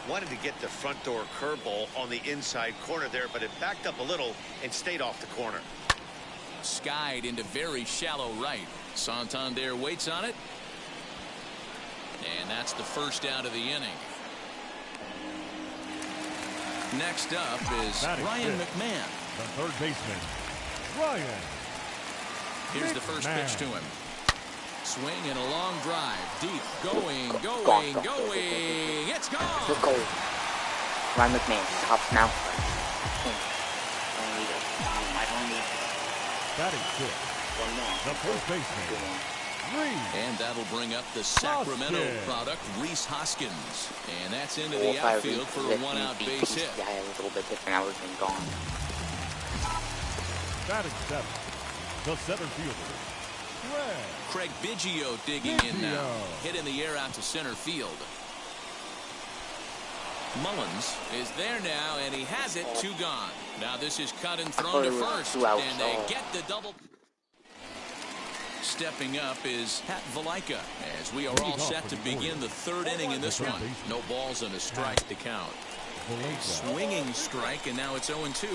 wanted to get the front door curveball on the inside corner there, but it backed up a little and stayed off the corner. Skied into very shallow right. Santander waits on it. And that's the first out of the inning. Next up is Ryan McMahon. The third baseman, Ryan. Here's the first pitch to him. Swing and a long drive. Deep. Going. It's gone. Let's go. Ryan McMahon. Tops now. I don't need it. Batting fifth. One more. The first baseman, Rhys. And that'll bring up the Sacramento product, Rhys Hoskins. And that's into the outfield for a one-out base hit. Yeah, a little bit different. I would have been gone. Batting seventh. The center fielder, Craig Biggio digging in now. Hit in the air out to center field. Mullins is there now, and he has it. 2 gone. Now this is cut and thrown to first, and they get the double. Stepping up is Pat Valaika as we are all set to begin the 3rd inning in this one. No balls and a strike to count. Swinging strike, and now it's 0-2.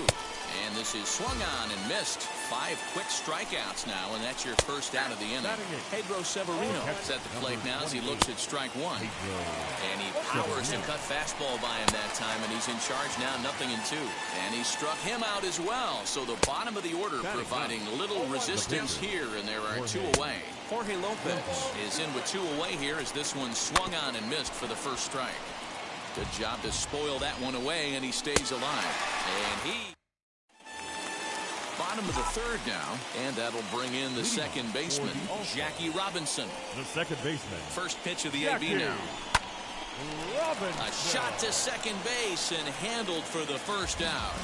And this is swung on and missed. 5 quick strikeouts now, and that's your first out of the inning. Pedro Severino is at the plate now as he looks at strike 1. And he powers the cut fastball by him that time, and he's in charge now, 0-2. And he struck him out as well. So the bottom of the order providing little resistance here, and there are 2 away. Jorge Lopez is in with 2 away here as this one swung on and missed for the first strike. Good job to spoil that one away, and he stays alive. And he... Bottom of the 3rd now, and that'll bring in the second baseman, Jackie Robinson. The second baseman. First pitch of the AB now. A shot to second base and handled for the first out.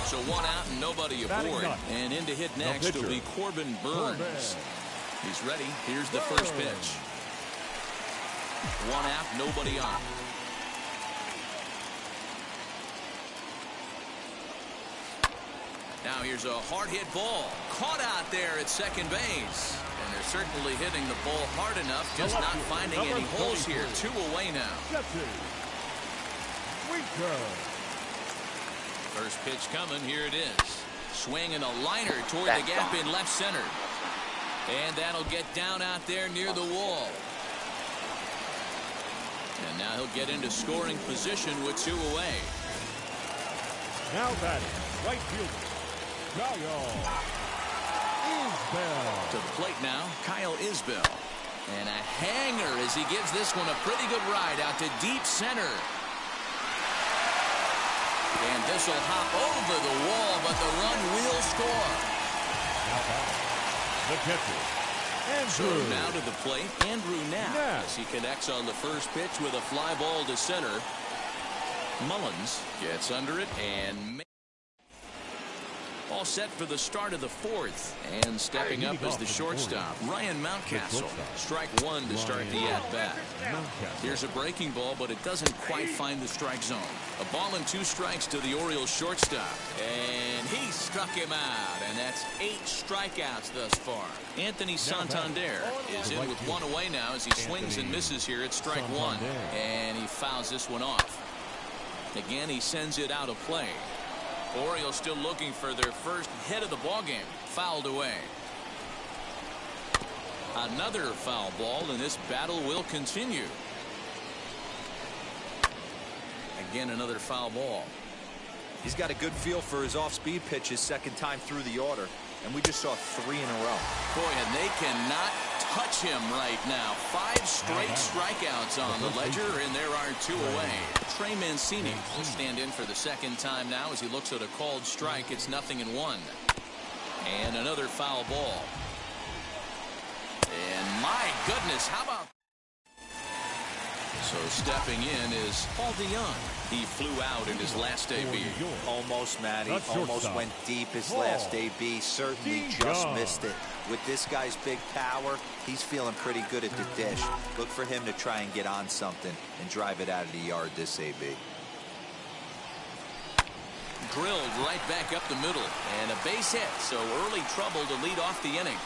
So 1 out and nobody aboard. And in to hit next will be Corbin Burns. He's ready. Here's the first pitch. 1 out, nobody on. Now here's a hard-hit ball. Caught out there at second base. And they're certainly hitting the ball hard enough, just not finding any holes here. 2 away now. First pitch coming. Here it is. Swing and a liner toward the gap in left center. And that'll get down out there near the wall. And now he'll get into scoring position with 2 away. Now batting, right fielder, Kyle Isbell. To the plate now, Kyle Isbell. And a hanger as he gives this one a pretty good ride out to deep center. And this will hop over the wall, but the run will score. The catcher, So Andrew. now to the plate, Andrew Knapp, as he connects on the first pitch with a fly ball to center. Mullins gets under it and All set for the start of the fourth. And stepping up is the shortstop, Ryan Mountcastle. Strike one to start the at-bat. Here's a breaking ball, but it doesn't quite find the strike zone. A ball and 2 strikes to the Orioles shortstop. And he struck him out. And that's 8 strikeouts thus far. Anthony Santander is in with 1 away now as he swings and misses here at strike 1. And he fouls this one off. Again, he sends it out of play. Orioles still looking for their first hit of the ballgame. Fouled away. Another foul ball, and this battle will continue. Again, another foul ball. He's got a good feel for his off-speed pitches second time through the order, and we just saw 3 in a row. Boy, and they cannot touch him right now. 5 straight strikeouts on the ledger, and there are 2 away. Trey Mancini will stand in for the second time now as he looks at a called strike. It's 0-1. And another foul ball. And my goodness, how about... So stepping in is Paul DeYoung. He flew out in his last AB. Almost, Matty. Almost went deep his last AB. Certainly just missed it. With this guy's big power, he's feeling pretty good at the dish. Look for him to try and get on something and drive it out of the yard this AB. Drilled right back up the middle. And a base hit, so early trouble to lead off the inning.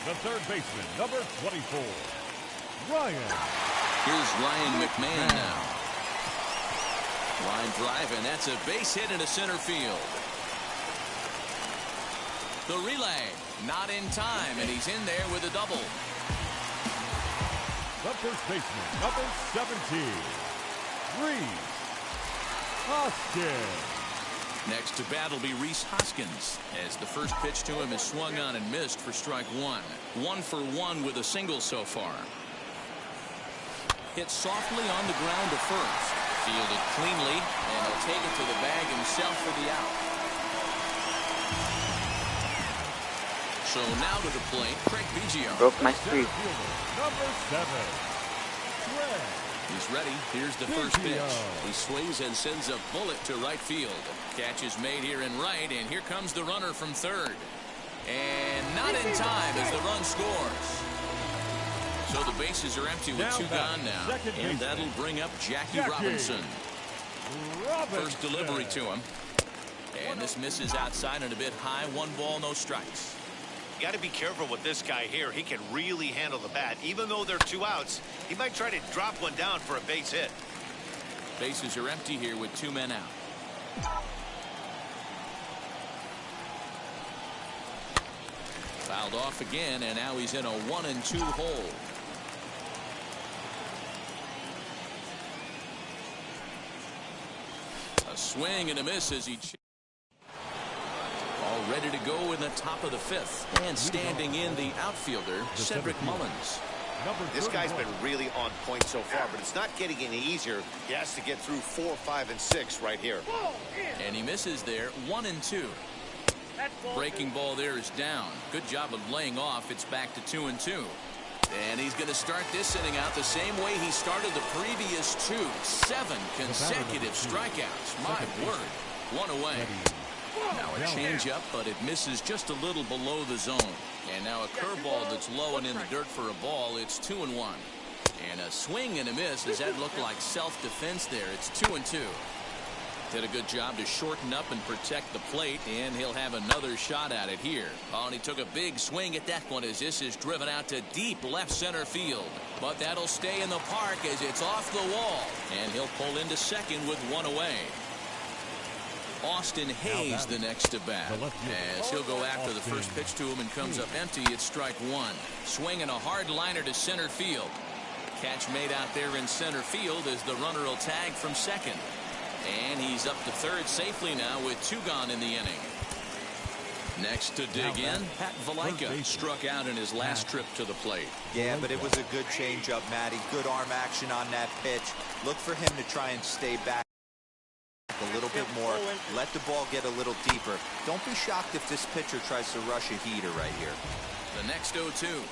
The third baseman, number 24, Ryan. Here's Ryan McMahon now. Line drive, and that's a base hit into center field. The relay, not in time, and he's in there with a double. The first baseman, number 17, Rhys Hoskins. Next to bat will be Rhys Hoskins, as the first pitch to him is swung on and missed for strike 1. 1 for 1 with a single so far. Hit softly on the ground to first. Fielded cleanly, and he'll take it to the bag himself for the out. So now to the plate, Craig Biggio. Broke my streak. Number 7, Craig. He's ready. Here's the first pitch. He swings and sends a bullet to right field. Catch is made here in right, and here comes the runner from third. And not in time as the run scores. So the bases are empty with 2 gone now. And that'll bring up Jackie Robinson. First delivery to him. And this misses outside and a bit high. 1 ball, no strikes. You got to be careful with this guy here. He can really handle the bat. Even though there are 2 outs, he might try to drop one down for a base hit. Bases are empty here with 2 men out. Fouled off again, and now he's in a 1-2 hole. A swing and a miss as he... All ready to go in the top of the 5th. And standing in the outfielder, Cedric Mullins. This guy's been really on point so far, but it's not getting any easier. He has to get through 4, 5, and 6 right here. And he misses there, 1-2. Breaking ball there is down. Good job of laying off. It's back to 2-2. And he's going to start this inning out the same way he started the previous 2. 7 consecutive strikeouts. My word. 1 away. Now a changeup, but it misses just a little below the zone. And now a curveball that's low and in the dirt for a ball. It's 2-1. And a swing and a miss. Does that look like self-defense there? It's 2-2. Did a good job to shorten up and protect the plate, and he'll have another shot at it here. Oh, and he took a big swing at that one as this is driven out to deep left center field. But that'll stay in the park as it's off the wall. And he'll pull into second with 1 away. Austin Hayes the next to bat as he'll go after the first pitch to him and comes up empty. It's strike 1. Swinging a hard liner to center field. Catch made out there in center field as the runner will tag from second. And he's up to third safely now with 2 gone in the inning. Next to dig in, Pat Valaika struck out in his last trip to the plate. Yeah, but it was a good changeup, Matty. Good arm action on that pitch. Look for him to try and stay back a little bit more. Let the ball get a little deeper. Don't be shocked if this pitcher tries to rush a heater right here. The next 0-2.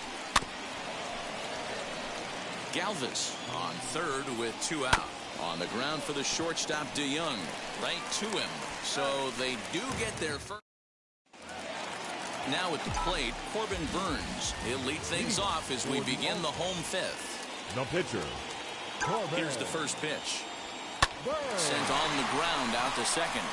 Galvis on third with 2 out. On the ground for the shortstop, DeYoung. Right to him. So they do get their first. Now at the plate, Corbin Burns. He'll lead things off as we begin the home 5th. The pitcher, Corbin. Here's the first pitch. Sent on the ground out to second.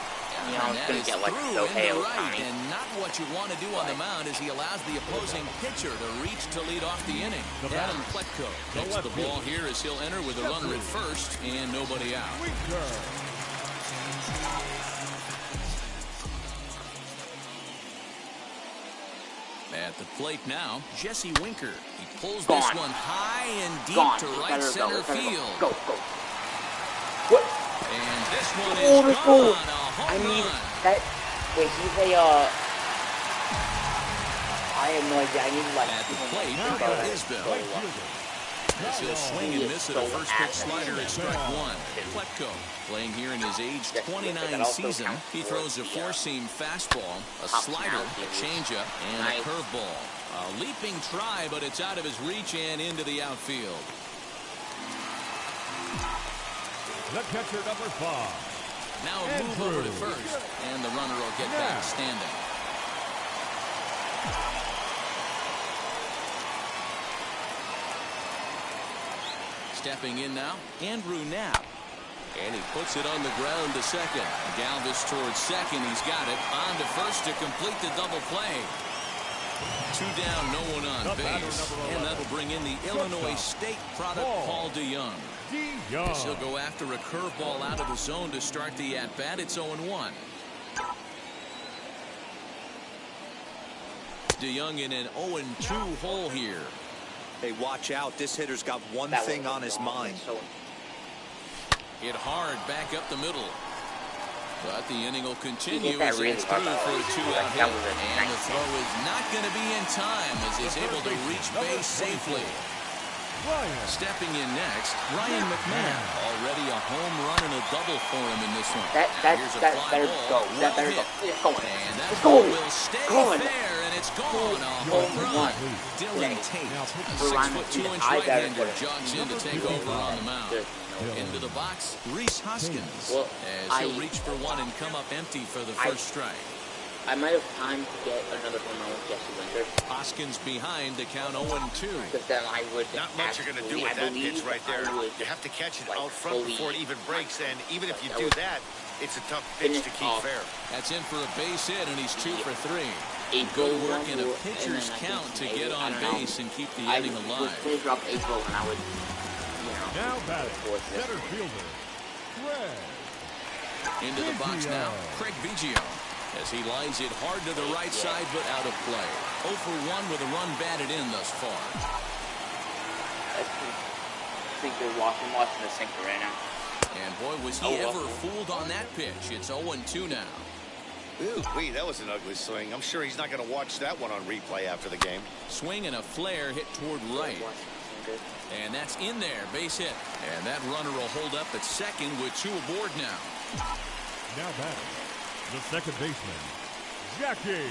You know, it's going to get like Shohei Ohtani. And not what you want to do on the mound as he allows the opposing pitcher to reach to lead off the inning. Adam Plutko takes the ball here as he'll enter with a runner at first and nobody out. At the plate now, Jesse Winker. He pulls this one high and deep to right center field. Go. What? And this one is gone. I mean, that. Wait, he's a. I have no idea. I need like. At the plate, Miguel Isbell. As he'll swing and miss at a first pitch slider at strike 1. Plutko playing here in his age 29 season. He throws a four-seam fastball, a slider, a changeup, and a curveball. A leaping try, but it's out of his reach and into the outfield. The catcher, number 5. Now a move over to first, and the runner will get back standing. Stepping in now, Andrew Knapp. And he puts it on the ground to second. Galvis towards second. He's got it. On to first to complete the double play. 2 down, no one on base. And that'll bring in the Illinois State product, Paul DeYoung. This he'll go after a curveball out of the zone to start the at-bat. It's 0-1. DeYoung in an 0-2 hole here. Hey, watch out. This hitter's got one thing on his mind. Hit hard back up the middle. But the inning will continue as it's through for a 2-out hit. And the throw is not going to be in time as he's able to reach base safely. Stepping in next, Ryan McMahon. Already a home run and a double for him in this one. That better go. That better go. It's going. And that ball will stay fair, and it's gone. A home run. Dylan Tate, a 6'2" right-hander, jogs in to take over on the mound. Into the box, Rhys Hoskins, as he'll reach for one and come up empty for the first strike. I might have time to get another home run with Jesse Winker. Hoskins behind to count 0-2. Because then I would. Not much you're going to do with that pitch right there. You have to catch it out front before it even breaks, and even if you do that, it's a tough pitch to keep fair. That's in for a base hit, and he's 2 for 3. Good work in a pitcher's count to get on base and keep the inning alive. Finish off April, and I would. Now batting, center fielder, Craig. Into the box now, Craig Biggio, as he lines it hard to the right side, but out of play. 0 for 1 with a run batted in thus far. I think they're watching the sinker right now. And boy, was he ever fooled on that pitch. It's 0-2 now. Ooh, that was an ugly swing. I'm sure he's not going to watch that one on replay after the game. Swing and a flare hit toward right. And that's in there, base hit. And that runner will hold up at second with 2 aboard now. Now batting, the second baseman, Jackie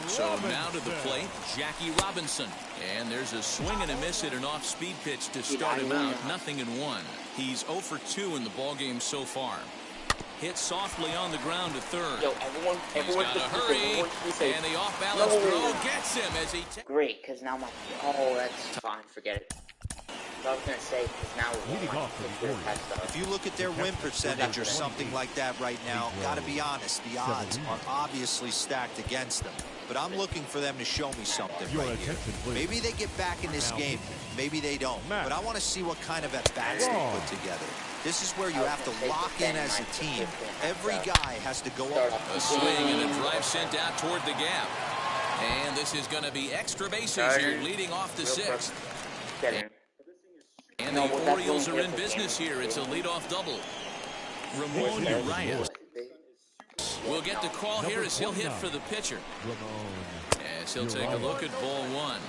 So now to the plate, Jackie Robinson. And there's a swing and a miss at an off-speed pitch to start him out. 0-1. He's 0 for 2 in the ballgame so far. Hit softly on the ground to third. Yo, everyone's got to hurry, and the off-balance throw gets him as he... Great, because now my... Oh, that's fine. Forget it. I was going to say, because now... If you look at their win percentage or something like that right now, got to be honest, the odds are obviously stacked against them. But I'm looking for them to show me something right here. Maybe they get back in this game. Maybe they don't. But I want to see what kind of at-bats they put together. This is where you have to lock in as a team. Every guy has to go up. A swing and a drive sent out toward the gap. And this is going to be extra bases here, leading off the 6th. And the Orioles are in business here. It's a leadoff double. Ramon Urias will get the call here as he'll hit for the pitcher. As he'll take a look at ball 1.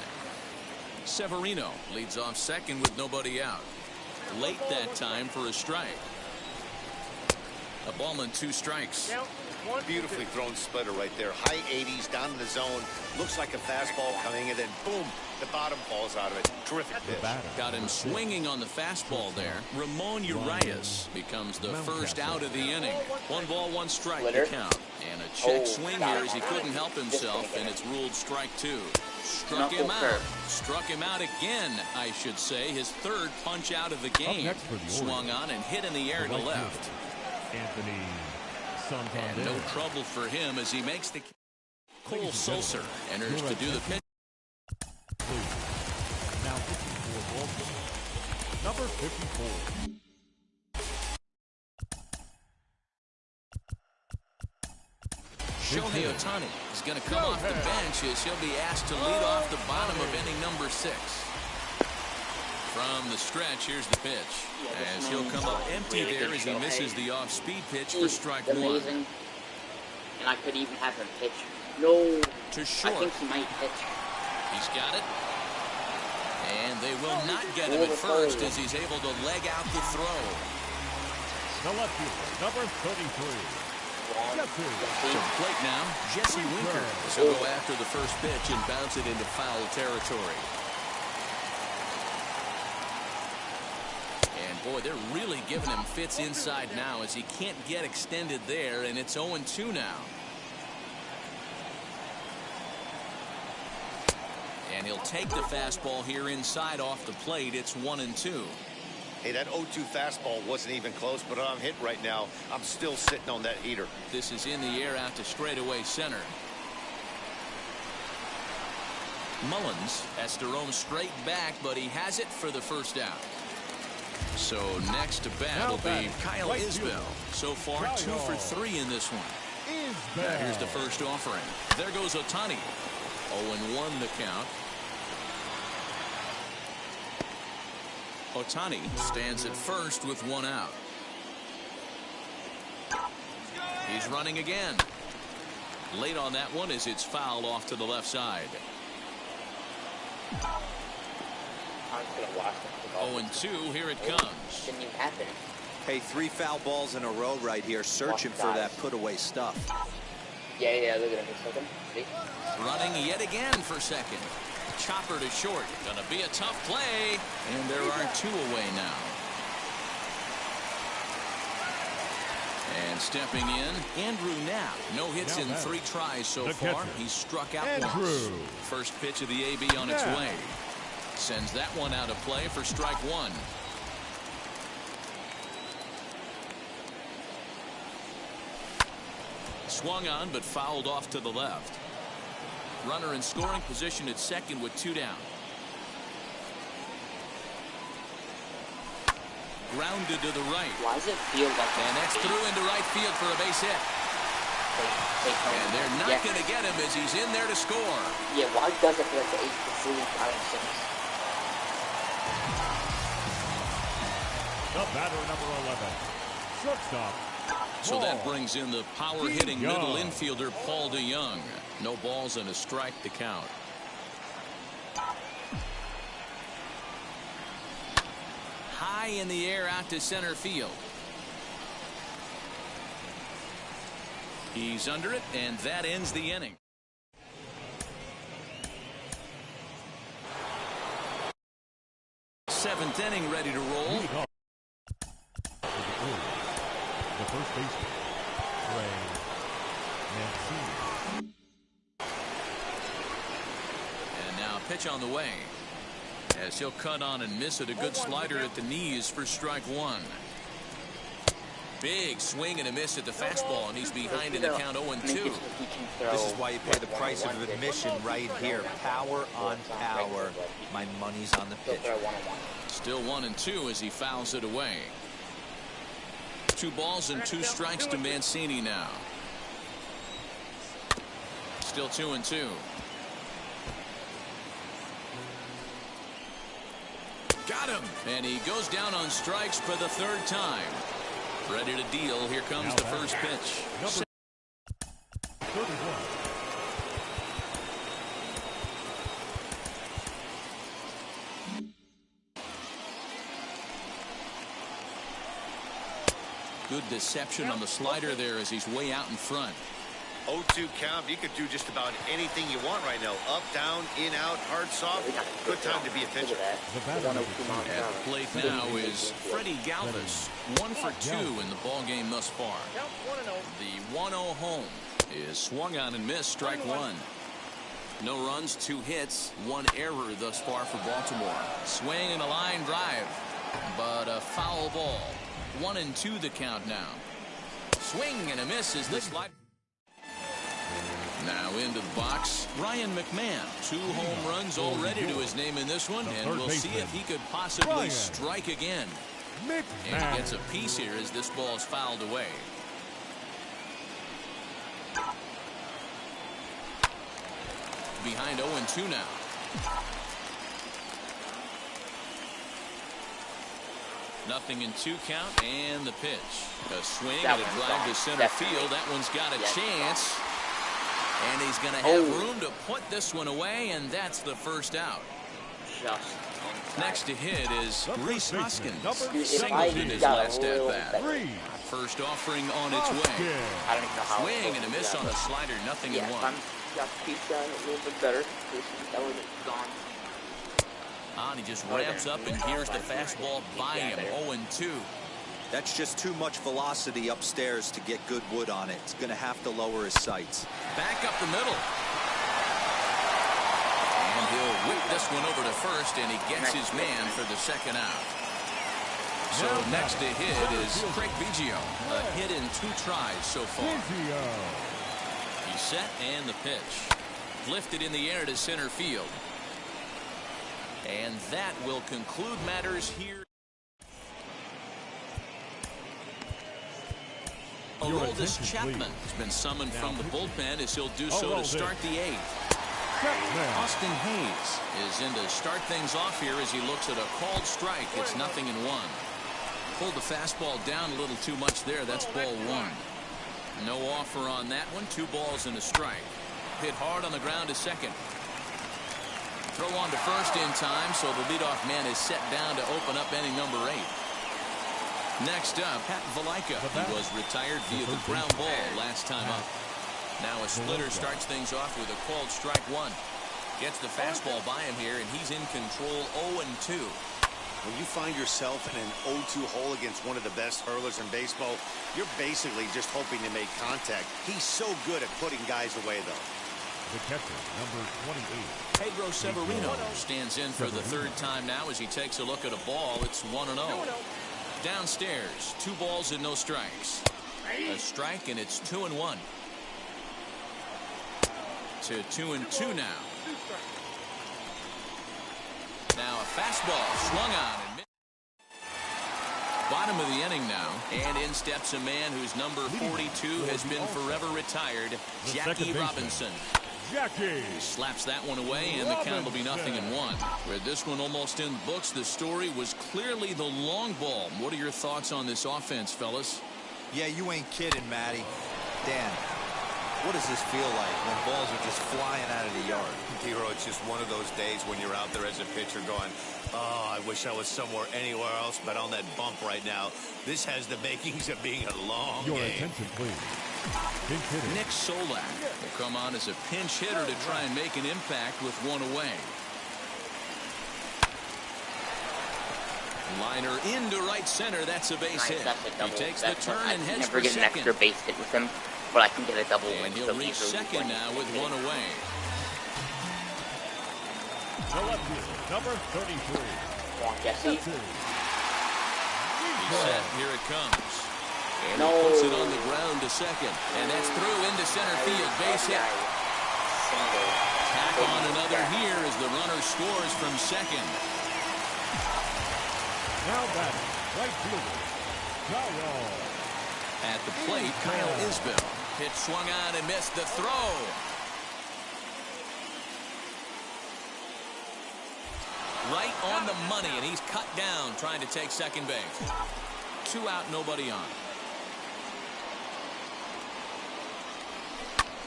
Severino leads off second with nobody out. Late that time for a strike. A ball and 2 strikes. Beautifully thrown splitter right there. High 80s, down in the zone. Looks like a fastball coming, and then boom, the bottom falls out of it. Terrific pitch. Got him swinging on the fastball there. Ramon Urias becomes the first out of the inning. 1 ball, 1 strike to count. And a check swing here as he couldn't help himself, and it's ruled strike 2. Struck him out. Struck him out again, I should say. His 3rd punch out of the game. Swung on and hit in the air to left. Anthony Santander. And no trouble for him as he makes the... Cole Sulser enters to do the pitch. Now 54 Baltimore. Number 54. Shohei Ohtani is going to come off the bench as he'll be asked to lead off the bottom of inning number 6. From the stretch, here's the pitch. As he'll come up empty there as he misses the off-speed pitch for strike 1. And I could even have him pitch. No. To short. I think he might pitch. He's got it. And they will not get him at first as he's able to leg out the throw. The left fielder, number 33. To plate now, Jesse Winker. So go after the first pitch and bounce it into foul territory. And boy, they're really giving him fits inside now as he can't get extended there, and it's 0-2 now. And he'll take the fastball here inside off the plate. It's 1-2. Hey, that 0-2 fastball wasn't even close, but I'm hit right now. I'm still sitting on that heater. This is in the air out to straightaway center. Mullins has to roam straight back, but he has it for the first out. So next to bat will be Kyle Isbell. So far, 2 for 3 in this one. Now here's the first offering. There goes Ohtani. 0-1 the count. Ohtani stands at first with 1 out. He's running again. Late on that one as it's fouled off to the left side. 0-2, here it comes. Didn't even happen. Hey, 3 foul balls in a row right here, searching for that put-away stuff. Yeah, look at him. Second. See? Running yet again for second. Chopper to short. Gonna be a tough play. And there are 2 away now. And stepping in, Andrew Knapp. No hits in 3 tries so far. He's struck out once. First pitch of the AB on its way. Sends that one out of play for strike 1. Swung on but fouled off to the left. Runner in scoring position at second with 2 down. Grounded to the right. Why does it feel like and that's through into right field for a base hit. And they're not going to get him as he's in there to score. Yeah, why does it feel like the 8-3 out of 6? The batter, number 11, shortstop. So that brings in the power-hitting middle infielder, Paul DeYoung. No balls and a strike to count. High in the air out to center field. He's under it, and that ends the inning. Seventh inning ready to roll. The first baseman, Trey Mancini. And now pitch on the way. As he'll cut on and miss it. A good slider at the knees for strike 1. Big swing and a miss at the fastball, and he's behind in the count 0-2. This is why you pay the price of admission right here. Power on power. My money's on the pitch. Still 1-2 as he fouls it away. 2 balls and 2 strikes to Mancini now. Still 2-2. Got him. And he goes down on strikes for the 3rd time. Ready to deal. Here comes the first pitch. Number 31. Good deception on the slider there as he's way out in front. 0-2 count. You could do just about anything you want right now. Up, down, in, out, hard, soft. Good time to be a pitcher. At the plate now is Freddie Galvis. 1 for 2 in the ball game thus far. The 1-0 home is swung on and missed. Strike one. No runs, 2 hits, 1 error thus far for Baltimore. Swing and a line drive, but a foul ball. 1-2 the count now. Swing and a miss is the slide. Now into the box, Ryan McMahon. 2 home runs already to his name in this one, and we'll see if he could possibly strike again. And he gets a piece here as this ball is fouled away. Behind 0-2 now. Nothing in 2 count, and the pitch. A swing and a drive to center field. That one's got a chance. And he's going to have room to put this one away, and that's the first out. Next to hit is Rhys Hoskins. Singled in his last at-bat. First offering on its way. Swing and a miss on a slider, nothing in 1. Got to keep that a little bit better. That would have gone. He just ramps up, and here's the fastball by him. 0-2. That's just too much velocity upstairs to get good wood on it. It's going to have to lower his sights. Back up the middle. And he'll whip this one over to first, and he gets his man for the second out. So next to hit is Craig Biggio. A hit in 2 tries so far. He's set, and the pitch. Lifted in the air to center field. And that will conclude matters here. Aroldis Chapman has been summoned from the bullpen as he'll do so to start the 8th. Austin Hayes is in to start things off here as he looks at a called strike. It's 0-1. Pulled the fastball down a little too much there. That's ball 1. No offer on that one. 2 balls and a strike. Hit hard on the ground to second. Throw on to first in time, so the leadoff man is set down to open up inning number 8. Next up, Pat Valaika. He was retired via the ground ball last time up. Now a splitter starts things off with a called strike 1. Gets the fastball by him here, and he's in control. 0-2. When you find yourself in an 0-2 hole against one of the best hurlers in baseball, you're basically just hoping to make contact. He's so good at putting guys away, though. The catcher, number 28. Pedro Severino stands in for the 3rd time now as he takes a look at a ball. It's 1-0. Downstairs, 2 balls and no strikes. A strike, and it's 2-1. To 2-2 now. Now a fastball swung on. And bottom of the inning now. And in steps a man whose number 42 has been forever retired, Jackie Robinson. Jackie slaps that one away, and the count will be 0-1. With this one almost in the books, the story was clearly the long ball. What are your thoughts on this offense, fellas? Yeah, you ain't kidding, Matty. Dan, what does this feel like when balls are just flying out of the yard? Hero, it's just one of those days when you're out there as a pitcher going, oh, I wish I was somewhere anywhere else but on that bump right now. This has the makings of being a long Your game. attention, please. Pinch hitter. Nick Solak will come on as a pinch hitter to try and make an impact with 1 away. Liner into right center. That's a base hit. He takes the turn and heads for second. I never get an extra base hit with him, but I can get a double. And he'll reach second now with 1 away. The left fielder, number 33. Come on, Jesse. He's set. Here it comes. And he puts it on the ground to second. And that's through into center field. Base hit. Tack on another here as the runner scores from second. Now batting, right fielder, Kyle. At the plate, Kyle Isbell. Pitch swung on and missed the throw. Right on the money, and he's cut down trying to take second base. 2 out, nobody on.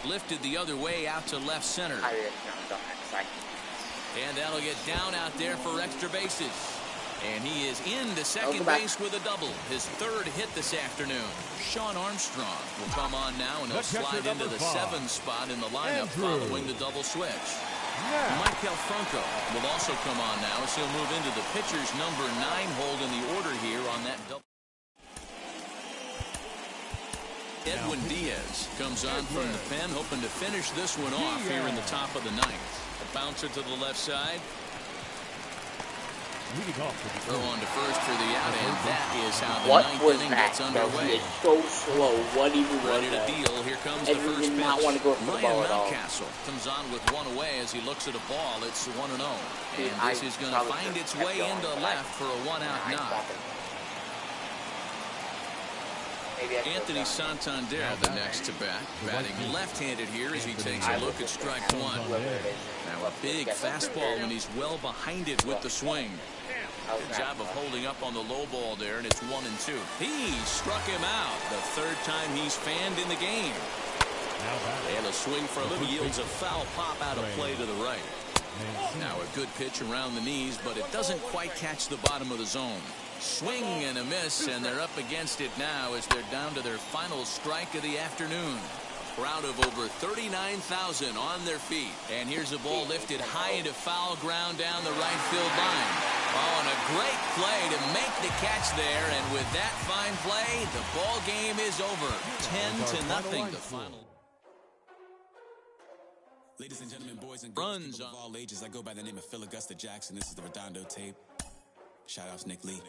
Lifted the other way out to left center. And that'll get down out there for extra bases. And he is into second base with a double. His third hit this afternoon. Shawn Armstrong will come on now, and he'll slide into the 7th spot in the lineup following the double switch. Maikel Franco will also come on now as he'll move into the pitcher's number 9 hold in the order here on that double. Edwin Diaz comes on from the pen, hoping to finish this one off here in the top of the 9th. A bouncer to the left side. Throw on to first for the out, and that is how the 9th inning gets underway. He is so slow. What even was Ready to that? deal. Here comes Edwin the first did not pitch. want to go for the ball at all. Mountcastle comes on with one away as he looks at a ball. It's 1-0. And this is going to find its way into left for a one-out knock. Anthony Santander, the next to bat, batting left-handed here as he takes a look at strike one. Now a big fastball when he's well behind it with the swing. Good job of holding up on the low ball there, and it's 1-2. He struck him out the third time he's fanned in the game. And a swing from him yields a foul pop out of play to the right. Now a good pitch around the knees, but it doesn't quite catch the bottom of the zone. Swing and a miss, and they're up against it now as they're down to their final strike of the afternoon. A crowd of over 39,000 on their feet. And here's a ball lifted high into foul ground down the right field line. Oh, and a great play to make the catch there. And with that fine play, the ball game is over. 10-0, the final. Ladies and gentlemen, boys and girls, people of all ages, I go by the name of Phil Augusta Jackson. This is the Redondo tape. Shout out to Nick Lee.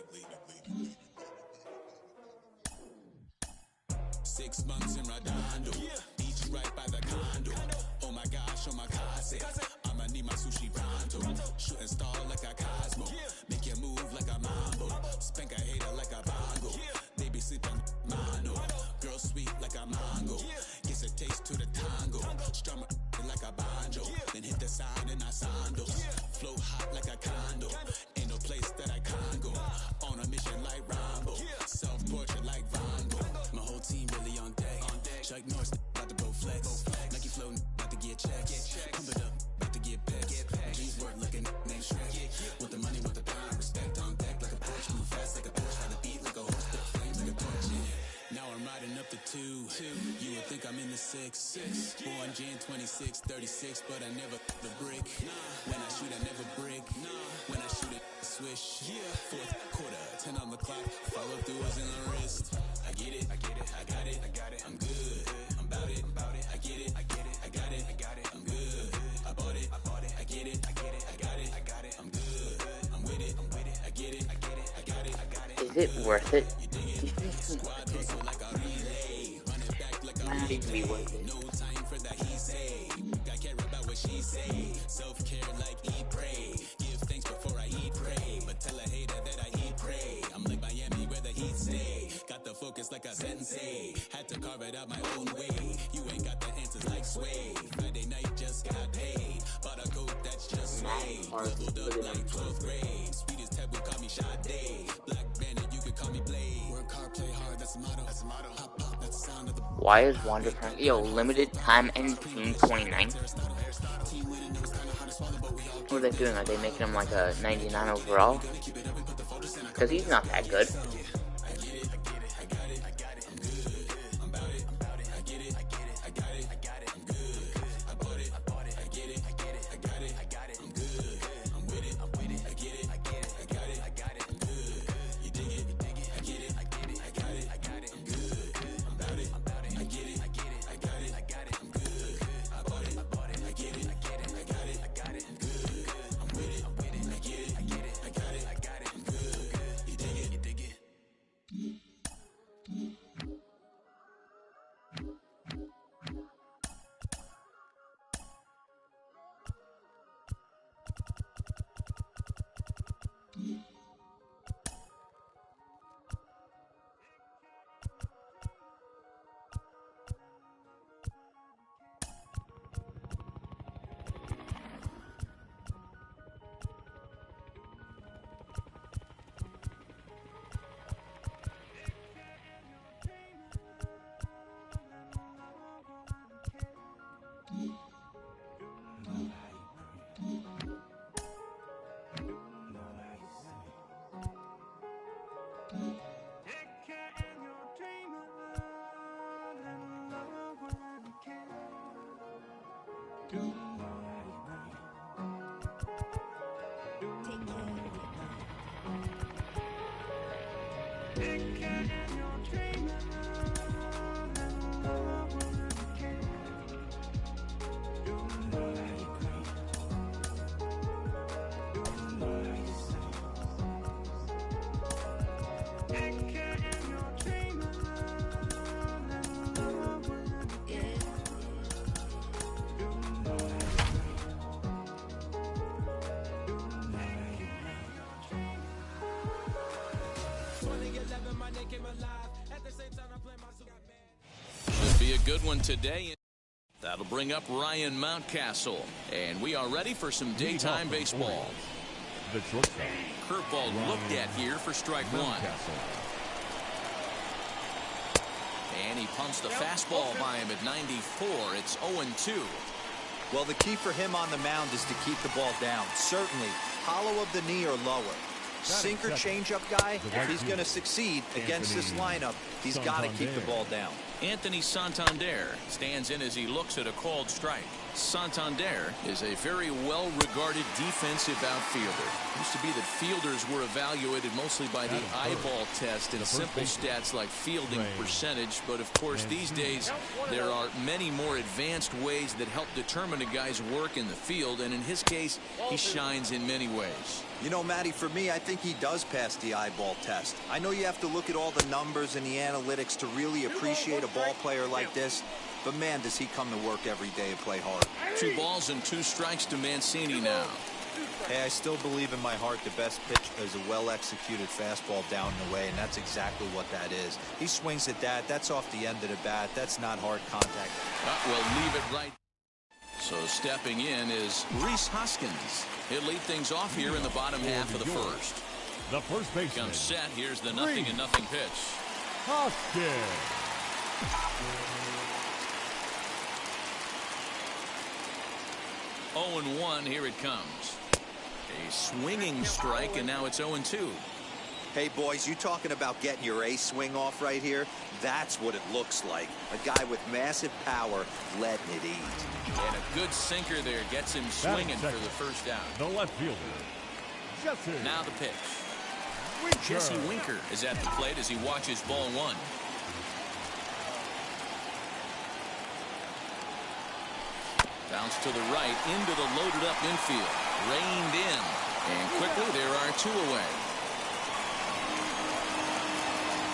6 months in Redondo, beach right by the condo. Oh my gosh, oh my casa, I'ma need my sushi pronto. Shooting star like a Cosmo, make you move like a mambo. Spank a hater like a bongo. They be sleeping mano. Girl sweet like a mango. Gets a taste to the tango. Strum like a banjo. Then hit the sign in our sandals. Flow hot like a condo. Ain't no place that I can't go. On a mission like Rambo. Self-portrait like Van Gogh. My whole team really on deck. Chuck Norris about to go flex. Nike flow about to get checks. Pump it up, about to get bets. G's work looking name Shrek. Want the money, want the power, respect on deck like a Porsche. Move fast like a Porsche, how the beat like a horse, put flames like a torch. Now I'm riding up the 2. You would think I'm in the 6. Born Jan 26, 36, but I never the brick. When I shoot, I never break. When I shoot it, swish. 4th quarter, 10 on the clock. Follow through is in the wrist. I get it, I got it, I'm good. I'm about it, I get it, I got it, I'm good. I bought it, I get it, I got it, I'm good. I'm with it, I get it, I got it. Is it worth it? Not even be worth it. No time for that he say. I care about what she say. Self-care like eat, pray. Give thanks before I eat, pray. But tell a hater that I eat, pray. I'm like Miami where the heat stay. Got the focus like a sensei. Had to carve it out my own way. You ain't got the answers like Sway. Friday night just got paid. Bought a coat that's just made. Leveled up like 12th grade. Sweetest taboo call me Sade. Black Bandit, you could call me Blade. Work hard, play hard, that's the motto. Pop, pop, that's the sound of the... Why is Wander Franco? Yo, limited time ends June 29th. What are they doing? Are they making him like a 99 overall? Because he's not that good. Should be a good one today. That'll bring up Ryan Mountcastle. And we are ready for some daytime baseball. The shortstop. Curveball looked at here for strike one. And he pumps the fastball by him at 94. It's 0-2. Well, the key for him on the mound is to keep the ball down. Certainly, hollow of the knee or lower. Sinker changeup guy, if he's going to succeed against this lineup, he's got to keep the ball down. Anthony Santander stands in as he looks at a called strike. Santander is a very well-regarded defensive outfielder. It used to be that fielders were evaluated mostly by the eyeball test and simple stats like fielding percentage. But, of course, these days there are many more advanced ways that help determine a guy's work in the field. And in his case, he shines in many ways. You know, Matty, for me, I think he does pass the eyeball test. I know you have to look at all the numbers and the analytics to really appreciate a ball player like this. But, man, does he come to work every day and play hard. 2 balls and 2 strikes to Mancini now. Hey, I still believe in my heart the best pitch is a well-executed fastball down and away, and that's exactly what that is. He swings at that. That's off the end of the bat. That's not hard contact. We'll leave it right. So stepping in is Rhys Hoskins. He'll lead things off here in the bottom half of the first. The first baseman comes set. Here's the 0-0 pitch. Hoskins. 0-1, here it comes. A swinging strike, and now it's 0-2. Hey, boys, you talking about getting your ace swing off right here? That's what it looks like. A guy with massive power letting it eat. And a good sinker there gets him swinging for the first out. The left fielder, Jesse. Now the pitch. Winker. Jesse Winker is at the plate as he watches ball 1. Bounce to the right into the loaded up infield. Reined in. And quickly there are 2 away.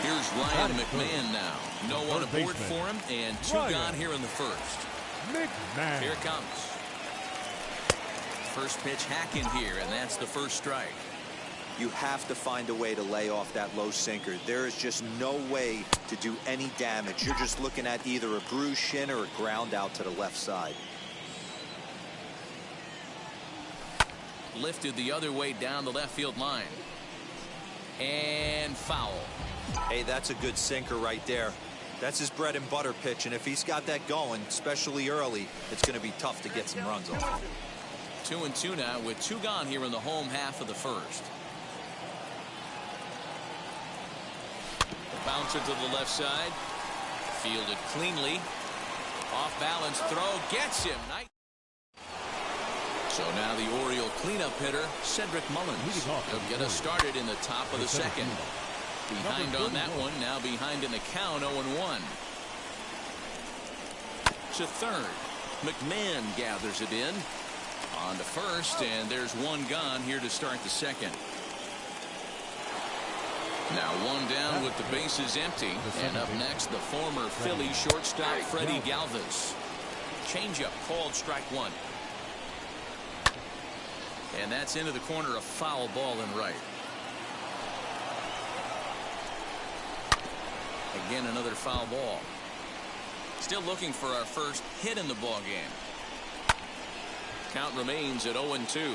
Here's Ryan McMahon now. No one aboard for him, and 2 gone here in the first. McMahon. Here it comes. First pitch hacking here, and that's the first strike. You have to find a way to lay off that low sinker. There is just no way to do any damage. You're just looking at either a bruised shin or a ground out to the left side. Lifted the other way down the left field line. And foul. Hey, that's a good sinker right there. That's his bread and butter pitch, and if he's got that going, especially early, it's going to be tough to get some runs off. 2-2 now with 2 gone here in the home half of the first. Bouncer to the left side. Fielded cleanly. Off balance throw gets him. So now the Oriole cleanup hitter, Cedric Mullins. He'll get us started in the top of the second. Behind on that one, now behind in the count, 0-1. To third, McMahon gathers it in. On to first, and there's 1 gone here to start the second. Now 1 down with the bases empty. And up next, the former Philly shortstop, Freddie Galvis. Changeup called strike 1. And that's into the corner, a foul ball and right. Again, another foul ball. Still looking for our first hit in the ball game. Count remains at 0-2.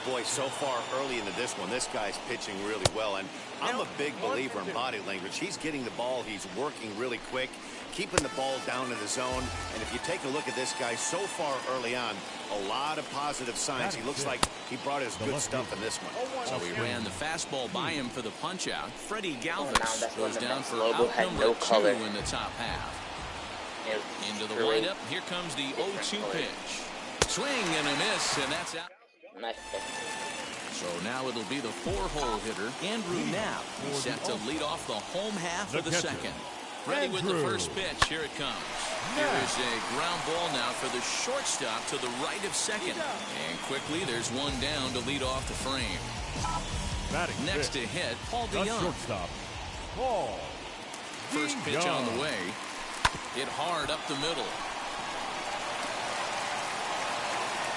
Boy, so far early into this one, this guy's pitching really well. And I'm a big believer in body language. He's getting the ball. He's working really quick, keeping the ball down in the zone. And if you take a look at this guy so far early on, a lot of positive signs. He looks like he brought his good stuff in this one. So he ran the fastball by him for the punch-out. Freddie Galvis goes down for logo out had number no 2 color. in the top half. Into the really windup. Here comes the 0-2 pitch. Swing and a miss, and that's out. Nice pitch. So now it'll be the 4-hole hitter, Andrew Knapp. He's set to lead off the home half of the second. Ready with the first pitch. Here it comes. Here is a ground ball now for the shortstop to the right of second. And quickly, there's one down to lead off the frame. Next to hit, Paul DeYoung. Shortstop, Paul. First pitch on the way. Hit hard up the middle.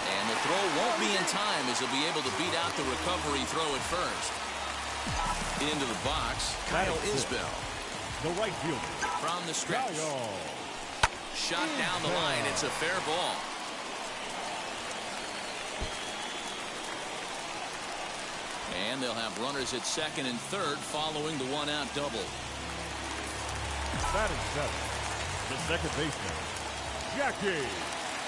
And the throw won't be in time as he'll be able to beat out the recovery throw at first. Into the box, Kyle Isbell. The right fielder. From the stretch. Shot down the line. It's a fair ball. And they'll have runners at second and third following the one-out double. Batting seventh, the second baseman, Jackie.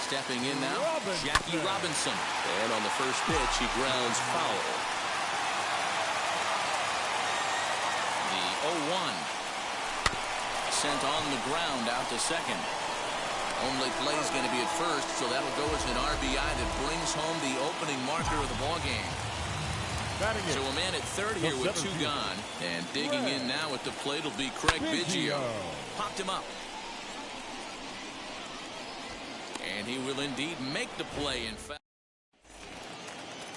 Stepping in now, Jackie Robinson. And on the first pitch, he grounds foul. The 0-1. Sent on the ground out to second. Only play is going to be at first, so that'll go as an RBI that brings home the opening marker of the ballgame. So a man at third here with 2 gone. And digging in now at the plate will be Craig Biggio. Popped him up. And he will indeed make the play, in fact.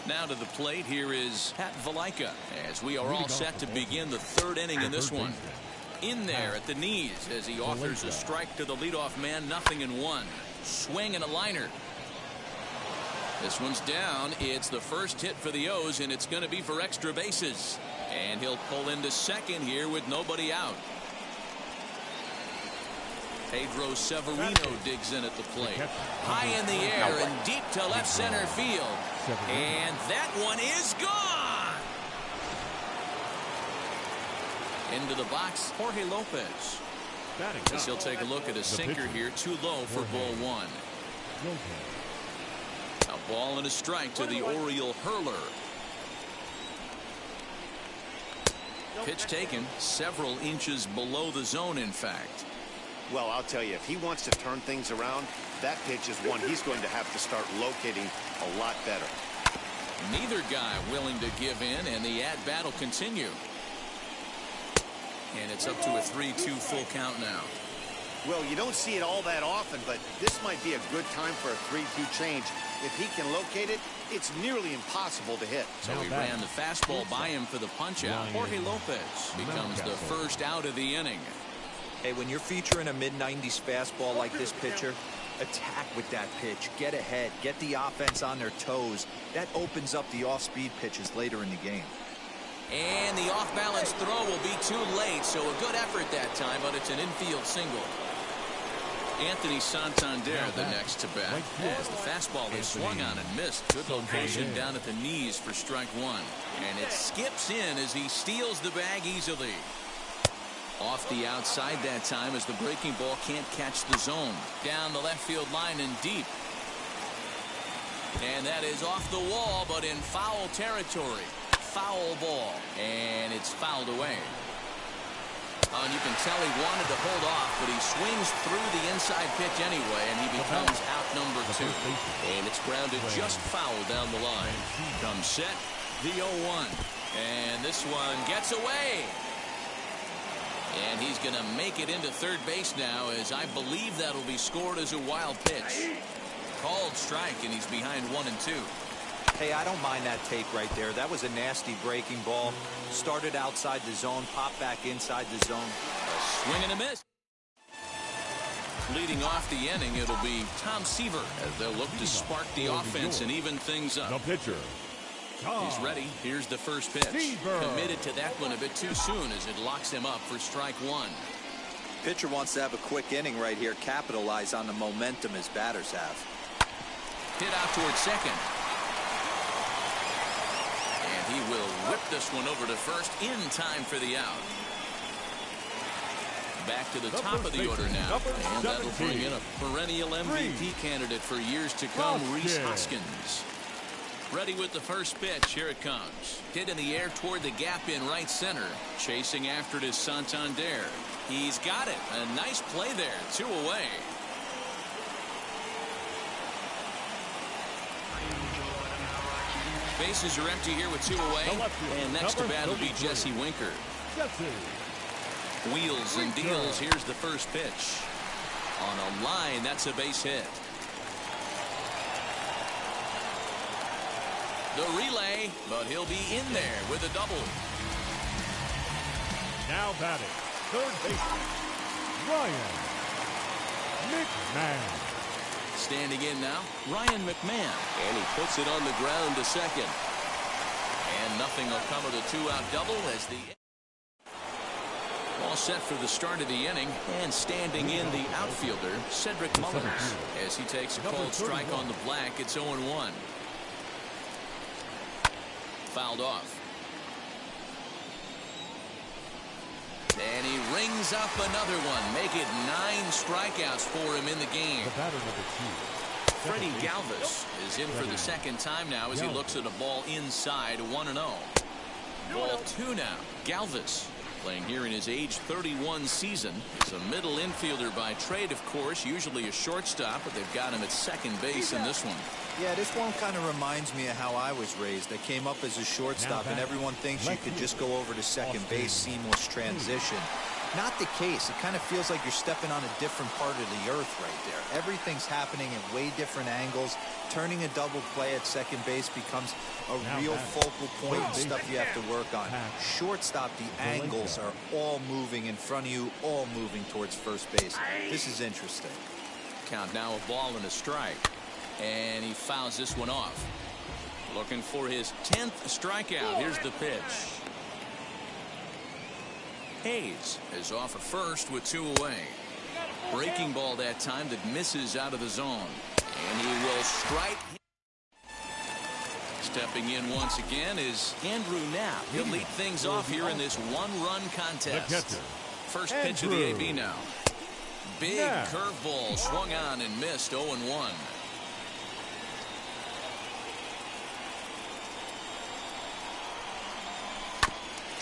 Now to the plate, here is Pat Valaika, as we are all set to begin the third inning in this one. In there at the knees as he offers a strike to the leadoff man, 0-1. Swing and a liner. This one's down. It's the first hit for the O's, and it's going to be for extra bases. And he'll pull into second here with nobody out. Pedro Severino digs in at the plate. High in the air and deep to left center field. And that one is gone. Into the box, Jorge Lopez. As he'll take a look at a sinker here, too low for ball 1. A ball and a strike to the Oriole hurler. Pitch taken several inches below the zone, in fact. Well, I'll tell you, if he wants to turn things around, that pitch is one he's going to have to start locating a lot better. Neither guy willing to give in, and the at-bat will continue. And it's up to a 3-2 full count now. Well, you don't see it all that often, but this might be a good time for a 3-2 change. If he can locate it, it's nearly impossible to hit. So he ran the fastball by him for the punch-out. Jorge Lopez becomes the first out of the inning. Hey, when you're featuring a mid-90s fastball like this pitcher, attack with that pitch. Get ahead. Get the offense on their toes. That opens up the off-speed pitches later in the game. And the off-balance throw will be too late, so a good effort that time, but it's an infield single. Anthony Santander the next to bat as the fastball is swung on and missed. Good location down at the knees for strike 1. And it skips in as he steals the bag easily. Off the outside that time as the breaking ball can't catch the zone. Down the left field line and deep. And that is off the wall, but in foul territory. Foul ball. And it's fouled away. And you can tell he wanted to hold off, but he swings through the inside pitch anyway, and he becomes out number 2. And it's grounded just foul down the line. Comes set, the 0-1. And this one gets away. And he's going to make it into third base now, as I believe that'll be scored as a wild pitch. Called strike, and he's behind 1-2. Hey, I don't mind that take right there. That was a nasty breaking ball. Started outside the zone, popped back inside the zone. A swing and a miss. Leading off the inning, it'll be Tom Seaver as they'll look to spark the offense and even things up. The pitcher. He's ready. Here's the first pitch. Committed to that one a bit too soon as it locks him up for strike 1. Pitcher wants to have a quick inning right here. Capitalize on the momentum his batters have. Hit out towards second. He will whip this one over to first in time for the out. Back to the top of the order now. And that'll bring in a perennial MVP candidate for years to come, Rhys Hoskins. Ready with the first pitch. Here it comes. Hit in the air toward the gap in right center. Chasing after it is Santander. He's got it. A nice play there. 2 away. Bases are empty here with 2 away. And next to bat will be Jesse Winker. Wheels and deals. Here's the first pitch. On a line, that's a base hit. The relay, but he'll be in there with a double. Now batting, third baseman, Ryan McMahon. Standing in now, Ryan McMahon. And he puts it on the ground to second. And nothing will come of the 2-out double as the... All set for the start of the inning, and standing in the outfielder, Cedric Mullins. As he takes a cold strike on the black, it's 0-1. Fouled off. And he rings up another one. Make it 9 strikeouts for him in the game. The batter number 2. Freddie Galvis is in for the second time now as he looks at a ball inside 1-0. Ball 2 now. Galvis, playing here in his age 31 season, is a middle infielder by trade, of course, usually a shortstop, but they've got him at second base in this one. Yeah, this one kind of reminds me of how I was raised. I came up as a shortstop, and everyone thinks you could just go over to second base, seamless transition. Not the case. It kind of feels like you're stepping on a different part of the earth right there. Everything's happening at way different angles. Turning a double play at second base becomes a real focal point and stuff you have to work on. Shortstop, the angles are all moving in front of you, all moving towards first base. This is interesting. Count now, a ball and a strike. And he fouls this one off. Looking for his 10th strikeout. Here's the pitch. Hayes is off at first with 2 away. Breaking ball that time that misses out of the zone. And he will strike. Stepping in once again is Andrew Knapp. He'll lead things off here in this 1-run contest. First pitch of the AB now. Big curveball swung on and missed. 0-1.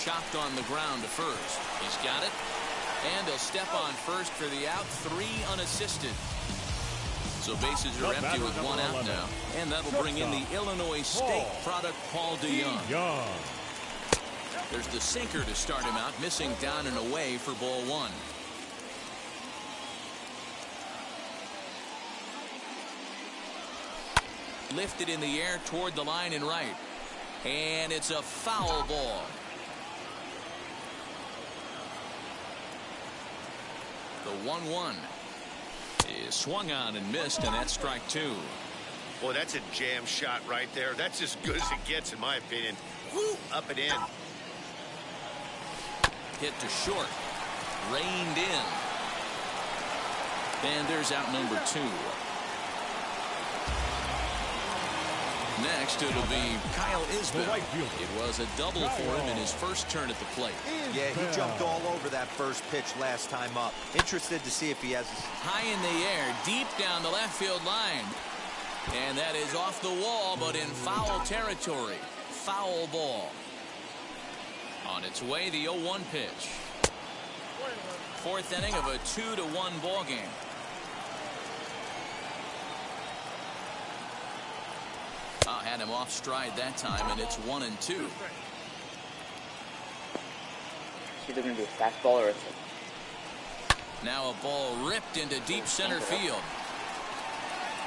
Chopped on the ground to first. He's got it. And he'll step on first for the out. 3 unassisted. So bases are empty with 1 out now. And that'll bring in the Illinois State product, Paul DeYoung. There's the sinker to start him out, missing down and away for ball 1. Lifted in the air toward the line and right. And it's a foul ball. The 1-1 is swung on and missed, and that's strike 2. Boy, that's a jam shot right there. That's as good as it gets, in my opinion. Woo, up and in. Hit to short. Reined in. And there's out number 2. Next, it'll be Kyle Isbell. It was a double for him in his first turn at the plate. Yeah, he jumped all over that first pitch last time up. Interested to see if he has... High in the air, deep down the left field line. And that is off the wall, but in foul territory. Foul ball. On its way, the 0-1 pitch. 4th inning of a 2-1 ball game. Had him off stride that time, and it's 1-2. It's either going to be a fastball or a... Now a ball ripped into deep center field.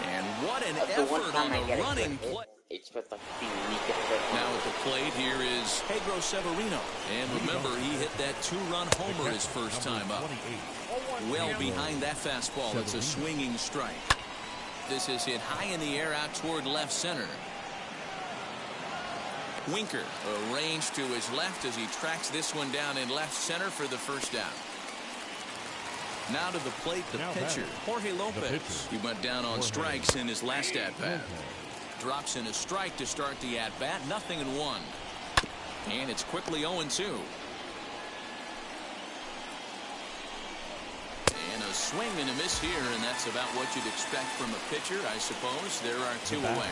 And what an effort on the running play. It's with like the weakest. Now at the plate here is Pedro Severino. And remember, he hit that 2-run homer his first time up. Well behind that fastball. It's a swinging strike. This is hit high in the air out toward left center. Winker arranged to his left as he tracks this one down in left center for the first out. Now to the plate, the pitcher, Jorge Lopez. He went down on strikes in his last at-bat. Drops in a strike to start the at-bat. 0-1. And it's quickly 0-2. And a swing and a miss here, and that's about what you'd expect from a pitcher, I suppose. There are 2 away.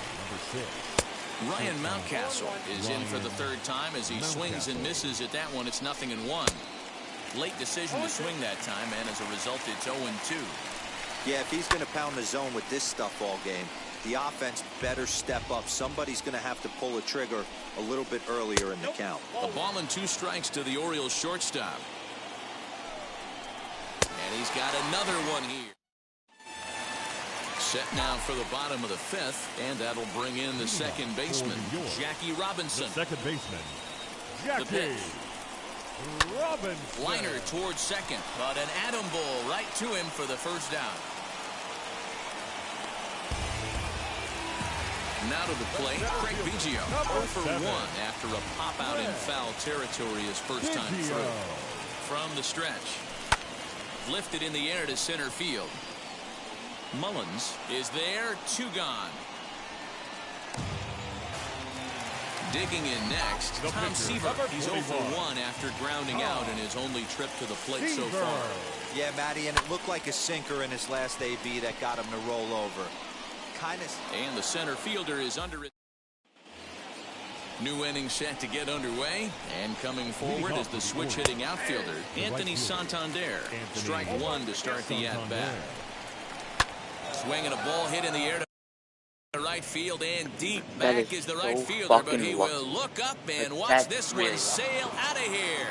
Ryan Mountcastle is in for the 3rd time as he swings and misses at that one. It's 0-1. Late decision to swing that time, and as a result, it's 0-2. Yeah, if he's going to pound the zone with this stuff all game, the offense better step up. Somebody's going to have to pull a trigger a little bit earlier in the count. A ball and 2 strikes to the Orioles shortstop. And he's got another one here. Set now for the bottom of the 5th, and that'll bring in the second baseman, Jackie Robinson. The second baseman, Jackie Robinson. Liner towards second, but an atom ball right to him for the first down. Now to the plate, Craig Biggio, 0 for 1 after a pop-out in foul territory his first time through. From the stretch, lifted in the air to center field. Mullins is there, 2 gone. Digging in next, Tom Seaver. He's 0 for 1 after grounding out in his only trip to the plate so far. Yeah, Matty, and it looked like a sinker in his last AB that got him to roll over. And the center fielder is under it. New inning set to get underway, and coming forward is the switch-hitting outfielder, Anthony Santander. Strike 1 to start the at-bat. Swinging a ball hit in the air to right field and deep. Back is the right fielder, but he will look up and watch this one sail out of here.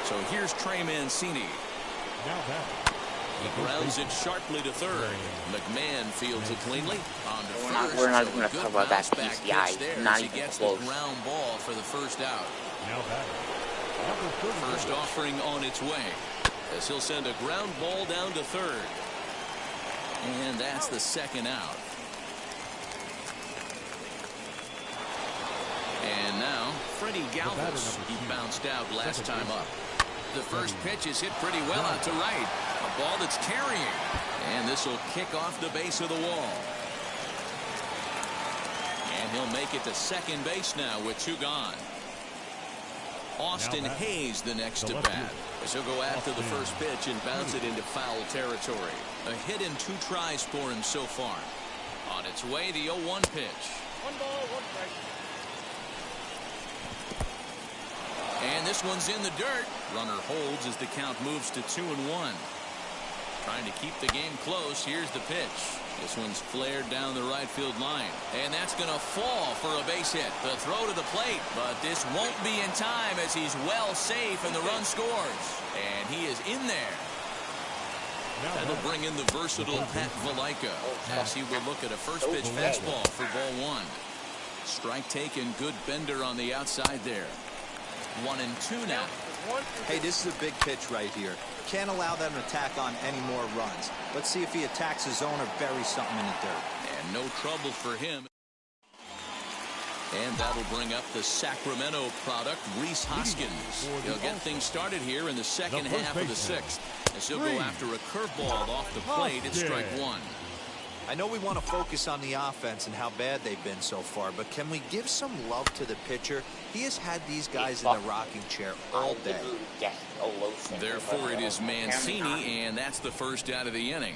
So here's Trey Mancini. He grounds it sharply to third. McMahon fields it cleanly. On to first. We're not going to talk about that PCI. Not even gets close. the ground ball for the first out. First offering on its way, as he'll send a ground ball down to third. And that's the second out. And now, Freddie Galvis. He bounced out last time up. The first pitch is hit pretty well out to right. A ball that's carrying. And this will kick off the base of the wall. And he'll make it to second base now with 2 gone. Austin Hayes the next to bat, as he'll go after the first pitch and bounce it into foul territory. A hit in 2 tries for him so far. On its way, the 0-1 pitch. 1 ball, 1 strike. And this one's in the dirt. Runner holds as the count moves to 2-1. Trying to keep the game close. Here's the pitch. This one's flared down the right field line. And that's going to fall for a base hit. The throw to the plate. But this won't be in time as he's well safe and the run scores. And he is in there. That'll bring in the versatile Pat Valaika as he will look at a first pitch fastball for ball 1. Strike taken. Good bender on the outside there. 1-2 now. Hey, this is a big pitch right here. Can't allow them to tack on any more runs. Let's see if he attacks his zone or buries something in the dirt. And no trouble for him. And that'll bring up the Sacramento product, Rhys Hoskins. He'll get things started here in the second half of the 6th. As he'll go after a curveball off the plate at strike 1. I know we want to focus on the offense and how bad they've been so far, but can we give some love to the pitcher? He has had these guys in the rocking chair all day. Therefore, it is Mancini, and that's the first out of the inning.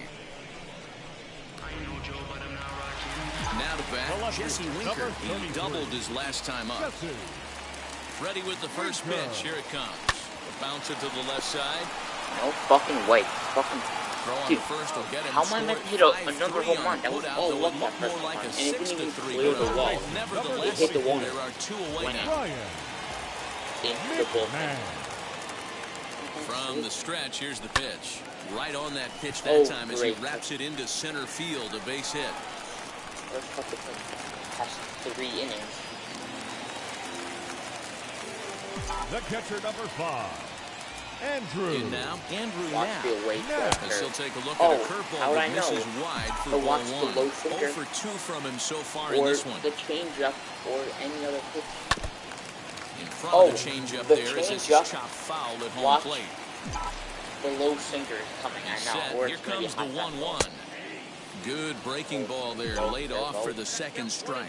Now to bat, Jesse Winker. He doubled his last time up. Ready with the first pitch. Here it comes. Bounce it to the left side. No fucking way. Fucking. Dude, how am I meant to hit another home run? That was all luck that first one. And it didn't even clear the wall. It hit the wall. There are 2 away Went now. Into the bullpen. From the stretch, here's the pitch. Right on that pitch that time as he wraps it into center field, a base hit. Let's cut the past 3 innings. The catcher, number 5. Andrew. In now, Andrew Watch Knapp. the away As he'll take a look at a curveball that misses wide for ball 1. The low sinker, 0 for 2 from him so far in this one. The changeup or any other pitch. In front of the changeup there is his chop foul at home plate. The low sinker is coming. I know. Here comes the 1-1. Good breaking ball there, laid off for the second strike.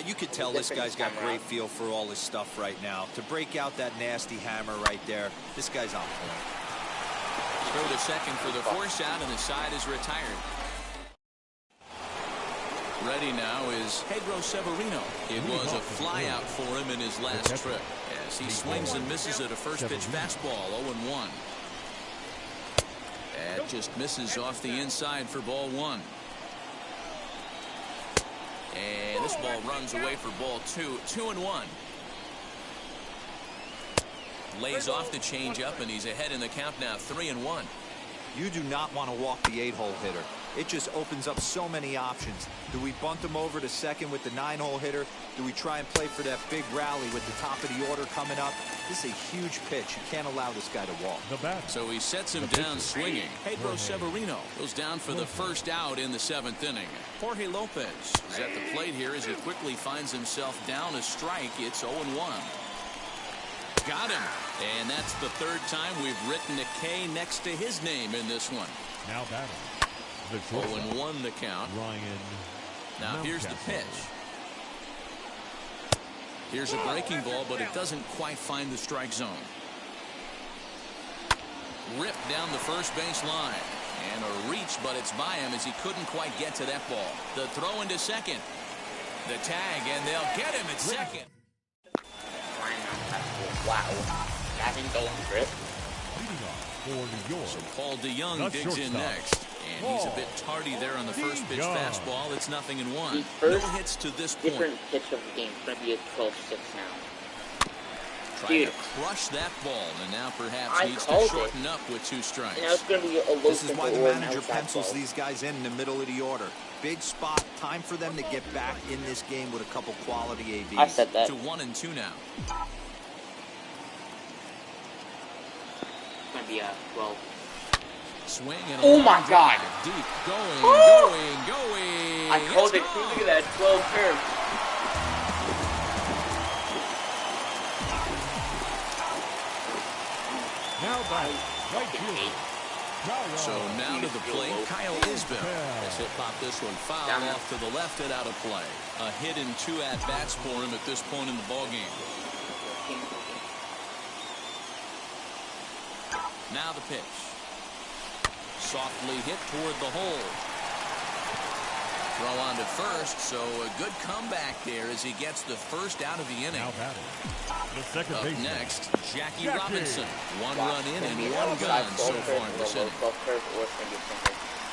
You could tell this guy's got great feel for all his stuff right now. To break out that nasty hammer right there, this guy's on point. Throw to second for the force out, and the side is retired. Ready now is Pedro Severino. It was a flyout for him in his last trip as he swings and misses at a first pitch fastball. 0-1. That just misses off the inside for ball one. And this ball runs away for ball two. 2-1. Lays off the changeup, and he's ahead in the count now. 3-1. You do not want to walk the 8-hole hitter. It just opens up so many options. Do we bunt him over to second with the 9-hole hitter? Do we try and play for that big rally with the top of the order coming up? This is a huge pitch. You can't allow this guy to walk. So he sets him down swinging. Pedro Severino goes down for the first out in the 7th inning. Jorge Lopez is at the plate here as he quickly finds himself down a strike. It's 0-1. Got him. And that's the third time we've written a K next to his name in this one. Now batting. 0-1 the count. Ryan. Now here's the pitch. Here's a breaking ball, but it doesn't quite find the strike zone. Ripped down the first base line. And a reach, but it's by him as he couldn't quite get to that ball. The throw into second. The tag, and they'll get him at second. Wow. That didn't go on grip. So Paul DeYoung digs in next. And he's a bit tardy there on the first pitch fastball. It's 0-1. No hits to this point. Different pitch of the game. It's going to be a 12-6 now. Trying to crush that ball, and now perhaps needs to shorten up with 2 strikes. And now it's going to be a low. This is why the manager pencils these guys in the middle of the order. Big spot. Time for them to get back in this game with a couple quality ABs. I said that. To 1-2 now. It's going to be a 12. Swing and oh my God! Deep, going. I called it. Look at that 12 curve. Now by right field. So now to the plate, Kyle Isbell has hit pop this one foul off to the left and out of play. A hit in 2 at-bats for him at this point in the ballgame. Now the pitch. Softly hit toward the hole. Throw on to first, so a good comeback there as he gets the first out of the inning. Now batting. The second Up baseman. next, Jackie Robinson. 1 run in and 1 gun so far in this inning.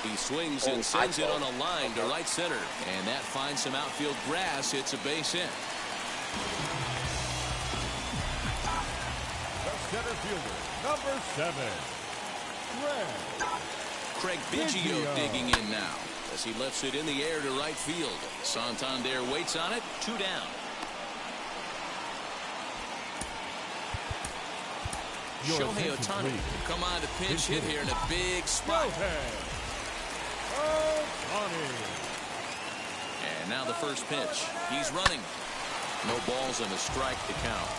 He swings and sends it on a line to right center, and that finds some outfield grass. It's a base hit. The center fielder, number 7, Craig Biggio digging in now as he lifts it in the air to right field. Santander waits on it. 2 down. Shohei Ohtani come on to pinch hit here in a big spot. And now the first pitch. He's running. No balls and a strike to count.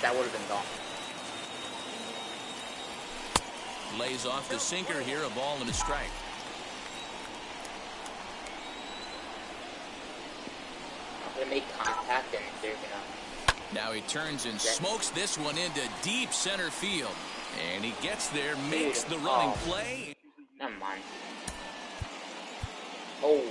That would have been gone. Lays off the sinker here, a ball and a strike. I'm going to make contact and they're going to... Now he turns and smokes this one into deep center field. And he gets there, makes the running play. Never mind. Oh.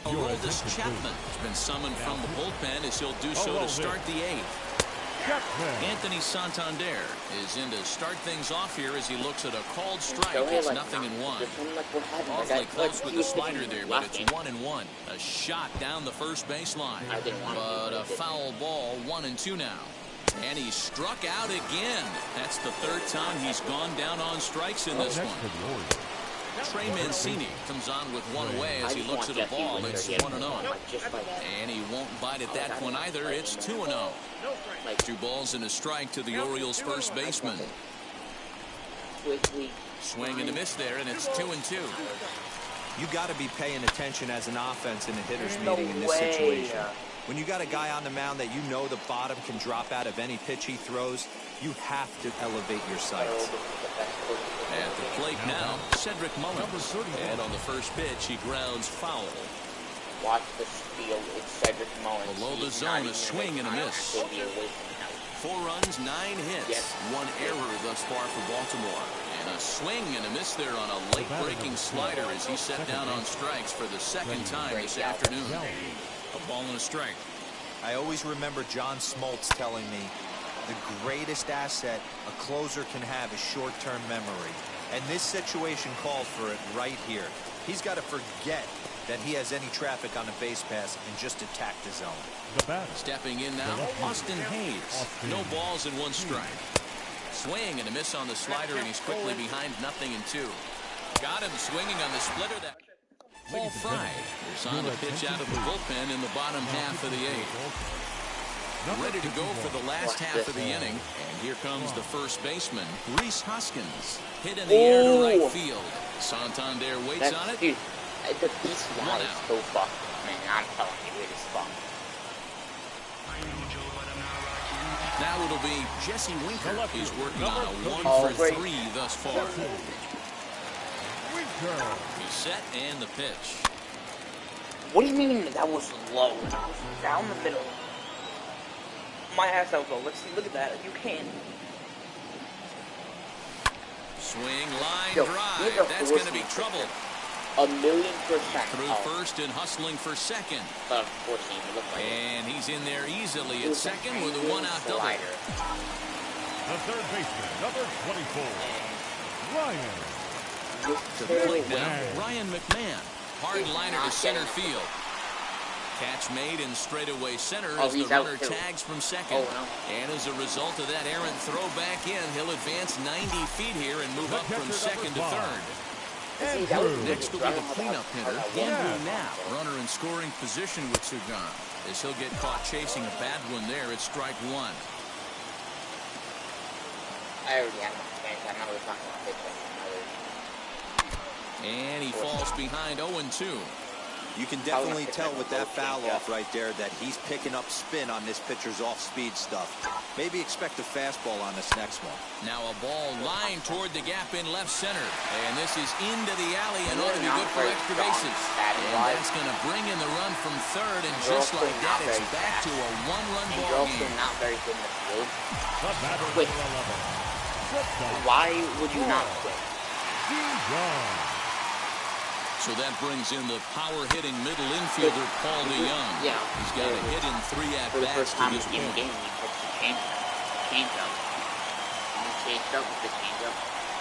Aroldis Chapman has been summoned from the bullpen as he'll do so to start the 8th. Anthony Santander is in to start things off here as he looks at a called strike. It's 0-1. Awfully close with the slider there, but it's 1-1. A shot down the first baseline. But a foul ball, 1-2 now. And he struck out again. That's the 3rd time he's gone down on strikes in this one. Trey Mancini comes on with 1 away as he looks at a ball. It's 1-0. And he won't bite at that one either. It's 2-0. 2 balls and a strike to the Orioles' first baseman. Swing and a miss there, and it's 2-2. You got to be paying attention as an offense in a hitter's meeting in this situation. When you got a guy on the mound that you know the bottom can drop out of any pitch he throws, you have to elevate your sights. At the plate now, Cedric Mullins. And on the first pitch, he grounds foul. Watch the steal. It's Cedric Mullins. Below the zone, a swing and a miss. 4 runs, 9 hits. 1 error thus far for Baltimore. And a swing and a miss there on a late-breaking slider as he set down on strikes for the second time this afternoon. A ball and a strike. I always remember John Smoltz telling me the greatest asset a closer can have is short-term memory. And this situation called for it right here. He's got to forget that he has any traffic on a base pass and just attack the zone. Stepping in now, Austin Hayes. No balls and 1 strike. Swing and a miss on the slider, and he's quickly behind 0-2. Got him swinging on the splitter. That Paul Fry is on the pitch out of the bullpen in the bottom half of the 8th. Ready to go for the last half of the inning. And here comes the first baseman, Rhys Hoskins. Hit in the air to right field. Santander waits on it. Dude, the PCI is so fucked, man. I'm telling you, it is fucked. Now it'll be Jesse Winker. He's working on a 1 for 3 thus far. He's set and the pitch. What do you mean that was low? That was down the middle. My ass out low. Let's see. Look at that. You can. Swing, line, drive. That's going to be trouble. 1,000,000%. Through first and hustling for second. And he's in there easily at second with a 1-out double. The third baseman, number 24, Ryan. To the plate now, Ryan McMahon. Hard liner to center field. Catch made in straightaway center as the runner tags from second. And as a result of that errant throw back in, he'll advance 90 feet here and move up from second to third. Next will be the cleanup hitter, Andrew Knapp. Runner in scoring position with Sugan. As he'll get caught chasing a bad one there at strike 1. I already have my fans. I know we're talking about pitching. And he falls behind 0-2. You can definitely tell with that foul off right there that he's picking up spin on this pitcher's off-speed stuff. Maybe expect a fastball on this next one. Now a ball lined toward the gap in left center. And this is into the alley and ought to be good for extra bases. And that's going to bring in the run from third. And just like that, it's back to a 1-run ball game. Not very good in the field. Quit. Why would you not quit? So that brings in the power-hitting middle infielder, Paul DeYoung. Yeah. He's got a hit in 3 at-bats to this point.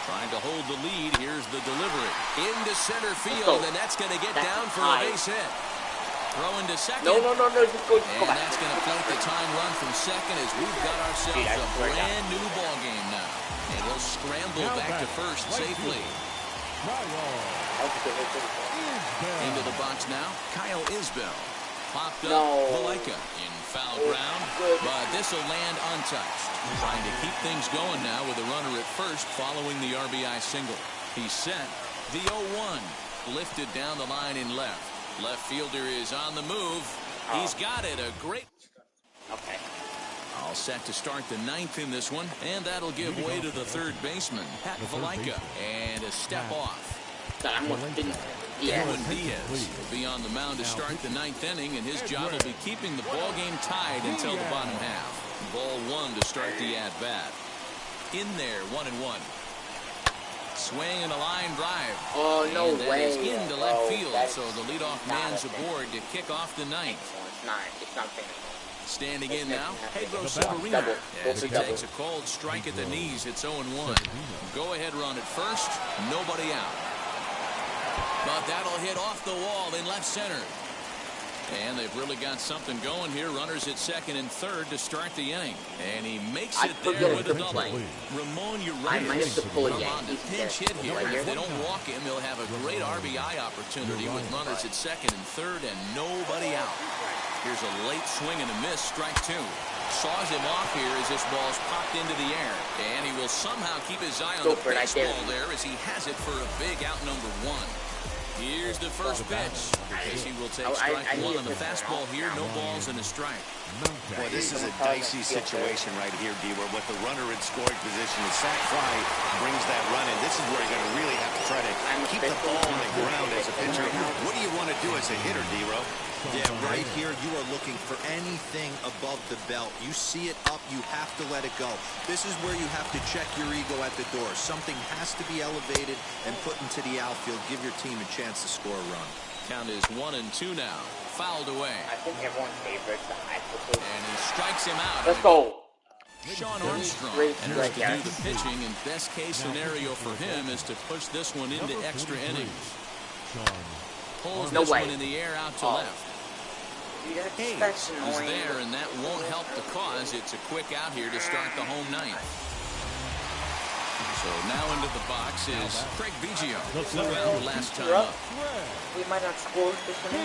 Trying to hold the lead. Here's the delivery. Into center field, and that's going to get down for a base hit. Throw into second. No. Just go and that's going to flank the time run from second as we've got ourselves a brand-new ball game now. And he'll scramble back to first safely. Into the box now, Kyle Isbell. Popped up Valaika in foul ground, but this will land untouched. Trying to keep things going now with a runner at first following the RBI single. He's set. The 0-1 lifted down the line in left. Left fielder is on the move. He's got it. A great. Okay. All set to start the 9th in this one, and that'll give way to the third baseman, Pat Valaika, and a step off. Edwin Diaz will be on the mound to start the 9th inning, and his job will be keeping the ball game tied until the bottom half. Ball 1 to start the at-bat. In there, 1-1. Swing and a line drive. Oh, no way. Is into left field, so the leadoff man's aboard to kick off the 9th. It's not finished. Standing in now, Pedro Severino. As he takes a cold strike at the knees, it's 0-1. Go-ahead run at first, nobody out. But that'll hit off the wall in left center. And they've really got something going here. Runners at second and third to start the inning. And he makes it there with a double. Ramon Urias on the pinch hit here. If they don't walk him, he'll have a great RBI opportunity with runners at second and third and nobody out. Here's a late swing and a miss, strike 2. Saws him off here as this ball's popped into the air. And he will somehow keep his eye on the baseball there as he has it for a big out number 1. Here's the first pitch. Casey will take strike one on the fastball here. No balls and a strike. Boy, this is a dicey situation right here, D-Ware. With the runner in scoring position, the sac fly brings that run in. This is where you're going to really have to try to keep the ball on the ground as a pitcher. What do you want to do as a hitter, D-Ro? Yeah, right here, you are looking for anything above the belt. You see it up, you have to let it go. This is where you have to check your ego at the door. Something has to be elevated and put into the outfield. Give your team a chance to score a run. Count is 1-2 now. Fouled away. I think everyone favorites the high pitches. And he strikes him out. Let's go. Sean Armstrong enters to do the pitching, and best case scenario for him is to push this one into extra innings. Pulls this one in the air out to left. Hayes is there, and that won't help the cause. It's a quick out here to start the home ninth. So now into the box is Craig Biggio. Flew out last time up. We might not score this one.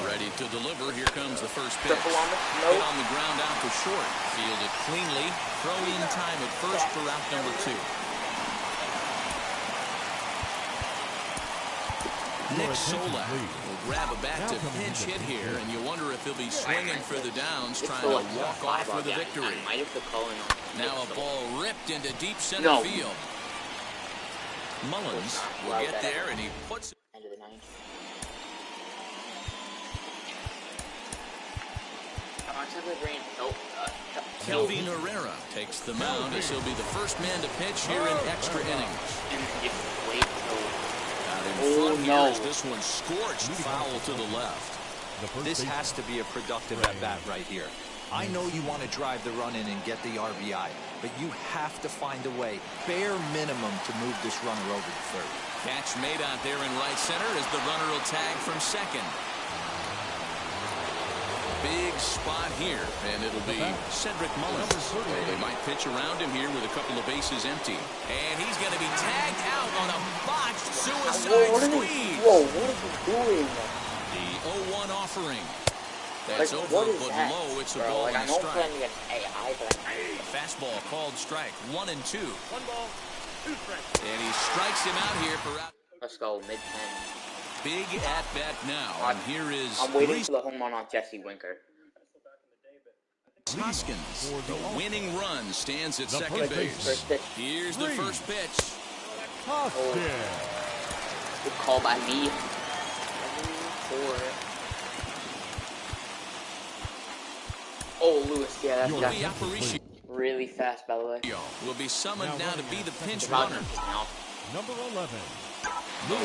Ready to deliver. Here comes the first pitch. Hit on the ground out to short. Fielded cleanly. Throw in time at first for out number 2. Nick Solak will grab a bat to pinch hit here, and you wonder if he'll be swinging for the downs, trying to walk off with a victory. Now a ball ripped into deep center field. Mullins will get there, and he puts it. End of the ninth. Kelvin Herrera takes the mound as he'll be the first man to pitch here in extra innings. And if wait till this one scorched foul to the left. This has to be a productive at-bat right here. I know you want to drive the run in and get the RBI, but you have to find a way, bare minimum, to move this runner over to third. Catch made out there in right center as the runner will tag from second. Big spot here, and it'll be Cedric Mullins. They might pitch around him here with a couple of bases empty. And he's going to be tagged out on a botched suicide squeeze. Whoa, what is he doing? The 0-1 offering. That's over, but low. It's a ball and a strike. A fastball called strike. 1-2. 1 ball, 2 strikes. And he strikes him out here for out. Let's go, mid-10. Big at-bat now, and here is... I'm waiting for the home run on Jesse Winker. Hoskins, the winning run, stands at second base. Here's the first pitch. Good call by me. Oh, Lewis, yeah, that's really fast, by the way. Will be summoned now to be the pinch runner. Number 11. The 1-0.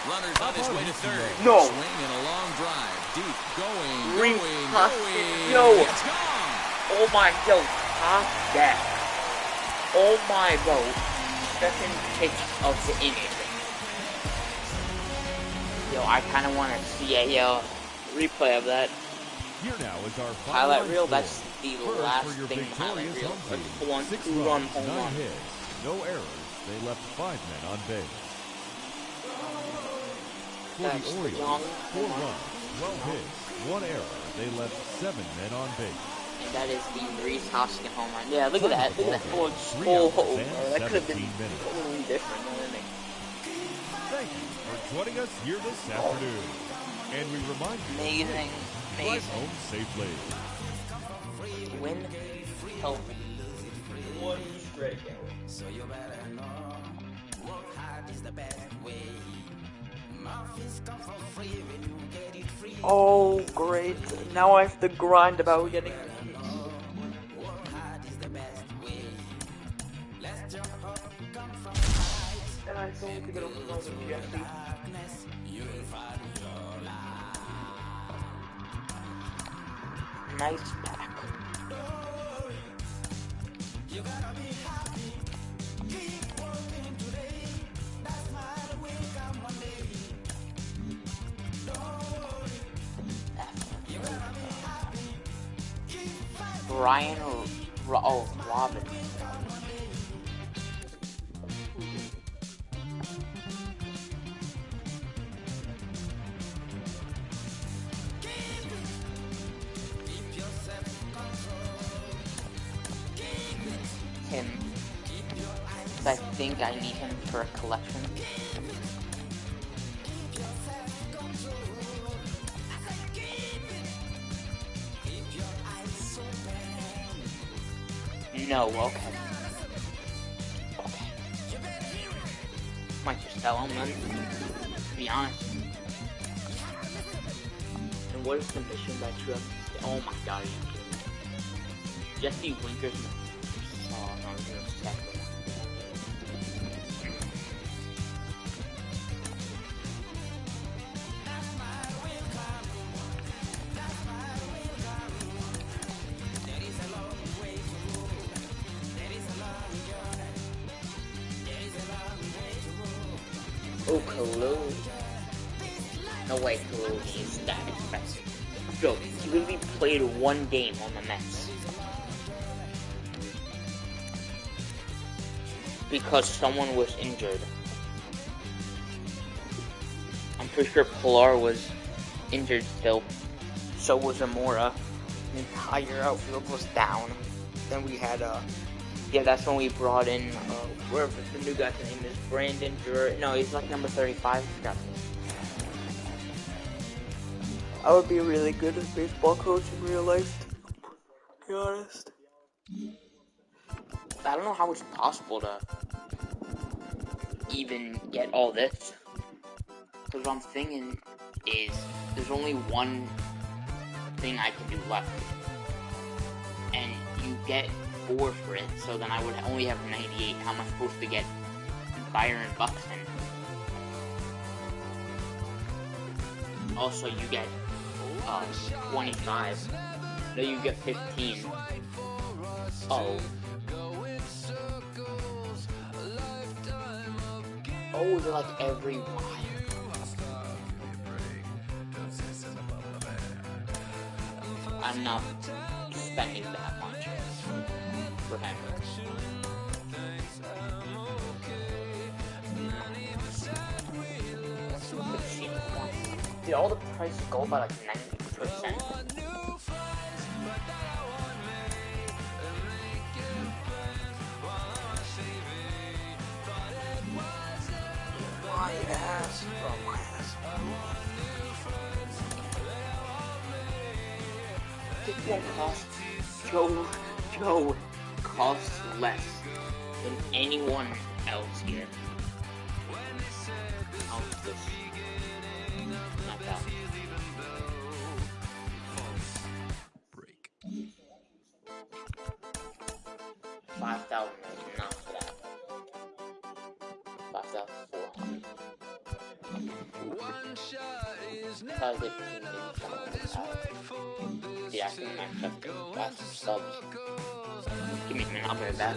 Runner's on his way to third. No. Swing and a long drive. Deep. Going. Yo. It's gone. Oh my, yo. Top deck. Oh my, bro. Second pitch of the inning. Yo, I kind of want to see a replay of that. Here now is our highlight reel. That's the last thing in the highlight reel. One 2-run home run. No errors. They left 5 men on base. For the Orioles, 4 runs, 12 hits, 1 error. They left 7 men on base. And that is the Rhys Hoskins home run. Yeah, look at that. Look at that. Oh, that could have been totally different. Thank you for joining us here this afternoon. And we remind you, drive home safely. Win healthy. 1 strikeout. So you better know, work hard is the best way. Muffins come for free when you get it free. Oh, great. Now I have to grind about getting it. Work hard is the best way. Let's jump up, come from the And I told to get over the Jesse. darkness. You'll find your light. Nice pack. You gotta be happy. Keep working today. That's my way come one day. You gotta be happy. Keep fighting. Brian Robin. Him. I think I need him for a collection. No, okay. Okay. Might just tell him then, to be honest. And what is the mission that you have? Oh my god, are you kidding me? Jesse Winkers. Oh no, you're a second. Oh, Kalou. No way Kalou is that expensive. Bro, he literally played one game on the Mets. Because someone was injured. I'm pretty sure Pilar was injured still. So was Amora. The entire outfield was down. Then we had, yeah, that's when we brought in, wherever the new guy's name is, Brandon Juror. No, he's like number 35. I would be really good as baseball coach in real life, to be honest. I don't know how it's possible to even get all this. Because what I'm thinking is, there's only one thing I can do left. And you get 4 for it, so then I would only have 98. How am I supposed to get Byron Buxton? Also, you get 25. No, you get 15. Oh. Oh, they're like every wire. I'm not spending that much for him. Did all the prices go by like 90%? My ass, bro, my ass. This one costs, Joe costs less than anyone else here. How's this? Not that. Break. 5,000 is not for that. 5,400. How's it? Yeah, I think I might have to buy some subs. Give me a minute, I'll be right back.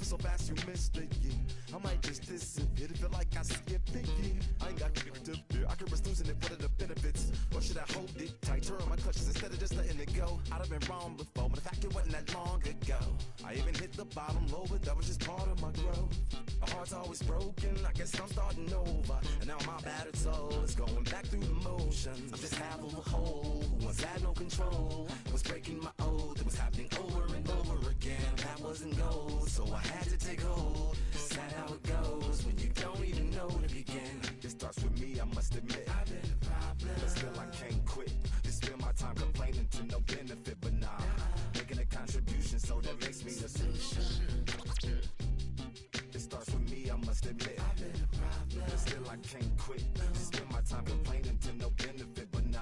So fast you missed it, yeah. I might just disappear. It feel like I skipped it, yeah. I ain't got to fear. I could risk losing it. What are the benefits? Or should I hold it tight? Turn my clutches instead of just letting it go. I'd have been wrong before, but the fact it wasn't that long ago. I even hit the bottom low, but that was just part of my growth. My heart's always broken. I guess I'm starting over. And now my battered soul is going back through the motions. I'm just half of a whole who once had no control. It was breaking my oath. It was happening over and over again. That wasn't gold, so I had to take hold. Sad how it goes when you don't even know to begin. It starts with me, I must admit. I've been a problem, but still I can't quit. Just spend my time complaining to no benefit, but nah, making a contribution, so that makes me the solution. It starts with me, I must admit. I've been a problem, but still I can't quit. Just spend my time complaining to no benefit, but nah,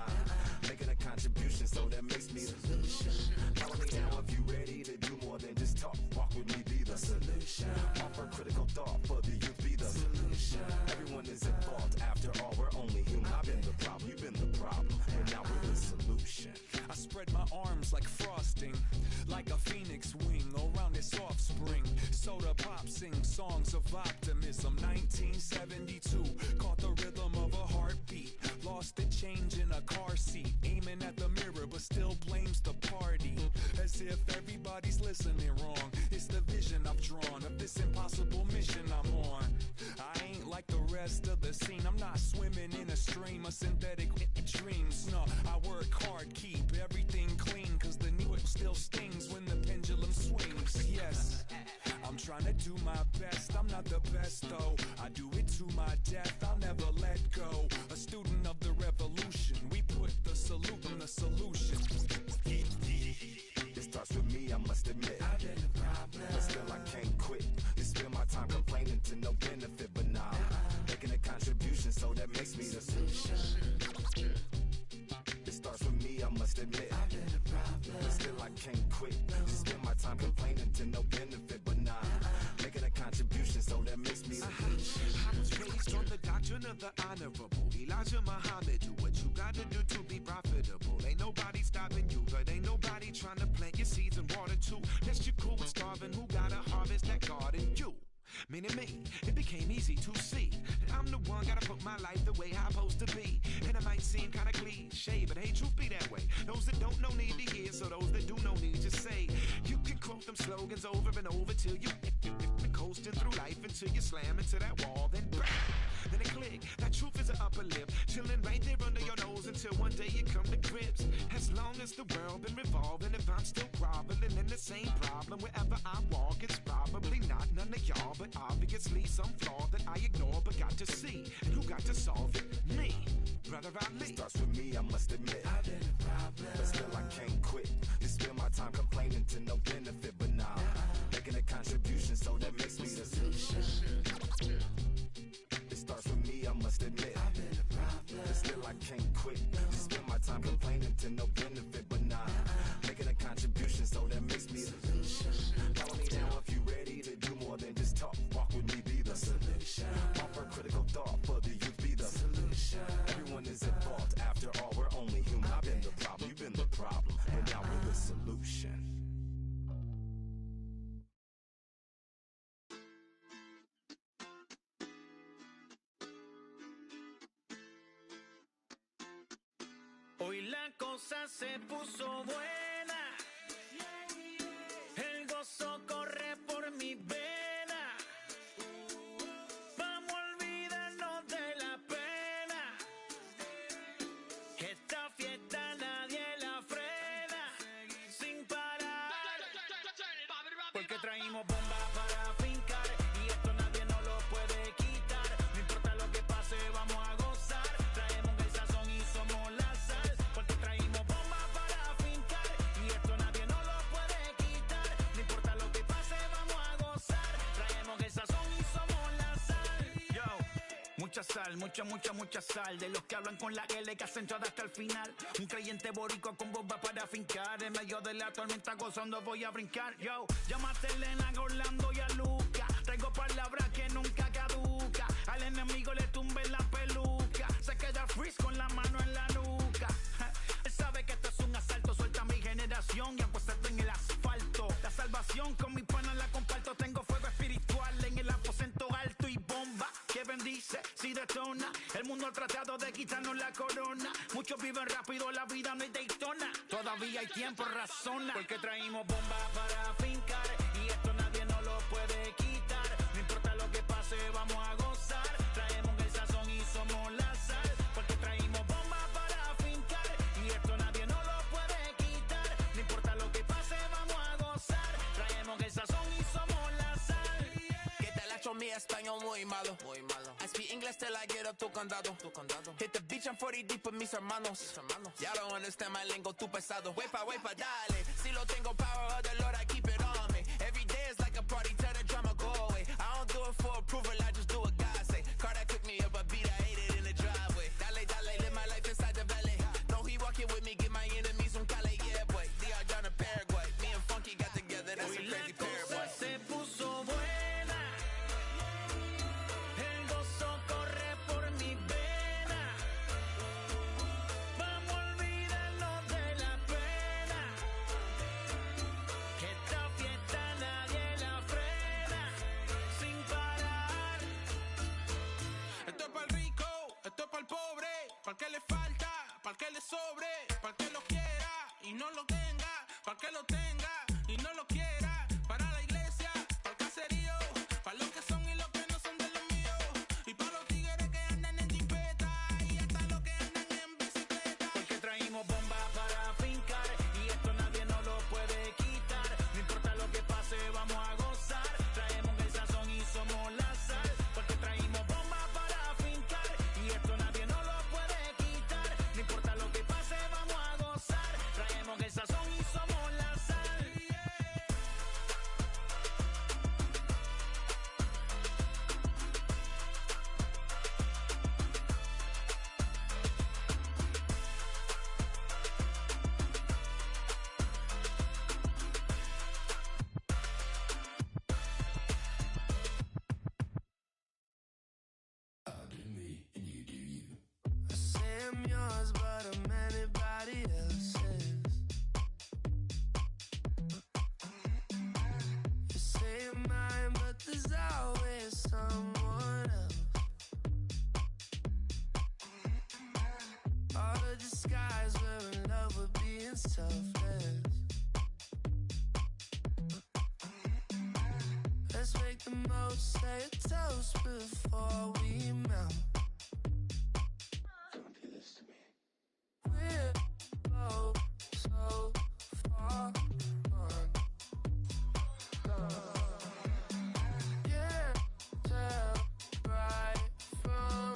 making a contribution, so that makes me the solution. Follow me now if you ready to do more than just talk. Walk with me, be the solution. Offer critical thought for the youth, be the solution. Everyone is at fault. After all, we're only human. I've been the problem, you've been the problem, and now we're the solution. I spread my arms like frosting, like a phoenix wing around its offspring. Soda pop sing songs of optimism. 1972, caught the rhythm of a heartbeat. Lost the change in a car seat, aiming at the mirror but still blames the party. As if everybody's listening wrong. It's the vision I've drawn of this impossible mission I'm on. I ain't like the rest of the scene. I'm not swimming in a stream of synthetic dreams. No, I work hard, keep everything clean, cause the needle still stings when the pendulum swings. Yes, I'm trying to do my best. I'm not the best though. I do it to my death. I'll never let go. A student of the revolution. We put the salute in the solution. It starts with me, I must admit. I've been a problem, but still I can't quit. Just spend my time complaining to no benefit, but nah, making a contribution, so that makes me the solution. It starts with me, I must admit. I've been a problem, but still I can't quit. Just spend my time complaining to no benefit, but nah, making a contribution, so that makes me the solution. I was raised on the doctrine of the honorable Elijah Muhammad. Do what you gotta do to be profitable. Ain't nobody stopping you, but ain't nobody trying to plant your seeds and water too. That's your cool with starving. Who gotta harvest that garden? You. Meaning me, it became easy to see that I'm the one gotta put my life the way I'm supposed to be. And it might seem kinda cliche, but hey, truth be that way. Those that don't know need to hear, so those that do know need to say. You can quote them slogans over and over till you coasting through life until you slam into that wall, then bang, then it click. That truth is an upper lip, chilling right there under your nose until one day you come to grips. As long as the world been revolving, if I'm still groveling in the same problem wherever I walk, it's probably not none of y'all, but obviously some flaw that I ignore but got to see. And who got to solve it? Me, Brother Ali. It starts with me, I must admit. I've been a problem, but still I can't quit. Just spend my time complaining to no benefit, but nah, making a contribution, so that makes me the solution. It starts with me, I must admit. I've been a problem, but still I can't quit. Just spend my time complaining to no benefit, but nah, making a contribution, so that makes me the solution. Follow me now if you ready to do more than just talk. Walk with me, be the solution. Offer critical thought for the youth, be the solution. Everyone is at fault. After all, we're only human. I've been the problem, you've been the problem, and now we're the solution. Hoy la cosa se puso buena, el gozo corre por mi vena, vamos a olvidarnos de la pena, esta fiesta nadie la frena, sin parar. Porque traímos bombas para fincar y esto nadie nos lo puede quitar. No importa lo que pase, vamos a gozar. Traemos el sazón y somos la sal. Porque traímos bombas para fincar y esto nadie nos lo puede quitar. No importa lo que pase, vamos a gozar. Traemos el sazón y somos la sal. Yo, mucha sal, mucha sal. De los que hablan con la L que hacen todo hasta el final. Un creyente boricua con bomba para fincar. En medio de la tormenta gozando voy a brincar. Yo, llámate a Elena, a Orlando y a Luca. Traigo palabras que nunca caduca. Al enemigo le tumbe la peluca. Se queda freeze con la mano en la nuca. Él sabe que esto es un asalto. Suelta mi generación y apuesto en el asfalto. La salvación con mi pana la comparto. Tengo fuego espiritual en el aposento alto y bomba que bendice si detona. El mundo ha tratado de quitarnos la corona. Muchos viven rápido, la vida no es Daytona. Todavía hay tiempo, razona. Porque traímos bombas para fincar y esto nadie nos lo puede quitar. No importa lo que pase, vamos a gozar. Traemos el sazón y somos la sal. Porque traímos bombas para fincar y esto nadie nos lo puede quitar. No importa lo que pase, vamos a gozar. Traemos el sazón y somos la sal. ¿Qué tal hecho mi español muy malo? Muy malo. I speak English till I get up tu condado. Hit the beach and 40 deep with mis hermanos. Y'all don't understand my lingo, tu pesado. Wepa, dale. Si lo tengo power of the Lord, I keep it on me. Every day is like a party, tell the drama go away. I don't do it for approval, I just do what God say. Carter cook me up a beat, I ate it in the driveway. Dale, live my life inside the valley. No, he walking with me, get my enemies un Cali, yeah, boy. DR down to Paraguay. Me and Funky got together, that's a crazy pair, boy. Se puso buena. El gozo corre por mi vena. Vamos a olvidarnos de la pena. Que esta fiesta nadie la frena. Sin parar. Esto es para el rico, esto es para el pobre. Para el que le falta, para el que le sobre. Para el que lo quiera y no lo tenga. Para el que lo tenga y no lo quiera. Para la iglesia, para el caserío. Para los que son y los que no son de los míos. Y para los tigres que andan en jipeta. Y hasta los que andan en bicicleta. Porque traímos bombas para fincar y esto nadie nos lo puede quitar. No importa lo que pase, vamos a gozar. Traemos el sazón y somos la sal. Porque traímos bombas para fincar y esto nadie nos lo puede quitar. No importa lo que pase, vamos a gozar. Traemos el sazón y somos la sal. I say I'm yours, but I'm anybody else's. You say you're mine, but there's always someone else. All the disguise, we're in love with being selfless. Let's make the most, say a toast before we melt. We're both so far gone. Yeah, tell right from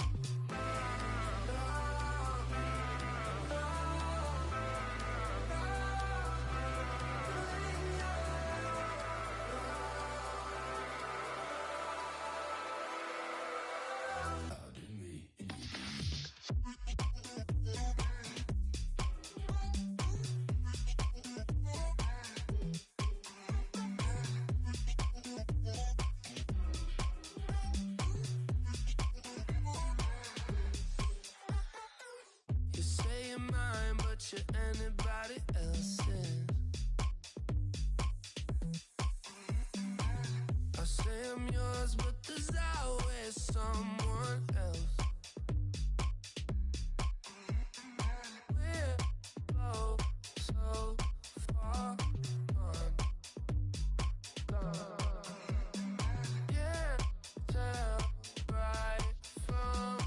you say you're mine, but you're anybody else's. I say I'm yours, but there's always someone else. We're both so far gone. Yeah, tell right from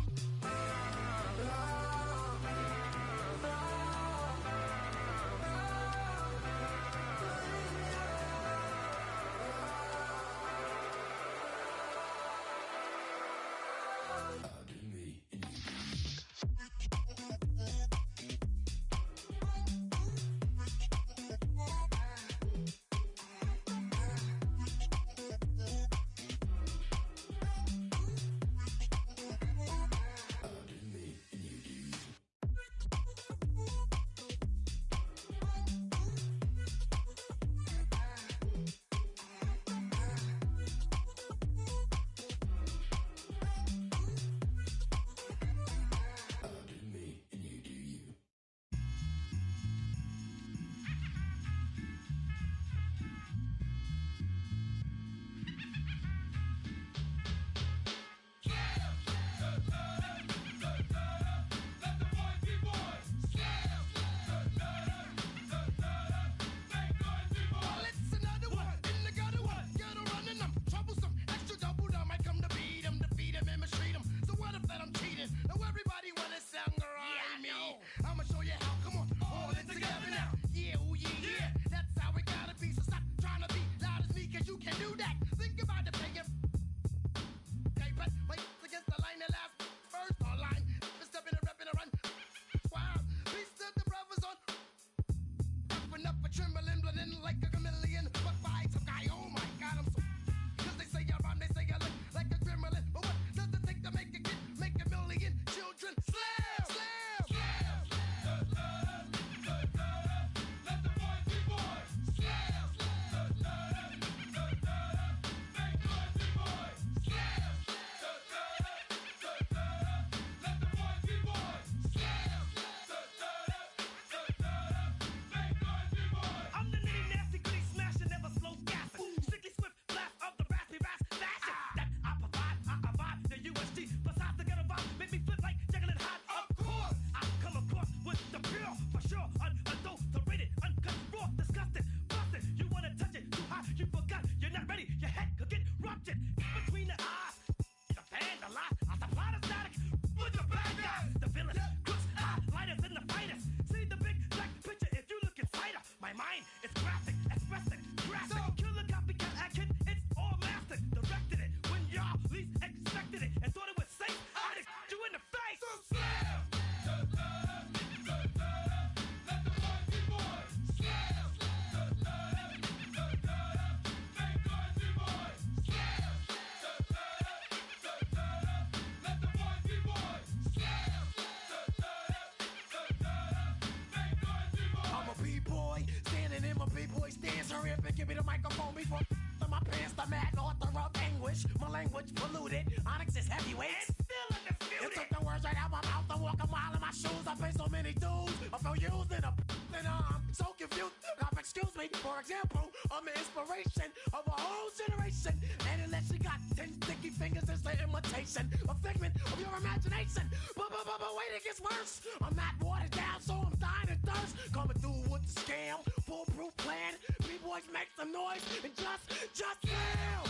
language polluted. Onyx is heavyweight. You took the words right out my mouth. I walk a mile in my shoes. I pay so many dues. I feel used and I'm so confused. Excuse me, for example, I'm the inspiration of a whole generation. And unless you got 10 sticky fingers, it's an imitation, a figment of your imagination. But wait, it gets worse. I'm not watered down, so I'm dying of thirst. Coming through with the scam, foolproof plan. B-boys make some noise and just fail.